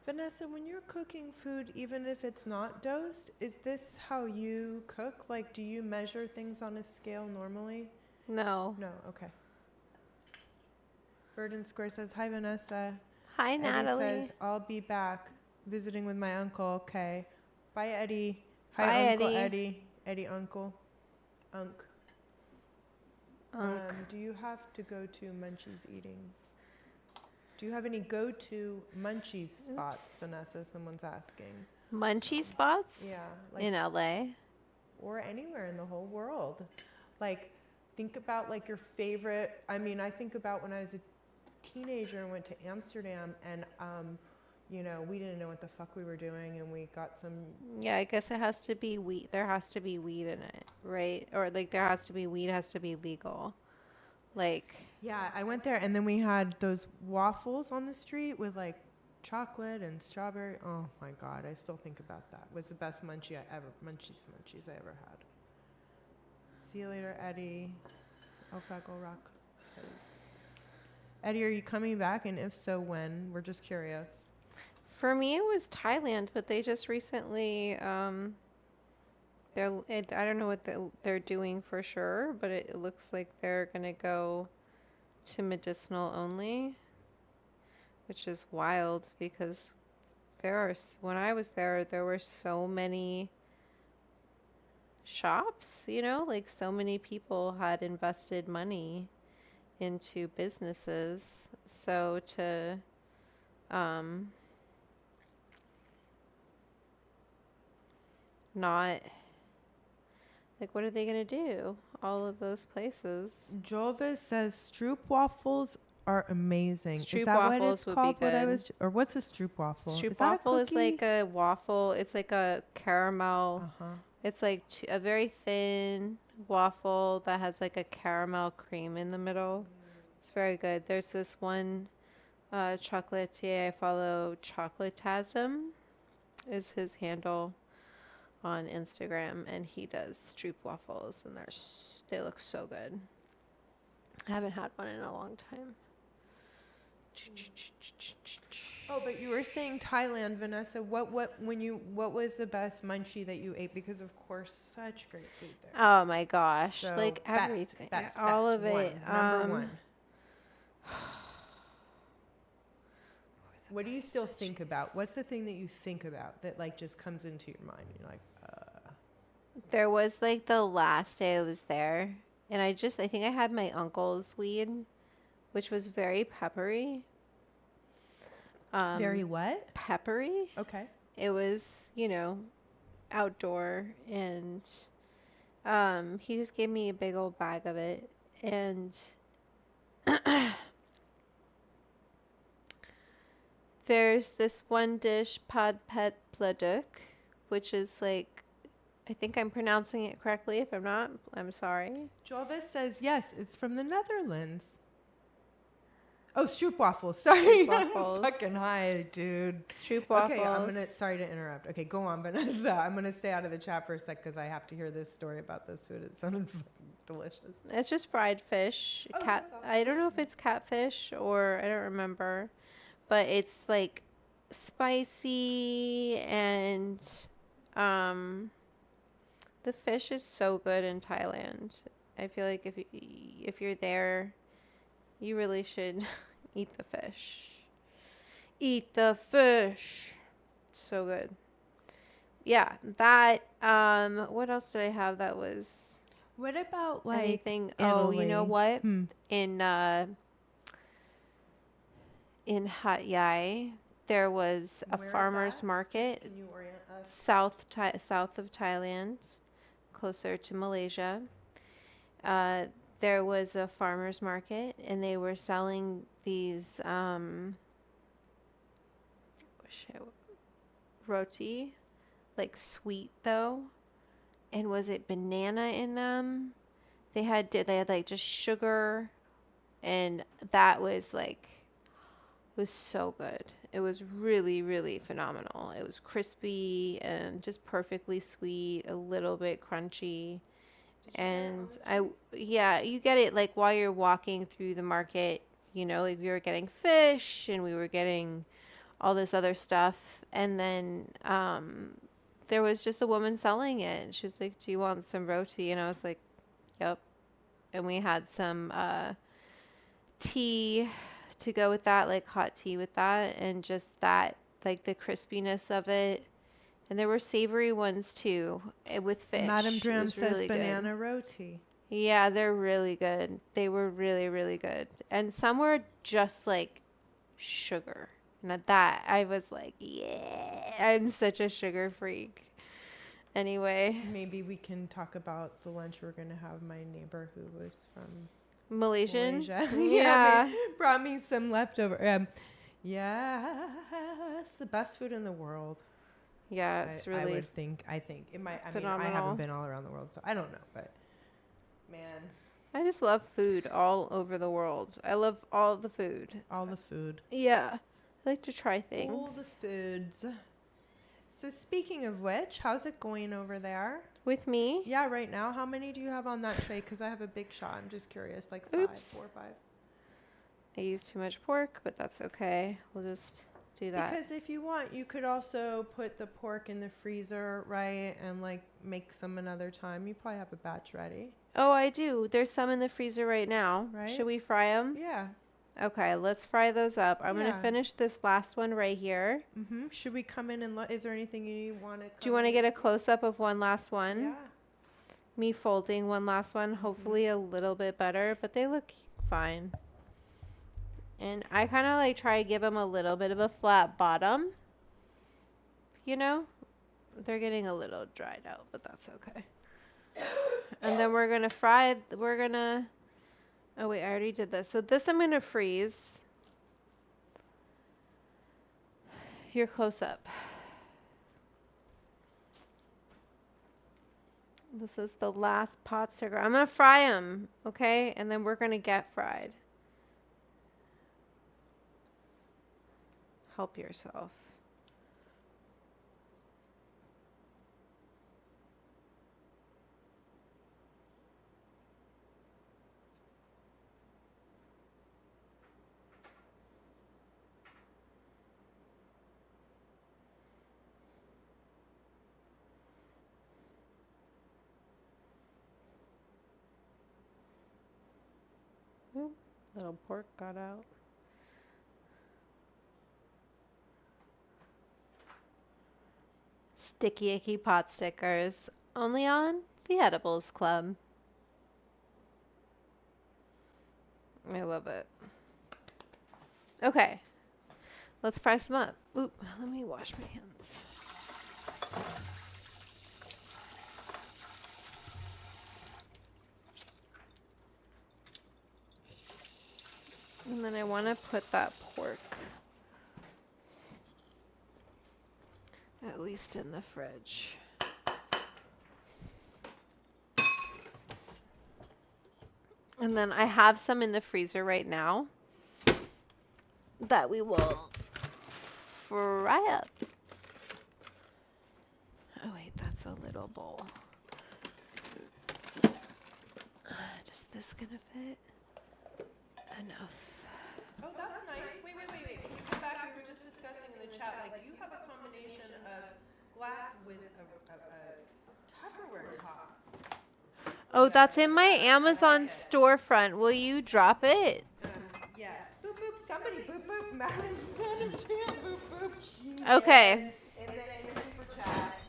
Vanessa, when you're cooking food, even if it's not dosed, is this how you cook? Like, do you measure things on a scale normally? No. No, okay. Verdant Square says, hi, Vanessa. Hi, Eddie Natalie. says, I'll be back visiting with my uncle. Okay. Bye, Eddie. Hi, Bye, Uncle Eddie. Eddie. Eddie, Uncle. Unk. Unk. Do you have to go to Munchies eating? Do you have any go-to Munchies spots, Vanessa? Someone's asking. Munchie spots? Yeah. Like, In LA? or anywhere in the whole world. Like, think about like your favorite. I mean, I think about when I was a teenager and went to Amsterdam, and we didn't know what the fuck we were doing, and we got some. Yeah, I guess it has to be weed. There has to be weed in it, right? Or like there has to be weed has to be legal. Like, Yeah, I went there, and then we had those waffles on the street with like chocolate and strawberry. Oh my god, I still think about that. It was the best munchies I ever had. See you later, Eddie. Alfago Rock says. Eddie, are you coming back? And if so, when? We're just curious. for me, it was Thailand, but they just recently, I don't know what they're doing for sure, but it looks like they're gonna go to medicinal only, which is wild because when I was there were so many shops, like so many people had invested money into businesses. So to not like, what are they gonna do? All of those places. Jovis says Stroop waffles are amazing. Stroop is that what waffles it's would called? be What I good. was, or what's a Stroop waffle? Stroop Is that waffle a is cookie? like a waffle. It's like a caramel. It's like a very thin waffle that has like a caramel cream in the middle. It's very good. There's this one chocolatier I follow, Chocolatasm is his handle on Instagram, and he does Stroop waffles, and they look so good. I haven't had one in a long time. Oh, but you were saying Thailand, Vanessa. What was the best munchie that you ate? Because of course, such great food there. Oh my gosh, So, like best, everything, best, all best, of it. number one. What do you still think about? What's the thing that you think about that like just comes into your mind? You're like, There was like the last day I was there, and I think I had my uncle's weed, which was very peppery. very what? Peppery. Okay. It was, outdoor, and he just gave me a big old bag of it, and there's this one dish, pad pet pladuk, which is like, I think I'm pronouncing it correctly. If I'm not, I'm sorry. Jovis says yes. It's from the Netherlands. Oh, Stroop waffles. Sorry, Stroop waffles. I'm fucking high, dude. Stroop waffles. Okay, sorry to interrupt. Okay, go on, Vanessa. I'm gonna stay out of the chat for a sec because I have to hear this story about this food. It sounded delicious. It's just fried fish. Oh, that's all. I don't know if it's catfish or I don't remember, but it's like spicy, and the fish is so good in Thailand. I feel like if you're there, you really should eat the fish. Eat the fish. So good. Yeah, that what else did I have that was What about like anything? Italy? Oh, you know what? Hmm. In Hat Yai, there was a Where is farmer's that? market Can you orient us? south of Thailand, closer to Malaysia. There was a farmer's market, and they were selling these roti, like sweet though. And was it banana in them? They had like just sugar, and that was like, it was so good. It was really, really phenomenal. It was crispy and just perfectly sweet, a little bit crunchy. And you get it like while you're walking through the market, like we were getting fish and we were getting all this other stuff. And then there was just a woman selling it. And she was like, "Do you want some roti?" And I was like, "Yep." And we had some tea to go with that, like hot tea with that, and just that, like the crispiness of it. And there were savory ones too, with fish. Madam It Dram was says really good. banana roti. Yeah, they're really good. They were really, really good. And some were just like sugar. And at that, I was like, yeah, I'm such a sugar freak. Anyway, Maybe we can talk about the lunch we're gonna have. My neighbor who was from Malaysian? Malaysia. Yeah. Brought me some leftover. Yes, the best food in the world. Yeah, it's I really would think. I think it might. I mean, I phenomenal. haven't been all around the world, so I don't know. But man, I just love food all over the world. I love all the food. all the food, Yeah. I like to try all the things. foods. So speaking of which, how's it going over there? With me? Yeah, right now, how many do you have on that tray? Because I have a big shot. I'm just curious, like Oops. 4 or 5. I used too much pork, but that's okay. We'll just do that. Because if you want, you could also put the pork in the freezer, right? And like make some another time. You probably have a batch ready. Oh, I do. There's some in the freezer right now. Right? Should we fry them? Yeah. Okay, let's fry those up. I'm going Yeah. to finish this last one right here. Mm-hmm. Should we come in and look? Is there anything you want to? Do you want to get a close-up of one last one? Yeah. Me folding one last one, hopefully a little bit better, but they look fine. And I kind of like try to give them a little bit of a flat bottom. You know? They're getting a little dried out, but that's okay. And then we're going to fry, oh wait, I already did this. So this I'm going to freeze. Your close-up. This is the last pot sticker. I'm going to fry them, okay? And then we're going to get fried. Help yourself. Ooh, little pork got out. Sticky Icky Potstickers, only on the Edibles Club. I love it. Okay, let's fry some up. Oop, let me wash my hands. And then I want to put that pork at least in the fridge. And then I have some in the freezer right now that we will fry up. Oh wait, that's a little bowl. Is this gonna fit? Enough. Oh, that's nice. Wait. Can you come back? We were just discussing in the chat, like you have a combination of glass with a Tupperware top. Oh, that's in my Amazon storefront. Will you drop it? Yes. Boop, boop. Somebody boop, boop. Madam Jam, boop, boop. She Okay. In the super chat.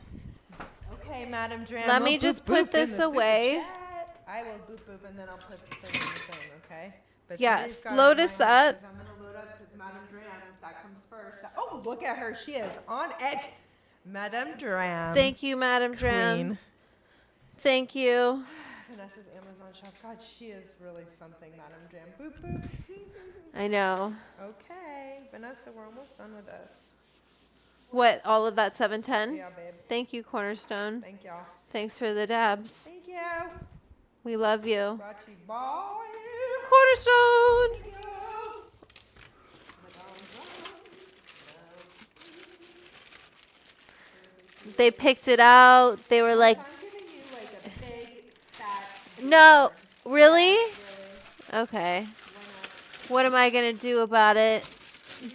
Okay, Madam Dram. Let me will just boop, put boop this in the super away. chat. I will boop, boop, and then I'll put the thing in the thing, okay? But Yes, somebody's gotta load remind us me, up. 'cause I'm going to load up because Madam Dram, that comes first. Oh, look at her. She is on it. Madam Dram. Thank you, Madam Dram. Queen. Thank you. Vanessa's Amazon shop. God, she is really something, Madam Dram. Boop, boop. I know. Okay, Vanessa, we're almost done with this. What, all of that 710? Yeah, babe. Thank you, Cornerstone. Thank y'all. Thanks for the dabs. Thank you. We love you. Brought to you by Cornerstone! Thank you. They picked it out. They were like, I'm giving you like a big, fat. no, really? Really? Okay. Why not? What am I going to do about it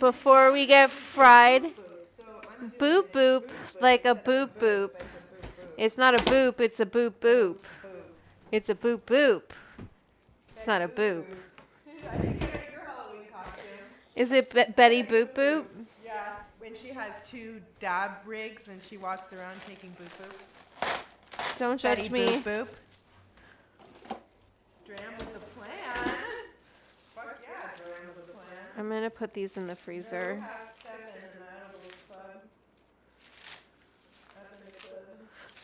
before we get fried? So I'm doing Boop boop, like a boop boop. It's not a boop, it's a boop boop. It's a boop boop. It's not a boop. I think it's your Halloween costume. Is it Betty Boop Boop? Yeah, when she has 2 dab rigs and she walks around taking boop boops. Don't judge Betty me. Boop boop. Dram with the plan. Fuck yeah, Dram with the plan. I'm going to put these in the freezer. We'll have 7 in the Edibles Club. Up in the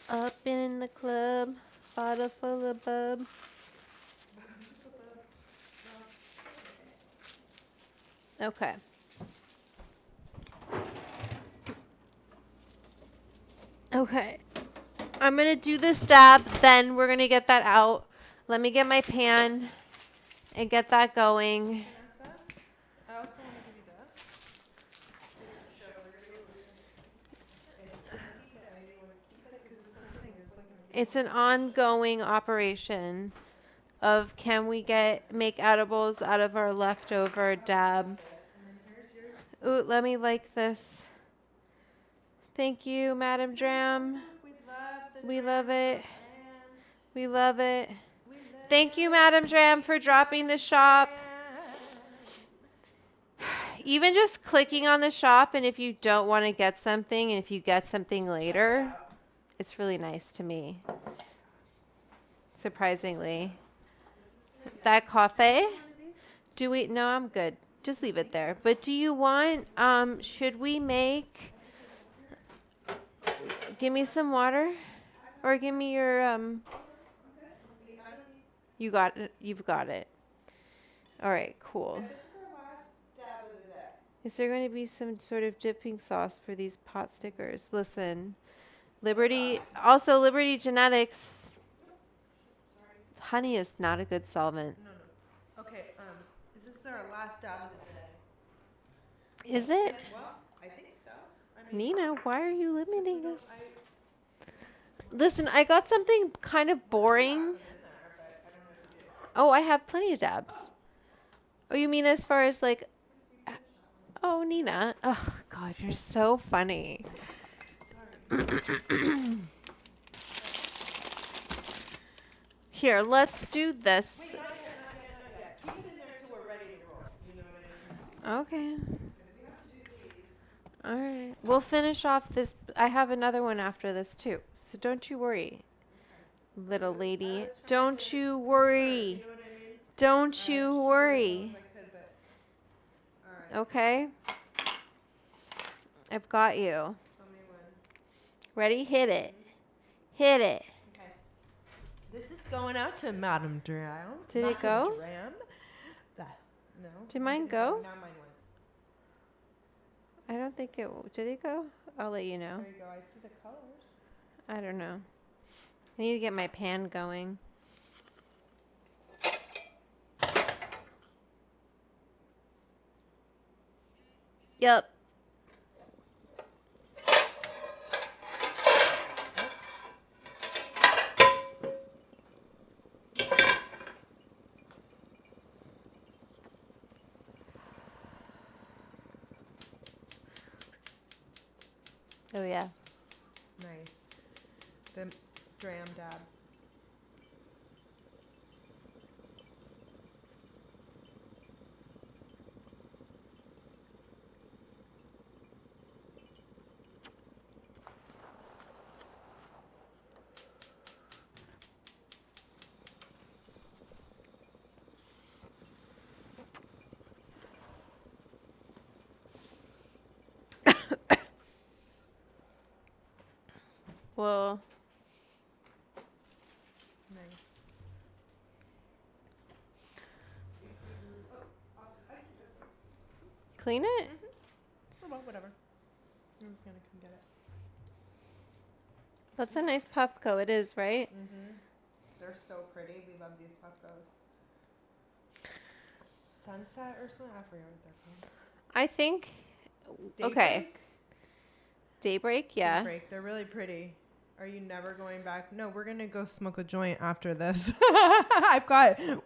club. Up in the club, bottle full of bub. Okay. Okay. I'm going to do this dab, then we're going to get that out. Let me get my pan and get that going. Vanessa, I also want to give you that. So you can show everybody what we're doing. If it's empty, but I want to keep it because it's something. It's like an It's an ongoing operation of can we make edibles out of our leftover dab. And then here's your. Ooh, let me like this. Thank you, Madam Dram. We love the. We love it. And We love it. we love Thank you, Madam Dram, for dropping the shop. Even just clicking on the shop, and if you don't want to get something, and if you get something later, it's really nice to me. Surprisingly. That coffee? Do we? No, I'm good. Just leave it there. But do you want, should we make, give me some water? Or give me your, you got it. You've got it. All right, cool. This is our last dab of the day. Is there going to be some sort of dipping sauce for these pot stickers? Listen, Liberty Genetics. Honey is not a good solvent. No. Okay. Is this our last dab of the day? Is it? Well, I think so. I mean, Nina, why are you limiting us? I Listen, I got something kind of boring. in there, but I don't know if you do. Oh, I have plenty of dabs. Oh, you mean as far as like, oh, Nina. Oh, God, you're so funny. Here, let's do this. Not yet. Keep it in there till we're ready to roll. You know what I mean? Okay. Because we have to do these. All right. We'll finish off this. I have another one after this, too. So don't you worry, little lady. Don't you worry. You know what I mean? Don't you worry. I could, but all right. Okay? I've got you. Tell me when. Ready? Hit it. Hit it. Okay. This is going out to Madam Dram. Did it go? Dram. That. No. Did mine go? Now mine went. I don't think it. Did it go? I'll let you know. There you go. I see the colors. I don't know. I need to get my pan going. Yep. Oh, yeah. Nice. The Dram dab. Well, Nice. clean it? Oh, well, whatever. I'm just gonna come get it. That's a nice Puffco. It is, right? Mm-hmm. They're so pretty. We love these puffcos. Sunset or something? I forget what they're called. I think. Okay. Daybreak? Daybreak, yeah. Daybreak. They're really pretty. Are you never going back? No, we're gonna go smoke a joint after this.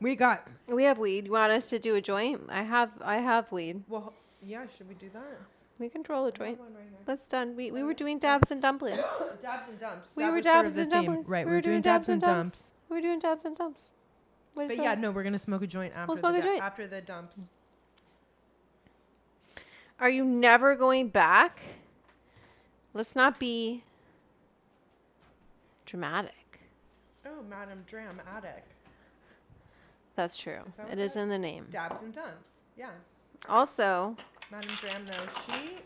We got. We have weed. You want us to do a joint? I have weed. Well, yeah. Should we do that? We can roll a I have joint. one right here. That's done. We were doing dabs and dumplings. Dabs and dumps. We That were was sort of dabs the and theme. dumplings. Right, We we're were doing dabs and dumps. We were doing dabs and dumps. What But is yeah, that? no, we're gonna smoke a joint after smoke a joint. after the dumps. Are you never going back? Let's not be dramatic. Oh, Madam Dram Attic. That's true. Is that It what is that- in the name. Dabs and dumps. Yeah. Also, Madam Dram though, she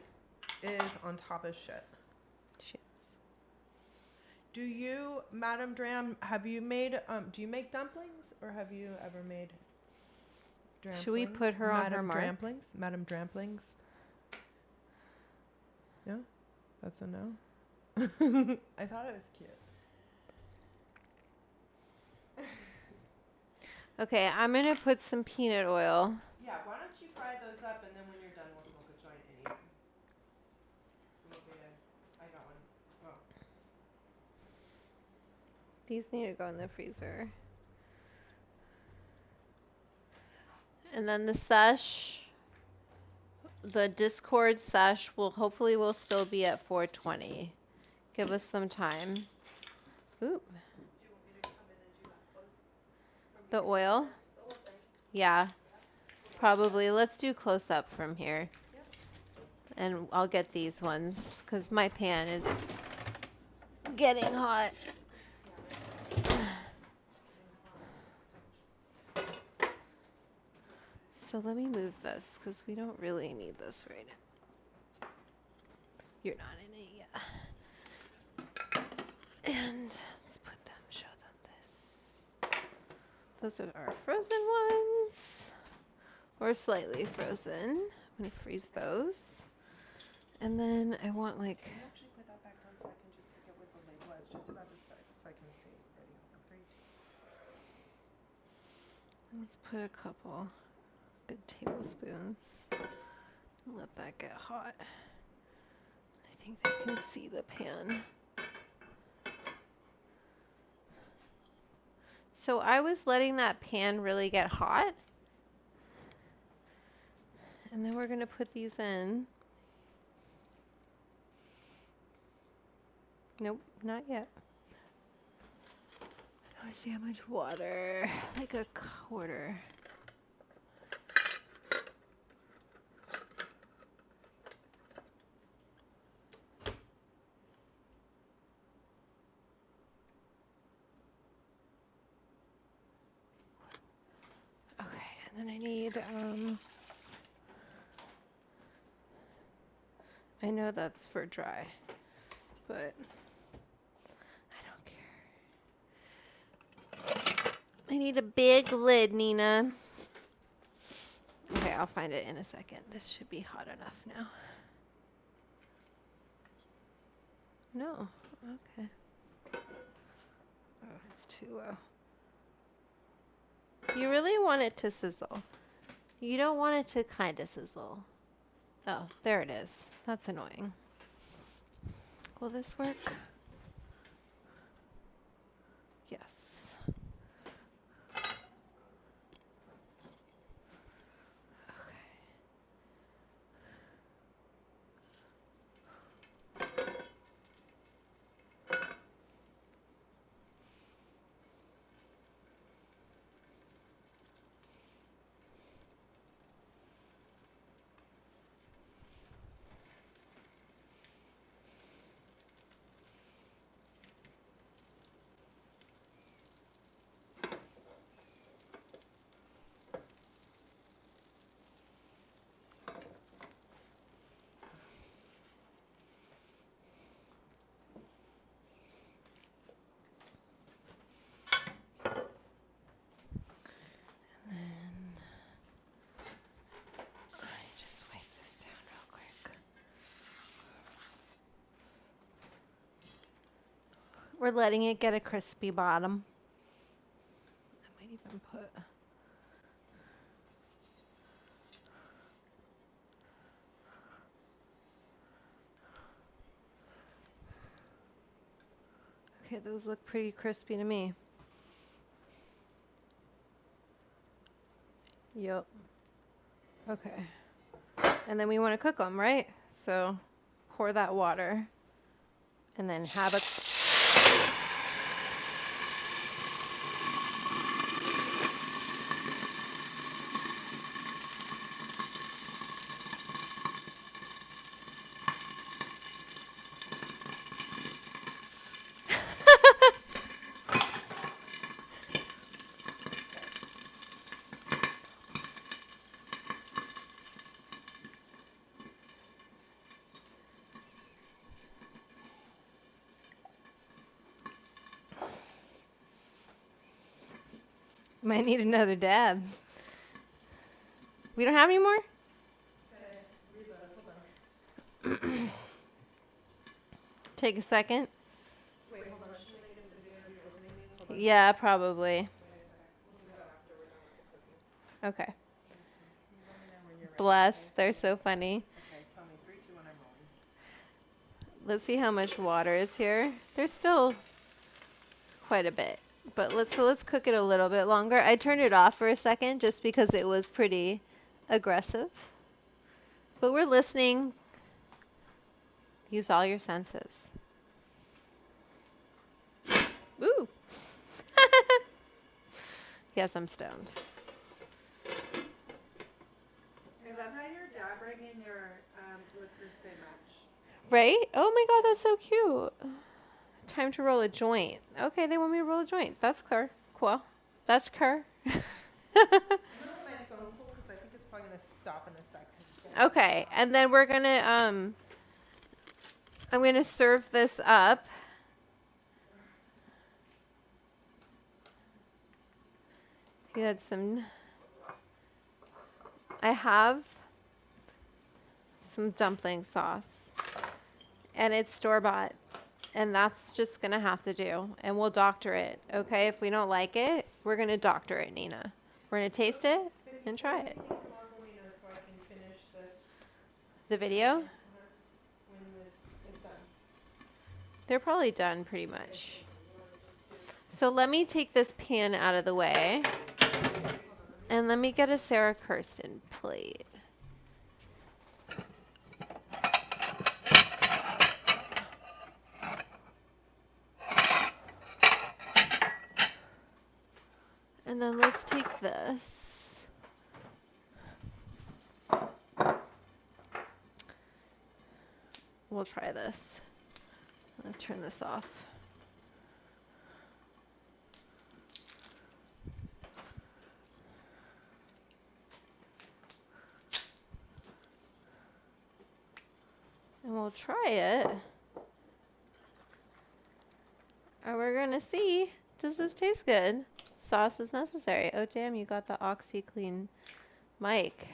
is on top of shit. shits. Do you, Madam Dram, have you made do you make dumplings or have you ever made Should we put her on her mark? Madam Dramplings. No? That's a no? I thought it was cute. Okay, I'm going to put some peanut oil. Yeah, why don't you fry those up and then when you're done we'll smoke a joint and eat them. I got one. Oh. These need to go in the freezer. And then the sesh, the Discord sesh hopefully will still be at 420. Give us some time. Ooh. The oil? Yeah, probably. Let's do close up from here. And I'll get these ones because my pan is getting hot. So let me move this because we don't really need this right now. You're not in it yet. And let's put them, show them this. Those are our frozen ones. Or slightly frozen. I'm going to freeze those. And then I want like... Can you actually put that back down so I can just pick it with the lid? I was just about to start so I can see. Ready? Let's put a couple good tablespoons. Let that get hot. I think they can see the pan. So I was letting that pan really get hot. And then we're going to put these in. Nope, not yet. Let's see how much water. Like a quarter. Okay, and then I need, I know that's for dry, but I don't care. I need a big lid, Nina. Okay, I'll find it in a second. This should be hot enough now. No, okay. Oh, it's too low. You really want it to sizzle. You don't want it to kind of sizzle. Oh, there it is. That's annoying. Will this work? Yes. We're letting it get a crispy bottom. I might even put... Okay, those look pretty crispy to me. Yep. Okay. And then we want to cook them, right? So pour that water and then have a... Might need another dab. We don't have any more? Take a second. Wait, hold on. Should I get the video of you opening these? Hold on. Yeah, probably. Wait a sec. We'll do that after we're done with the cooking. Okay. You let me know when you're ready. Bless. Okay? They're so funny. Okay, tell me. 3, 2, 1, I'm rolling. Let's see how much water is here. There's still quite a bit. But let's cook it a little bit longer. I turned it off for a second just because it was pretty aggressive. But we're listening. Use all your senses. Ooh. Yes, I'm stoned. I love how you're dabbering in your liquor so much. Right? Oh my god, that's so cute. Time to roll a joint. Okay, they want me to roll a joint. That's cool. That's cur. I'm gonna let my phone cool because I think it's probably gonna stop in a sec. 'cause it's gonna- Okay, and then we're gonna I'm gonna serve this up. You had some. I have some dumpling sauce, and it's store-bought, and that's just gonna have to do, and we'll doctor it. Okay, if we don't like it, we're gonna doctor it, Nina. We're gonna taste it and try it. Take them off when we know so I can finish The video. when this is done. They're probably done pretty much. So let me take this pan out of the way. And let me get a Sarah Kirsten plate. And then let's take this. We'll try this. Let's turn this off. And we'll try it. And we're gonna see, does this taste good? Sauce is necessary. Oh damn, you got the OxyClean mic.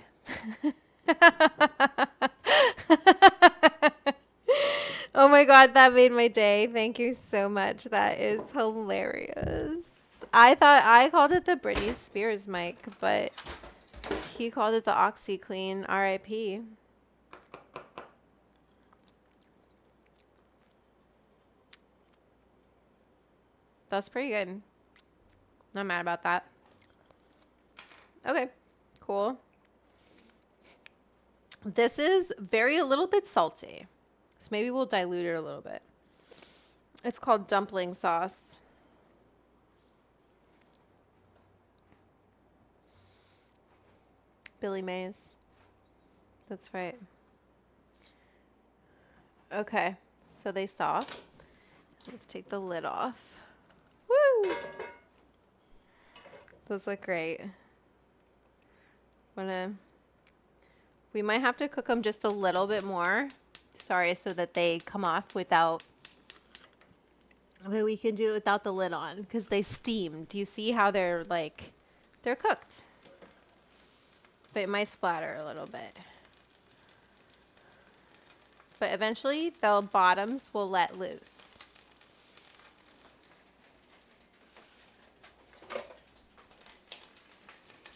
Oh my god, that made my day. Thank you so much. That is hilarious. I called it the Britney Spears mic, but he called it the OxyClean RIP. That's pretty good. Not mad about that. Okay, cool. This is a little bit salty. So maybe we'll dilute it a little bit. It's called dumpling sauce. Billy Mays. That's right. Okay, so they saw. Let's take the lid off. Woo! Those look great. We might have to cook them just a little bit more. Sorry, so that they come off without. But we can do it without the lid on because they steam. Do you see how they're cooked? But it might splatter a little bit. But eventually the bottoms will let loose.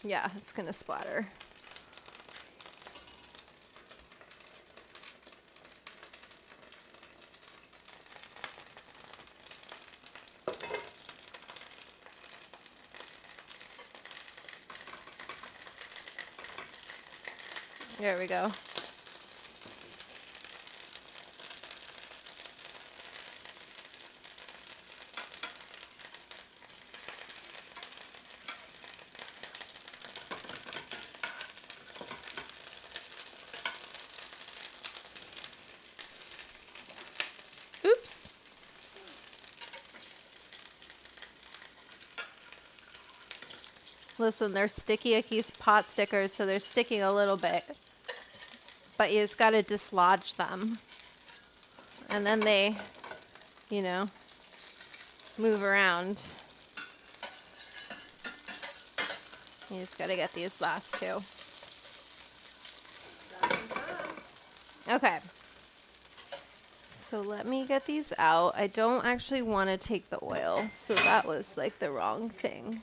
Yeah, it's gonna splatter. There we go. Oops. Listen, they're sticky Icky Potstickers, so they're sticking a little bit. But you just got to dislodge them. And then they, move around. You just got to get these last two. Okay. So let me get these out. I don't actually want to take the oil, so that was like the wrong thing.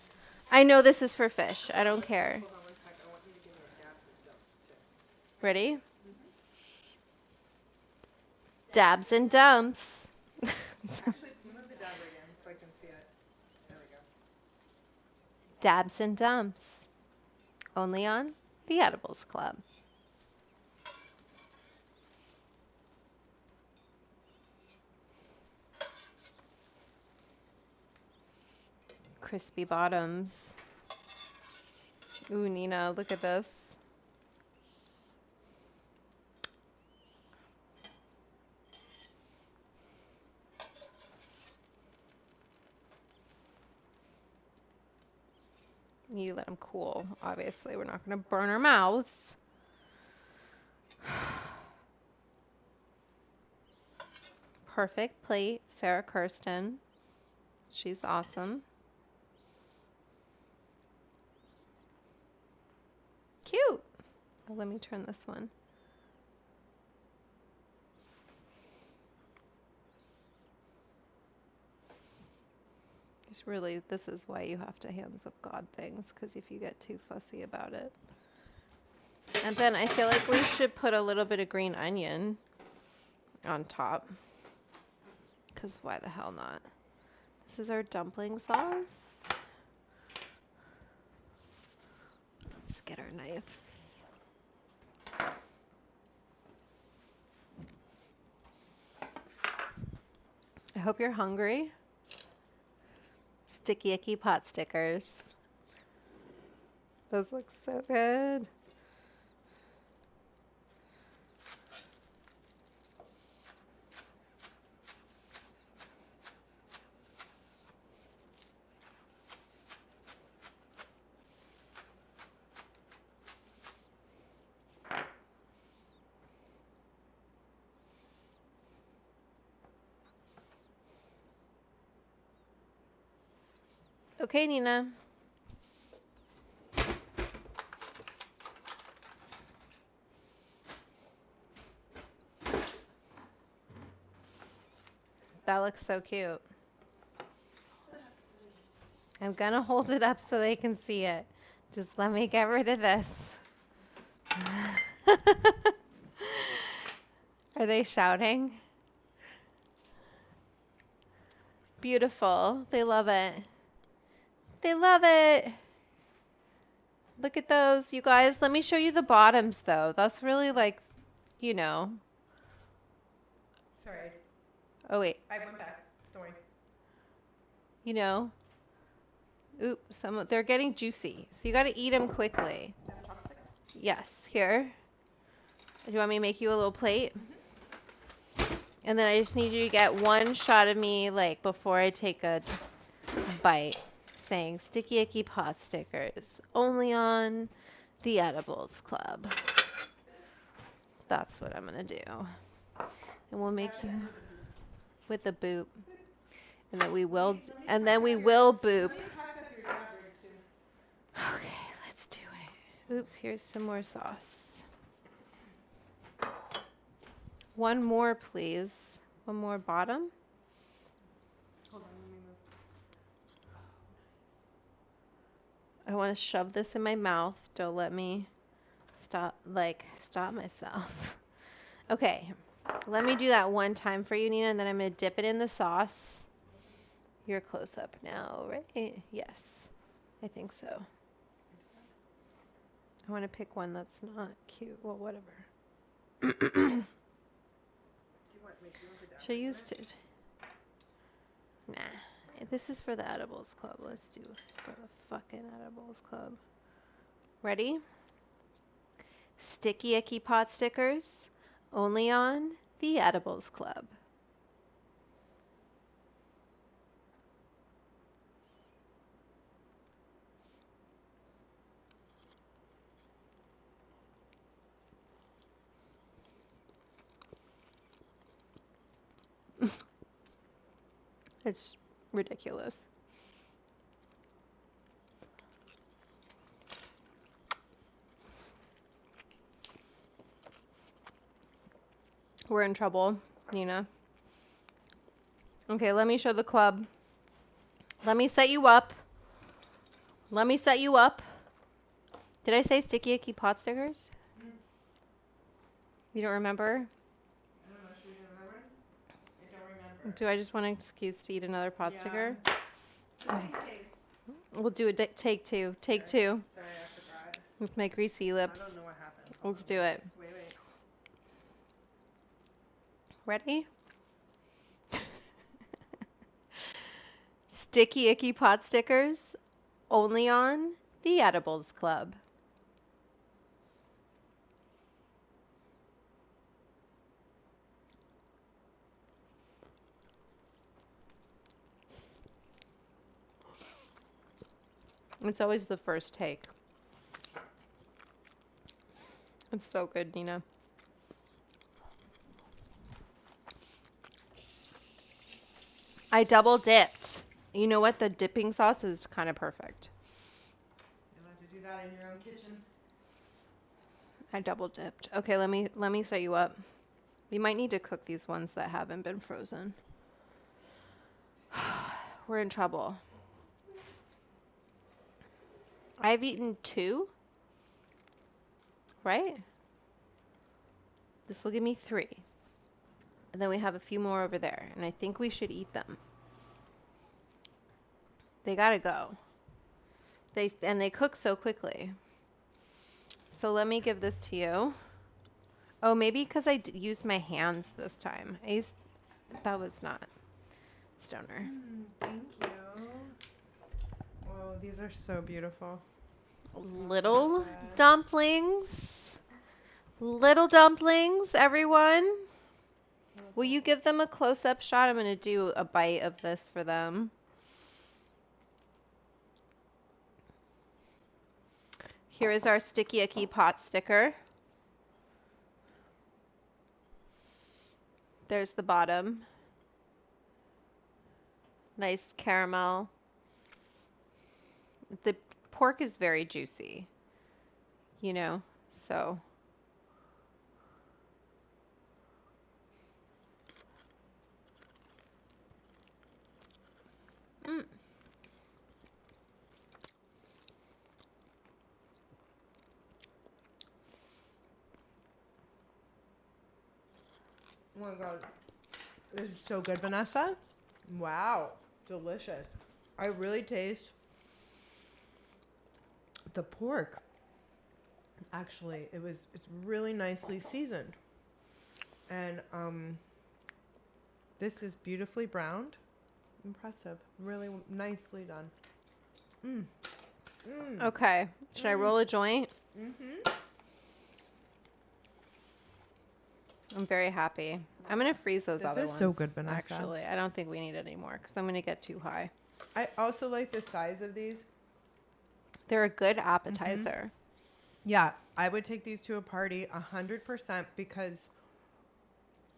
I know this is for fish. I don't care. Hold on one sec. I want you to give me a dabs and dumps too. Ready? Dabs and dumps. Actually, move the dabber again so I can see it. There we go. Dabs and dumps. Only on the Edibles Club. Crispy bottoms. Ooh, Nina, look at this. You let them cool. Obviously, we're not going to burn our mouths. Perfect plate, Sarah Kirsten. She's awesome. Cute. Oh, let me turn this one. It's really, this is why you have to hands of God things, because if you get too fussy about it. And then I feel like we should put a little bit of green onion on top, because why the hell not? This is our dumpling sauce. Let's get our knife. I hope you're hungry. Sticky Icky Potstickers. Those look so good. Okay, Nina. That looks so cute. I'm gonna hold it up so they can see it. Just let me get rid of this. Are they shouting? Beautiful. They love it. They love it. Look at those, you guys. Let me show you the bottoms, though. That's really like, you know. Sorry. Oh, wait. I went back. Don't worry. You know. Oops, they're getting juicy. So you got to eat them quickly. Do you have chopsticks? Yes, here. Do you want me to make you a little plate? And then I just need you to get one shot of me, like, before I take a bite, saying Sticky Icky Potstickers, only on the Edibles Club. That's what I'm going to do. And we'll make you with the boop. And then we will, boop. Okay, let's do it. Oops, here's some more sauce. One more, please. One more bottom. Hold on, let me move. I want to shove this in my mouth. Don't let me stop myself. Okay, let me do that one time for you, Nina, and then I'm going to dip it in the sauce. You're close up now, right? Yes, I think so. I want to pick one that's not cute. Well, whatever. Should I use it? Nah. This is for the Edibles Club. Let's do it for the fucking Edibles Club. Ready? Sticky Icky Potstickers, only on the Edibles Club. It's ridiculous. We're in trouble, Nina. Okay, let me show the club. Let me set you up. Let me set you up. Did I say sticky icky pot stickers? You don't remember? I don't know. Should we do another one? I don't remember. Do I just want an excuse to eat another pot sticker? Okay. We'll do a take two. Take two. Sorry, I forgot. With my greasy I lips. don't know what happened. Let's do it. Wait. Ready? Sticky icky pot stickers only on the Edibles Club. It's always the first take. It's so good, Nina. I double dipped. You know what? The dipping sauce is kind of perfect. You'll have to do that in your own kitchen. I double dipped. Okay, let me set you up. We might need to cook these ones that haven't been frozen. We're in trouble. I've eaten 2. Right? This will give me 3. And then we have a few more over there. And I think we should eat them. They gotta go. They cook so quickly. So let me give this to you. Oh, maybe because I used my hands this time. That was not stoner. Thank you. Oh, these are so beautiful. Little dumplings. Little dumplings, everyone. Will you give them a close-up shot? I'm going to do a bite of this for them. Here is our sticky icky pot sticker. There's the bottom. Nice caramel. The pork is very juicy, you know, so. Oh my god. This is so good, Vanessa. Wow. Delicious. I really taste the pork. Actually, it's really nicely seasoned. And this is beautifully browned. Impressive. Really nicely done. Okay. Should I roll a joint? Mm-hmm. I'm very happy. I'm going to freeze those This other is ones. so good, Vanessa. Actually, I don't think we need any more because I'm going to get too high. I also like the size of these. They're a good appetizer. Yeah, I would take these to a party 100% because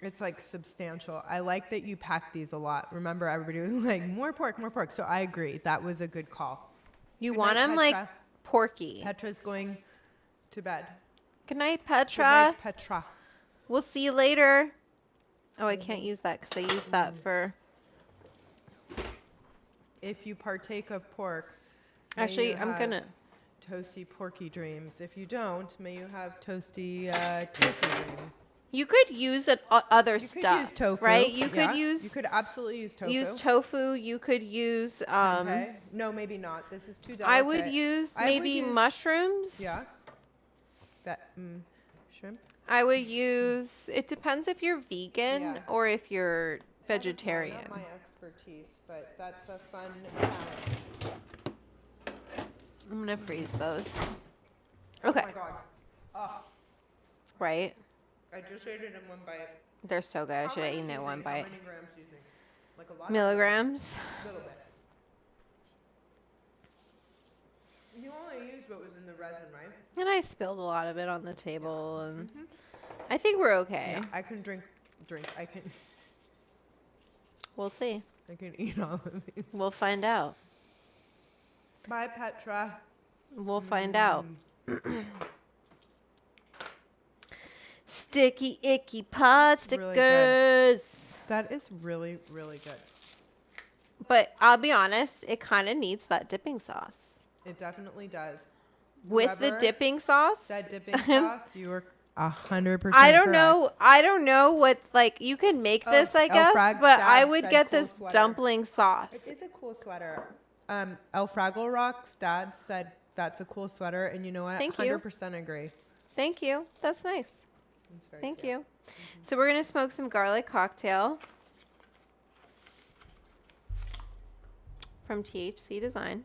it's like substantial. I like that you pack these a lot. Remember, everybody was like, more pork, more pork. So I agree. That was a good call. You Good want night, them like Petra. porky. Petra's going to bed. Good night, Good Petra. night, Petra. We'll see you later. Oh, I can't use that because I used that for... If you partake of pork, may Actually, you I'm have going to... toasty porky dreams. If you don't, may you have toasty tofu dreams. You could use other You stuff, could use tofu, right? You yeah. could use... You could absolutely use tofu. Use tofu. You could use... Tempeh. No, maybe not. This is too delicate. I would use maybe mushrooms. Yeah. That shrimp. I would use... It depends if you're vegan Yeah. or if you're vegetarian. Not my expertise, but that's a fun challenge. I'm going to freeze those. Oh Okay. my god. Oh, Right? I just ate it in one bite. They're so good. I should have eaten it one How bite. many grams do you think? Like a lot. Milligrams. A little bit. You only used what was in the resin, right? And I spilled a lot of it on the table. And I think we're okay. Yeah, I can drink. I can. We'll see. I can eat all of these. We'll find out. Bye, Petra. We'll find out. sticky, icky pot Really good. stickers. That is really, really good. But I'll be honest, it kind of needs that dipping sauce. It definitely does. With the Whoever dipping sauce. That dipping sauce, you were 100% I don't correct. know. I don't know what, like, you can make this, I guess, Elfrag's but dad I would said get cool this sweater. dumpling It sauce. is a cool sweater. El Fraggle Rock's dad said that's a cool sweater, and you know what? Thank you. 100% agree. Thank you. That's nice. It's very Thank cute. you. So we're going to smoke some garlic cocktail from THC Design.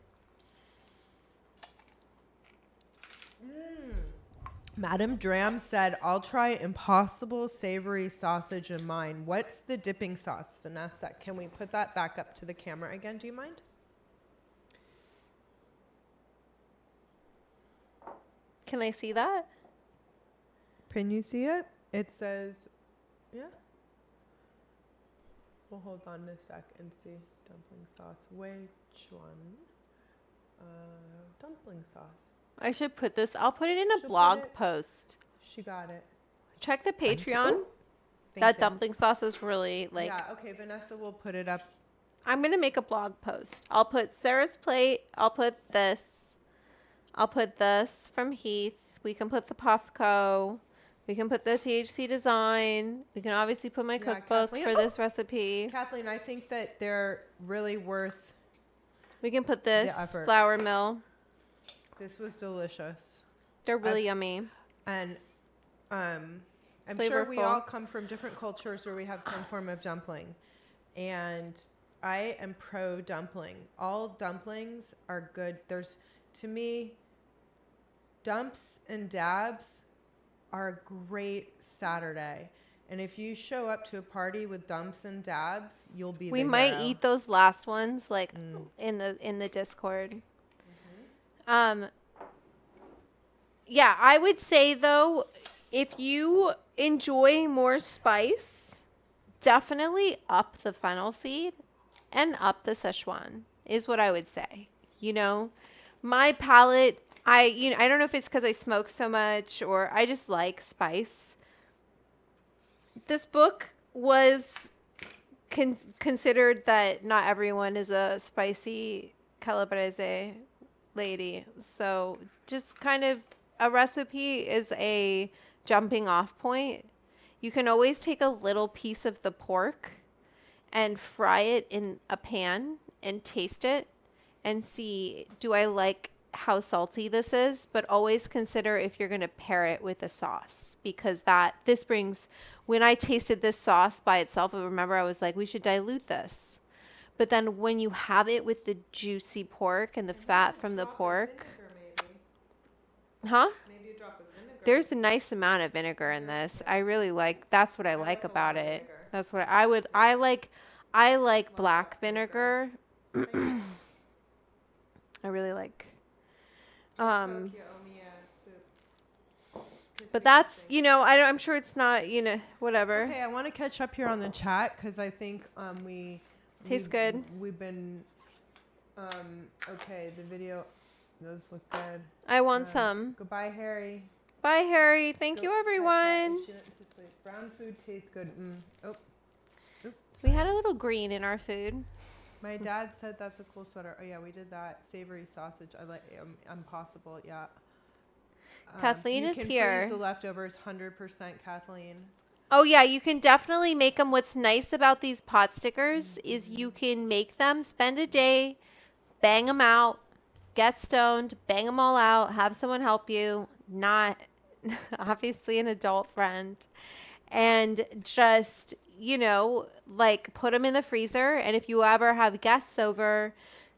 Madam Dram said, I'll try impossible savory sausage in mine. What's the dipping sauce, Vanessa? Can we put that back up to the camera again? Do you mind? Can I see that? Can you see it? It says, yeah. We'll hold on a sec and see. Dumpling sauce. Which one? Dumpling sauce. I should put this. I'll put it in a She'll put blog it- post. She got it. Check the you. Patreon. Thank That you. dumpling sauce is really like. Yeah, okay, Vanessa will put it up. I'm gonna make a blog post. I'll put Sarah's plate. I'll put this. I'll put this from Heath. We can put the Puffco. We can put the THC Design. We can obviously put my Yeah, cookbook Kathleen. for this recipe. Kathleen, I think that they're really worth. We can put this effort. flour mill. This was delicious. They're really yummy. And I'm sure we Flavorful. all come from different cultures where we have some form of dumpling. And I am pro dumpling. All dumplings are good. There's, to me, dumps and dabs are a great Saturday. And if you show up to a party with dumps and dabs, you'll be We the might hero. eat those last ones like Mm. in the Discord. Yeah, I would say though, if you enjoy more spice, definitely up the fennel seed and up the Sichuan is what I would say. You know, my palate, I don't know if it's because I smoke so much or I just like spice. This book was considered that not everyone is a spicy calabrese lady. So just kind of a recipe is a jumping off point. You can always take a little piece of the pork and fry it in a pan and taste it and see, do I like how salty this is? But always consider if you're going to pair it with a sauce, because this brings, when I tasted this sauce by itself, I remember I was like, we should dilute this. But then when you have it with the juicy pork and the fat from the pork, huh? Maybe a drop of vinegar. There's a nice amount of vinegar in this. I really like, that's what I like about it. vinegar. That's what I like black vinegar. I really like, but that's, I'm sure it's not, whatever. Okay, I want to catch up here on the chat because I think Tastes good. We've been okay. The video, those look good. I want some. Goodbye, Harry. Bye, Harry. Thank you, Go- everyone. She went to sleep. Brown food tastes good. Oh, oops. We had a little green in our food. My dad said that's a cool sweater. Oh yeah, we did that savory sausage. I like impossible. Yeah. Kathleen you is can here. freeze the leftovers, 100%, Kathleen. Oh yeah, you can definitely make them. What's nice about these pot stickers is you can make them, spend a day, bang them out, get stoned, bang them all out, have someone help you, not obviously an adult friend, and just, like put them in the freezer. And if you ever have guests over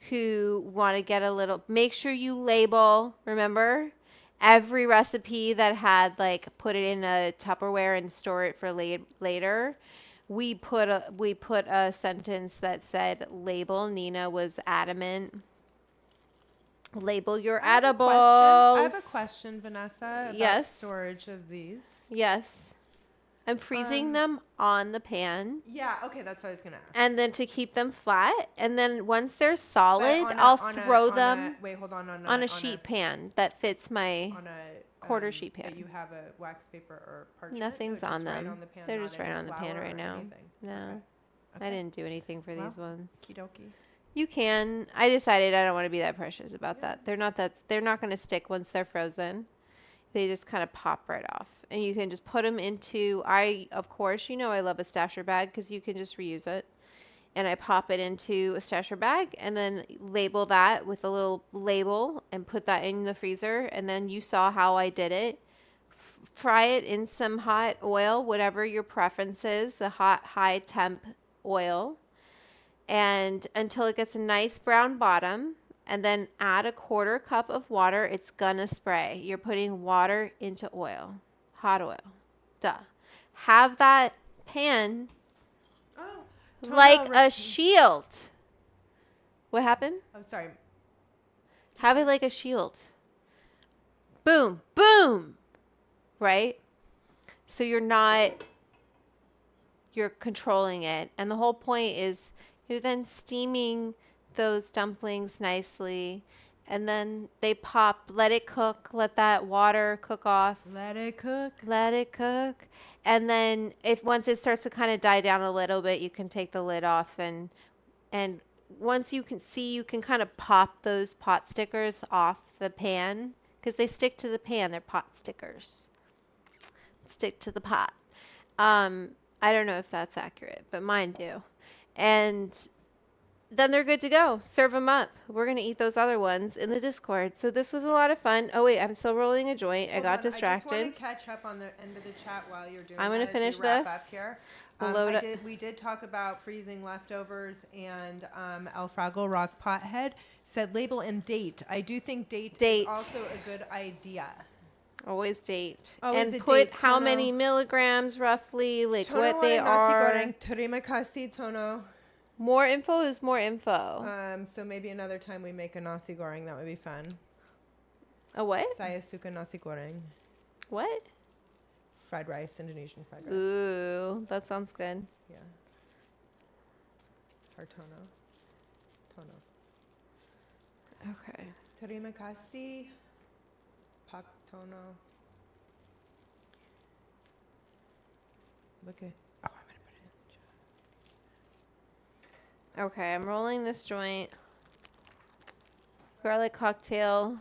who want to get a little, make sure you label, remember? Every recipe that had like put it in a Tupperware and store it for later, we put a sentence that said label. Nina was adamant. Label your edibles. I have a question, Vanessa. About Yes. Storage of these. Yes, I'm freezing them on the pan, Yeah. Okay, that's what I was gonna ask. and then to keep them flat. And then once they're solid, But I'll throw them wait, hold on. on a sheet pan that fits my. On a Quarter sheet that pan. you have a wax paper or parchment? Nothing's No, on just right them. on the pan, They're not just right any on the pan flour right or now. anything. No, Okay. I didn't do anything for these Wow. ones. Okie dokie. You can. I decided I don't want to be that precious about that. They're not going to stick once they're frozen. They just kind of pop right off. And you can just put them into, of course, I love a stasher bag because you can just reuse it. And I pop it into a stasher bag and then label that with a little label and put that in the freezer. And then you saw how I did it. Fry it in some hot oil, whatever your preference is, a hot, high temp oil. And until it gets a nice brown bottom, and then add a 1/4 cup of water. It's gonna spray. You're putting water into oil, hot oil. Duh. Have that pan Oh, like a shield. What happened? Oh, sorry. Have it like a shield. Boom, boom. Right? So you're controlling it. And the whole point is you're then steaming those dumplings nicely, and then they pop. Let it cook. Let that water cook off. Let it cook. Let it cook. And then once it starts to kind of die down a little bit, you can take the lid off, and once you can kind of pop those pot stickers off the pan because they stick to the pan. They're pot stickers. Stick to the pot. I don't know if that's accurate, but mine do. And then they're good to go. Serve them up. We're going to eat those other ones in the Discord. So this was a lot of fun. Oh, wait, I'm still rolling a joint. I got distracted. I just want to catch up on the end of the chat while you're doing I'm going to that finish as we wrap this. up here. We'll load it. We did talk about freezing leftovers, and El Fraggle Rock Pothead said label and date. I do think date is also a good idea. Always date. Always and a put date, how Tono. many milligrams roughly, like Tono what they nasi are. goreng. Terima kasih, Tono. More info is more info. So maybe another time we make a nasi goreng. That would be fun. A what? Saya suka nasi goreng. What? Fried rice, Indonesian fried rice. Ooh, that sounds good. Yeah. Hartono. Tono. Okay. Terima kasih. Pak Tono. Look at. Oh, I'm going to put it in the chat. Okay, I'm rolling this joint. Garlic cocktail.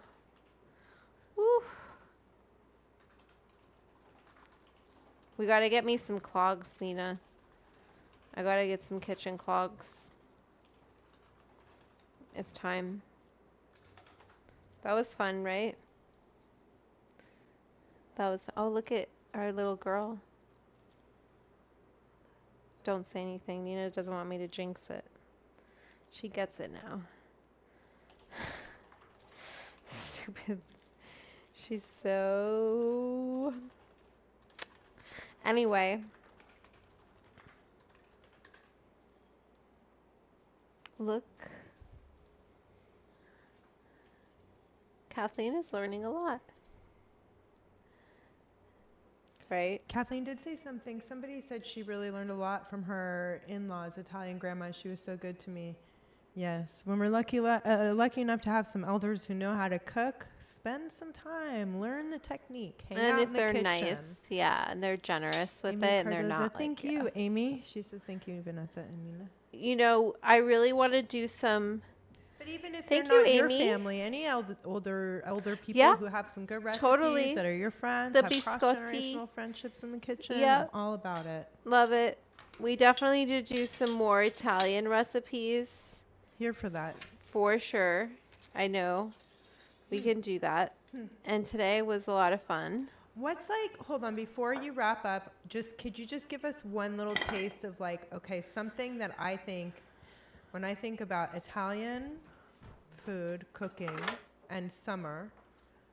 Woo. We got to get me some clogs, Nina. I got to get some kitchen clogs. It's time. That was fun, right? Oh, look at our little girl. Don't say anything. Nina doesn't want me to jinx it. She gets it now. Stupid. She's so... Anyway. Look. Kathleen is learning a lot. Right? Kathleen did say something. Somebody said she really learned a lot from her in-laws, Italian grandma. She was so good to me. Yes. When we're lucky enough to have some elders who know how to cook, spend some time, learn the technique, hang And out if in the they're kitchen. nice, yeah, and they're generous with Amy it, and they're Cardoza, not thank like, you, yeah. Amy. She says thank you, Vanessa and Nina. You know, I really want to do some. But even if Thank they're not you, your Amy. family, any older people Yeah, who have some good recipes totally. that are your friends, The have biscotti. cross-generational friendships in the kitchen, Yeah. I'm all about it. Love it. We definitely need to do some more Italian recipes Here for that. for sure. I know we can do that. And today was a lot of fun. What's like, hold on, before you wrap up, could you just give us one little taste of like, okay, something that I think, when I think about Italian food, cooking, and summer,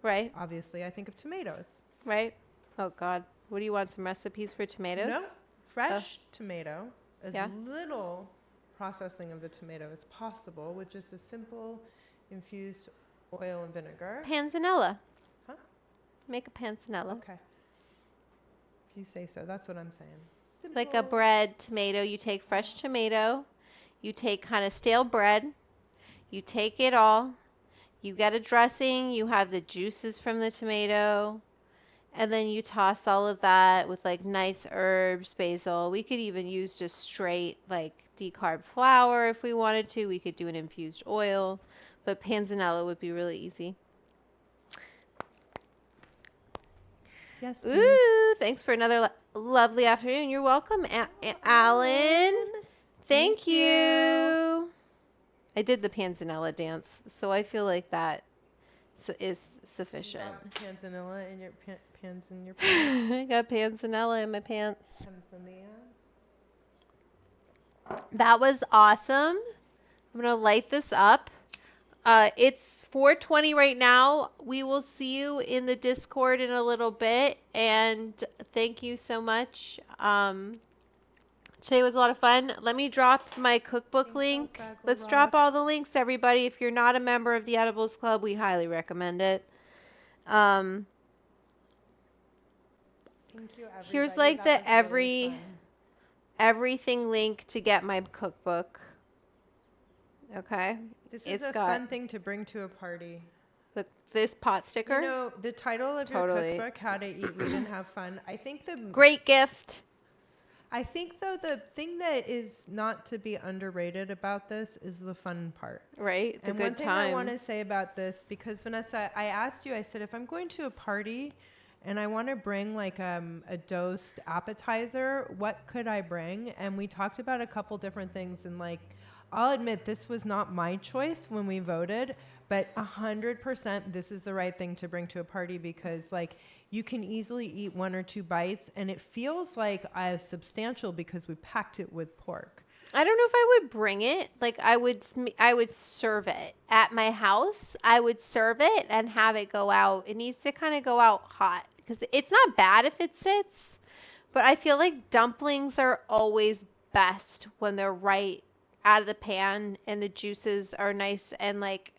Right? obviously I think of tomatoes. Right? Oh, God. What do you want? Some recipes for tomatoes? No, fresh tomato, as Yeah. little processing of the tomato as possible with just a simple infused oil and vinegar. Panzanella. Huh? Make a panzanella. Okay. If you say so, that's what I'm saying. It's like a Simple. bread tomato. You take fresh tomato. You take kind of stale bread. You take it all. You get a dressing. You have the juices from the tomato. And then you toss all of that with like nice herbs, basil. We could even use just straight like decarb flour if we wanted to. We could do an infused oil, but panzanella would be really easy. Yes, please. Ooh, thanks for another lovely afternoon. You're welcome, Alan. Thank you. I did the panzanella dance, so I feel like that is sufficient. Panzanella in your pants in your pants. I got panzanella in my pants. Tanzania. That was awesome. I'm going to light this up. It's 4:20 right now. We will see you in the Discord in a little bit. And thank you so much. Today was a lot of fun. Let me drop my cookbook link. Let's drop all the links, everybody. If you're not a member of the Edibles Club, we highly recommend it. Thank you, everybody. Here's like That the was really fun. everything link to get my cookbook. Okay. This is It's a got fun thing to bring to a party. this pot sticker. You know, the title of Totally. your cookbook, How to Eat, Read, and Have Fun. I think Great gift. I think though the thing that is not to be underrated about this is the fun part. Right? The And good one thing time. I want to say about this, because Vanessa, I asked you, I said, if I'm going to a party and I want to bring like a dosed appetizer, what could I bring? And we talked about a couple different things, and like, I'll admit this was not my choice when we voted, but 100% this is the right thing to bring to a party, because like you can easily eat 1 or 2 bites and it feels like substantial because we packed it with pork. I don't know if I would bring it. Like I would serve it at my house. I would serve it and have it go out. It needs to kind of go out hot because it's not bad if it sits, but I feel like dumplings are always best when they're right out of the pan and the juices are nice and like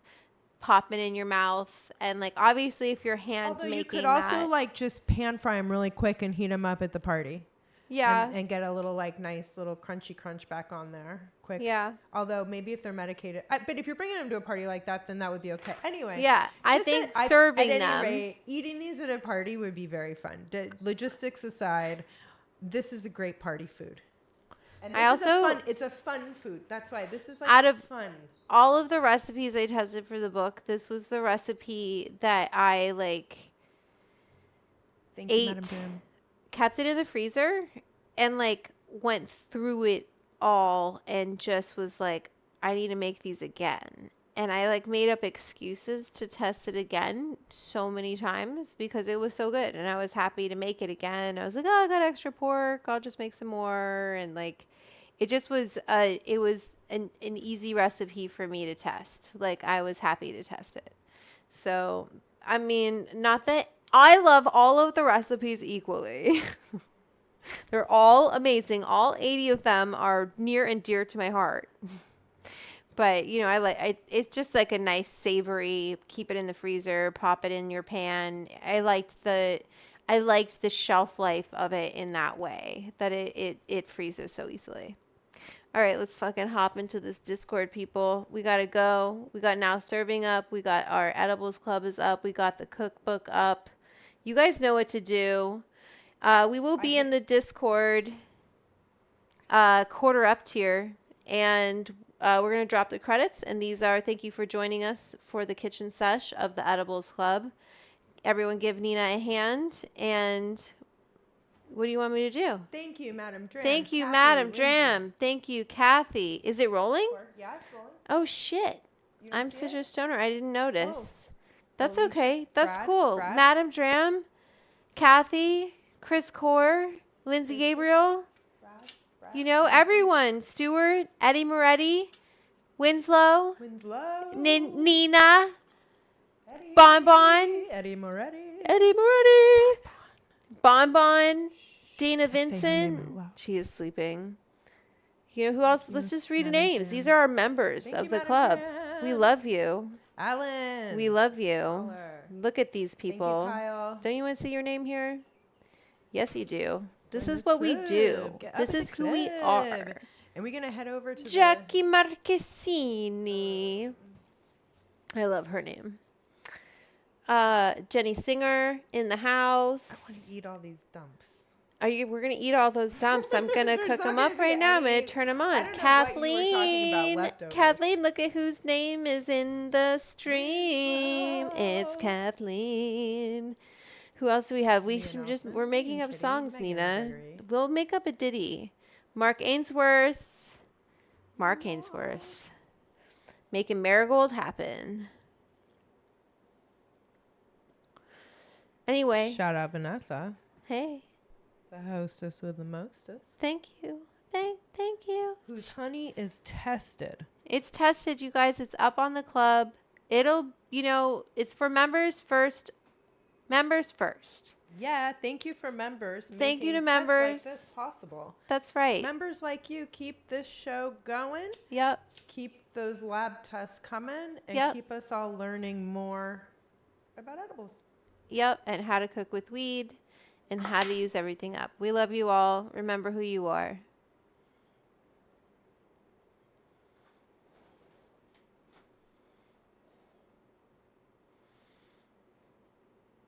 popping in your mouth. And like obviously if you're hand Although making you could also that, like just pan fry them really quick and heat them up at the party. yeah, And get a little like nice little crunchy crunch back on there quick. yeah. Although maybe if they're medicated, but if you're bringing them to a party like that, then that would be okay. Anyway. Yeah, I just think at serving any them. rate, eating these at a party would be very fun. Logistics aside, this is a great party food. And I this is also- it's a fun food. That's why this is like Out of- fun. All of the recipes I tested for the book, this was the recipe that I like Thank you, ate. Madam Jim. kept it in the freezer and like went through it all and just was like, I need to make these again. And I like made up excuses to test it again so many times because it was so good and I was happy to make it again. I was like, oh, I got extra pork. I'll just make some more. And like, it just was, it was an easy recipe for me to test. Like I was happy to test it. So, I mean, not that I love all of the recipes equally. They're all amazing. All 80 of them are near and dear to my heart. But, you know, it's just like a nice savory, keep it in the freezer, pop it in your pan. I liked the shelf life of it in that way, that it freezes so easily. All right, let's fucking hop into this Discord, people. We got to go. We got Now Serving up. We got our Edibles Club is up. We got the cookbook up. You guys know what to do. We will be in the Discord quarter up tier, and we're going to drop the credits. And these are, thank you for joining us for the kitchen sesh of the Edibles Club. Everyone give Nina a hand. And what do you want me to do? Thank you, Madam Dram. Thank you, Kathy, Madam Lindsay. Dram. Thank you, Kathy. Is it rolling? Yeah, it's rolling. Oh, shit. You don't I'm see such it? a stoner. I didn't notice. Oh. That's Alicia, okay. That's Brad, cool. Brad? Madam Dram, Kathy, Chris Core, Lindsay Gabriel. Brad, You know, everyone. Stewart, Eddie Moretti, Winslow, Winslow. Nina, Eddie. Bon Bon, Eddie Moretti. Eddie Moretti, Bon Bon, Dana Can't say her name Vincent. out loud. She is sleeping. You know, who else? Let's just read Madam names. Jam. These are our members Thank of you, the Madam club. Jam. We love you. Alan. We love you. Caller. Look at these Thank you, people. Kyle. Don't you want to see your name here? Yes, you do. This Join is the what we do. club. Get This up in is the who we club. are. And we're going to head over to Jackie Marchesini. I love her name. Jenny Singer in the I want house. to eat all these dumps. We're gonna eat all those dumps. I'm gonna There's cook not them gonna up be right now. I'm gonna any- turn them I on. don't know what you were talking about, Kathleen, leftovers. Kathleen, look at whose name is in the stream. It's Wow. Kathleen. Who else do we have? We Ian should just, Nelson we're making and up Kitty, songs, Megan Nina. Gregory. We'll make up a ditty. Mark Ainsworth. Mark Ainsworth. Making Marigold happen. Anyway, Shout out Vanessa, hey, the hostess with the mostest, thank you. Thank you. whose honey is tested. It's tested, you guys. It's up on the club. It'll, it's for members first. Members first. Yeah, thank you for members. Thank you to making tests members. like this possible. That's right. Members like you keep this show going. Yep. Keep those lab tests coming, and Yep. keep us all learning more about edibles. Yep. And how to cook with weed and how to use everything up. We love you all. Remember who you are.